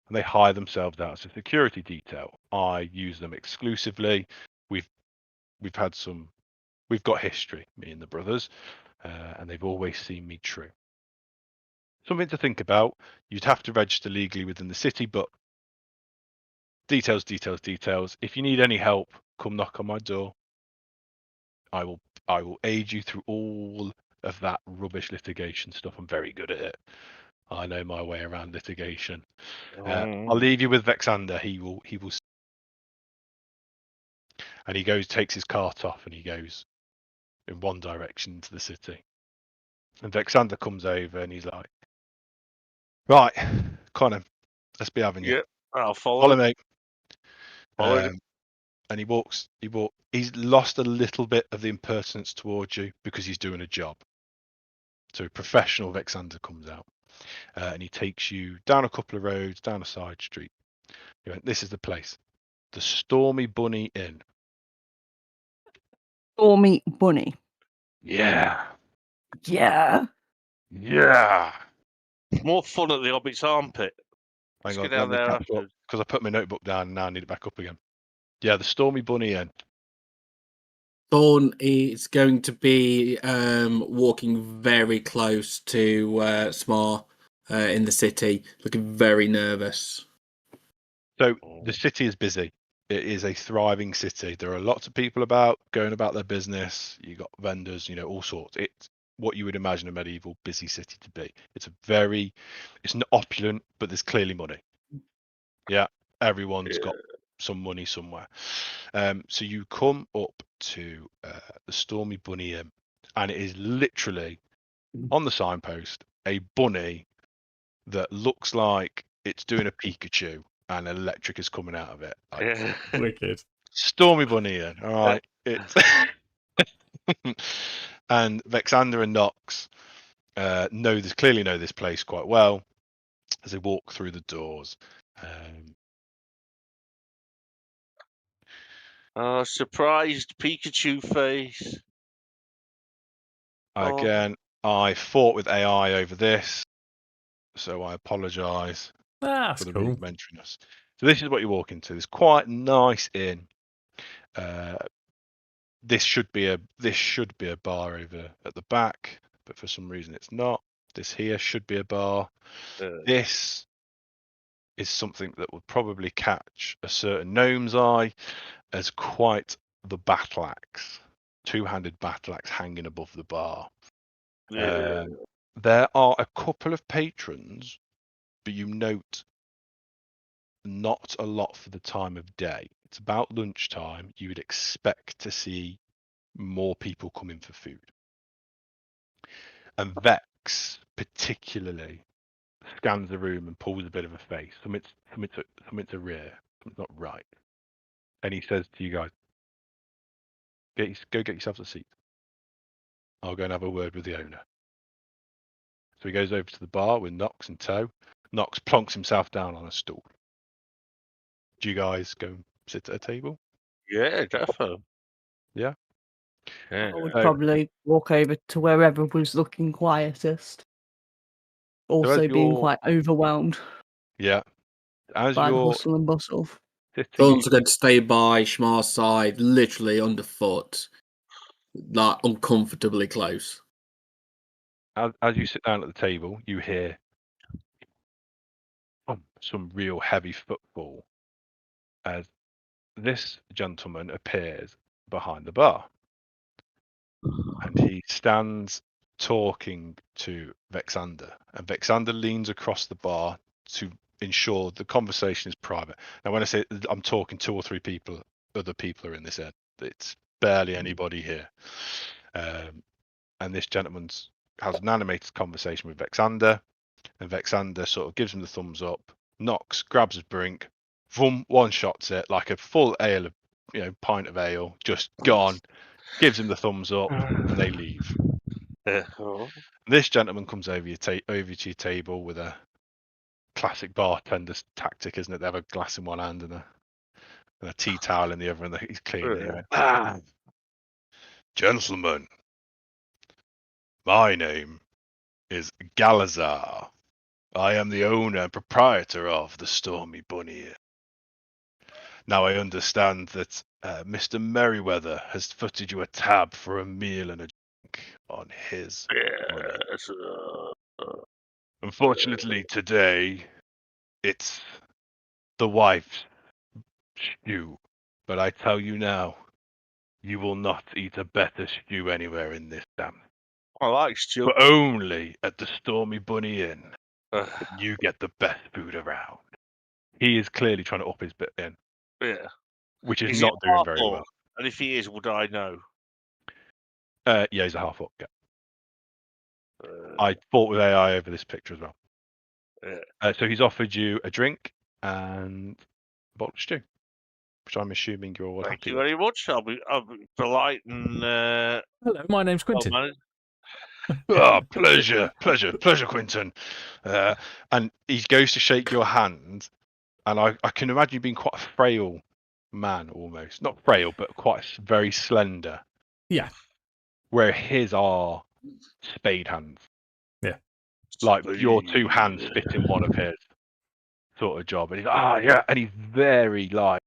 and they hire themselves out as a security detail. I use them exclusively. We've got history, me and the brothers, and they've always seen me true. Something to think about. You'd have to register legally within the city, but details. If you need any help, come knock on my door. I will aid you through all of that rubbish litigation stuff. I'm very good at it. I know my way around litigation. I'll leave you with Vexander. He will, and he takes his cart off, and he goes in one direction to the city. And Vexander comes over, and he's like, "Right, Connor, let's be having you. Yeah, I'll Follow me." Follow him. And he walks. He's lost a little bit of the impertinence towards you because he's doing a job. So professional Vexander comes out, and he takes you down a couple of roads, down a side street. He went, "This is the place, the Stormy Bunny Inn." Stormy Bunny. Yeah. Yeah. More fun at the Hobbit's armpit. Hang Let's on, get down there because I put my notebook down and now I need it back up again. Yeah, the Stormy Bunny Inn. Thorn is going to be walking very close to Smar in the city, looking very nervous. So the city is busy. It is a thriving city. There are lots of people about, going about their business. You got vendors, all sorts. It's what you would imagine a medieval busy city to be. It's not opulent, but there's clearly money. Yeah, everyone's got some money somewhere. So you come up to the Stormy Bunny Inn, and it is literally on the signpost a bunny that looks like it's doing a Pikachu and electric is coming out of it. Wicked. Stormy Bunny Inn, all right. It's and Vexander and Nox clearly know this place quite well as they walk through the doors. Surprised Pikachu face. Again, I fought with AI over this, so I apologise That's for the cool. rudimentariness. So this is what you walk into. It's quite a nice inn. This should be a bar over at the back, but for some reason it's not. This here should be a bar. This is something that would probably catch a certain gnome's eye as quite the battle axe, two-handed battle axe hanging above the bar. There are a couple of patrons, but you note not a lot for the time of day. It's about lunchtime. You would expect to see more people coming for food. And Vex particularly scans the room and pulls a bit of a face. Something's a rear. Something's not right. And he says to you guys, go get yourselves a seat. I'll go and have a word with the owner. So he goes over to the bar with Nox in tow. Nox plonks himself down on a stool. Do you guys go and sit at a table? Yeah, definitely. Yeah. I would So- probably walk over to wherever was looking quietest. Also as being you're- quite overwhelmed Yeah. As by the you're hustle and bustle. sitting, Thorn's going to stay by Shmar's side, literally underfoot, like uncomfortably close. as you sit down at the table, you hear some real heavy footfall as this gentleman appears behind the bar. And he stands talking to Vexander. And Vexander leans across the bar to ensure the conversation is private. Now, when I say I'm talking 2 or 3 people, other people are in this inn. It's barely anybody here. And this gentleman has an animated conversation with Vexander, and Vexander sort of gives him the thumbs up, knocks, grabs his brink, boom, one-shots it like a full ale, pint of ale, just gone, gives him the thumbs up, and they leave. This gentleman comes over to your table with a classic bartender's tactic, isn't it? They have a glass in one hand and a tea towel in the other, and he's cleaning it. Gentlemen, my name is Galazar. I am the owner and proprietor of the Stormy Bunny Inn. Now I understand that Mr. Merriweather has footed you a tab for a meal and a drink on his money. Yes. Unfortunately, today it's the wife's stew. But I tell you now, you will not eat a better stew anywhere in this town. I like stew. But only at the Stormy Bunny Inn. You get the best food around. He is clearly trying to up his bit in, Yeah. which is Is not he doing half very orc? well. And if he is, would I know? Yeah, he's a half orc. Yeah. I fought with AI over this picture as well. Yeah. So he's offered you a drink and a bottle of stew, which I'm assuming you're all Thank happy you with. very much. I'll be polite and Hello, my name's Quinton. well-mannered. Oh, pleasure, Quinton. And he goes to shake your hand, and I can imagine you being quite a frail man, almost not frail, but quite very slender. Yeah. Where his are spade hands. Yeah. Like your two hands fit in one of his sort of job. And he's yeah, and he's very like,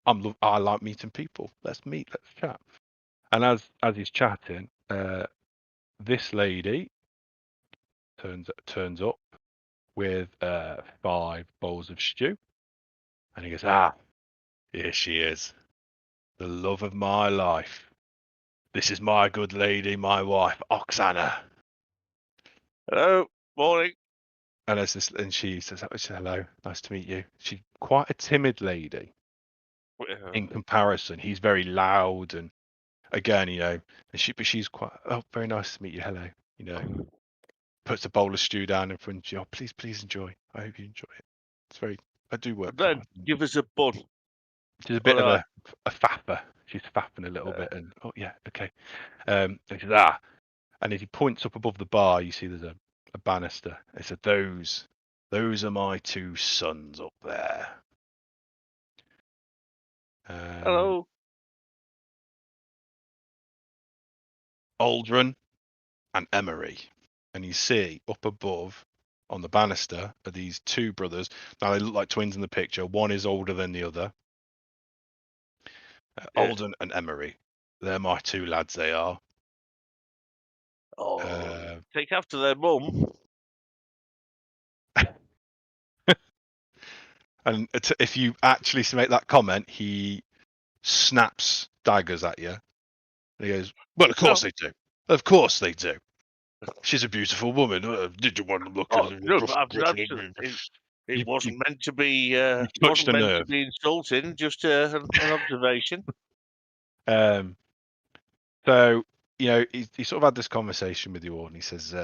I like meeting people. Let's meet, let's chat. And as he's chatting, this lady turns up with 5 bowls of stew, and he goes, here she is, the love of my life. This is my good lady, my wife, Oksana. Hello, morning. And she says, hello, nice to meet you. She's quite a timid lady in comparison. He's very loud, and again, but she's quite, very nice to meet you. Hello, puts a bowl of stew down in front of you. Oh, please enjoy. I hope you enjoy it. It's very, I do work. Then give us a bun. She's a bit of a faffer. She's faffing a little bit, and yeah, okay. And he says, and as he points up above the bar, you see there's a banister. He said, those are my 2 sons up there. Hello. Aldrin and Emery. And you see up above on the banister are these 2 brothers. Now they look like twins in the picture. One is older than the other. Aldrin and Emery. They're my 2 lads, they are. Take after their mum. And if you actually make that comment, he snaps daggers at you. And he goes, well, of course they do. Of course they do. She's a beautiful woman. Did you want to look at it? It wasn't meant to be. Wasn't meant to be insulting. Just an observation. So he sort of had this conversation with you all, and he says,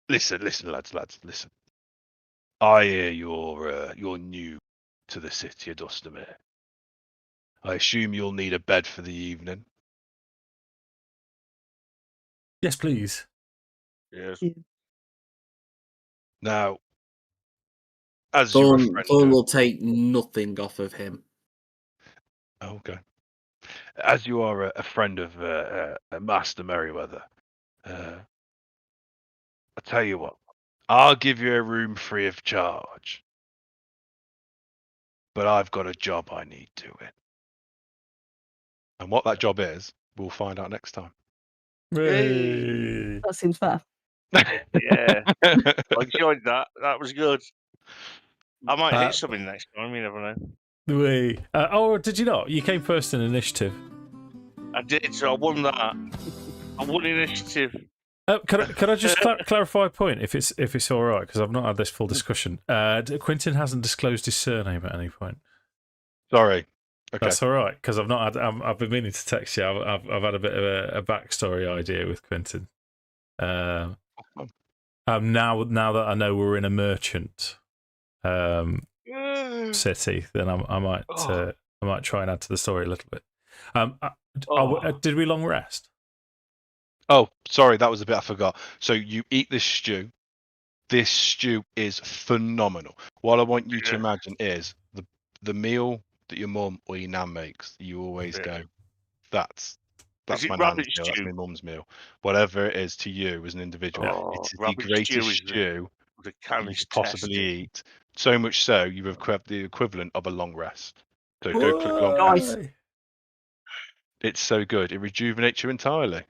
"Listen, lads, listen. I hear you're new to the city of Dustemere. I assume you'll need a bed for the evening." Yes, please. Yes. Now, as Thorn will take nothing off of him. Okay. As you are a friend of Master Merriweather, I tell you what, I'll give you a room free of charge. But I've got a job I need doing. And what that job is, we'll find out next time. Hey. That seems fair. Yeah. I enjoyed that. That was good. I might hit something next time. You never know. Did you not? You came first in initiative. I did, so I won that. I won initiative. Can I just clarify a point, if it's all right, because I've not had this full discussion. Quinton hasn't disclosed his surname at any point. Sorry, Okay. That's all right because I've not had. I've been meaning to text you. I've had a bit of a backstory idea with Quinton. Now that I know we're in a merchant city, then I might try and add to the story a little bit. Did we long rest? Oh, sorry, that was a bit I forgot. So you eat this stew. This stew is phenomenal. What I want you to imagine is the meal that your mum or your nan makes. You always go, that's Is it my rabbit nan's meal, that's stew? my mum's meal. Whatever it is to you as an individual, Oh, it's the rabbit greatest stew is stew the can you is could possibly tested. eat. So much so, you have the equivalent of a long rest. So go click long rest. Nice. It's so good. It rejuvenates you entirely.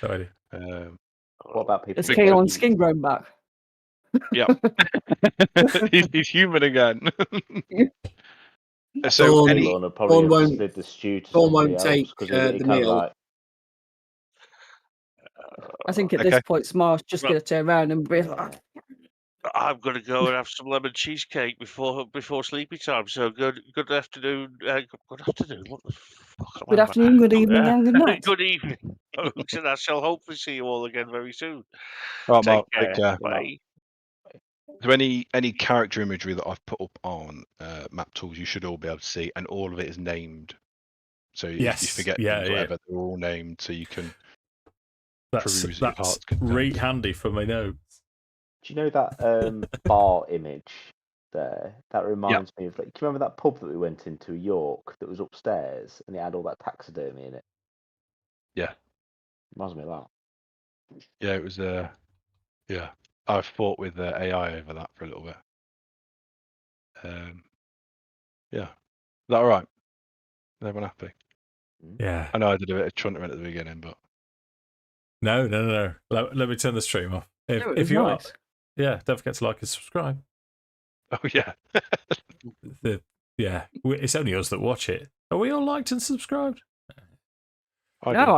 Sorry. What about people? Is who Kaelon's don't skin grown back? Yeah. he's human again. So Dawn- any Lorna probably Dawn have won't- slid the stew to Dawn somebody won't else take, because the it kind of meal. like I think at this Okay. point, Smart's just going to turn around and be like, I'm going to go and have some lemon cheesecake before sleepy time. So good afternoon. Good afternoon. What the fuck? good afternoon, good evening, and good night. Good evening, folks, and I shall hopefully see you all again very soon. right, Mark, take care. Bye. So any character imagery that I've put up on map tools, you should all be able to see, and all of it is named. So if you Yes, forget yeah, names, yeah. whatever, they're all named, so you can That's peruse your heart's content. really handy for my notes. Do you know that bar image there? That reminds me of. Like, do you remember that pub that we went into, York, that was upstairs and it had all that taxidermy in it? Yeah. Reminds me of that. Yeah, it was. Yeah, I've fought with AI over that for a little bit. Yeah, is that all right? Is everyone happy? Yeah. I know I did a bit of chuntering at the beginning, but No. Let me turn the stream off. No, it If was you nice. are, yeah, don't forget to like and subscribe. oh yeah. It's only us that watch it. Are we all liked and subscribed? I No, do.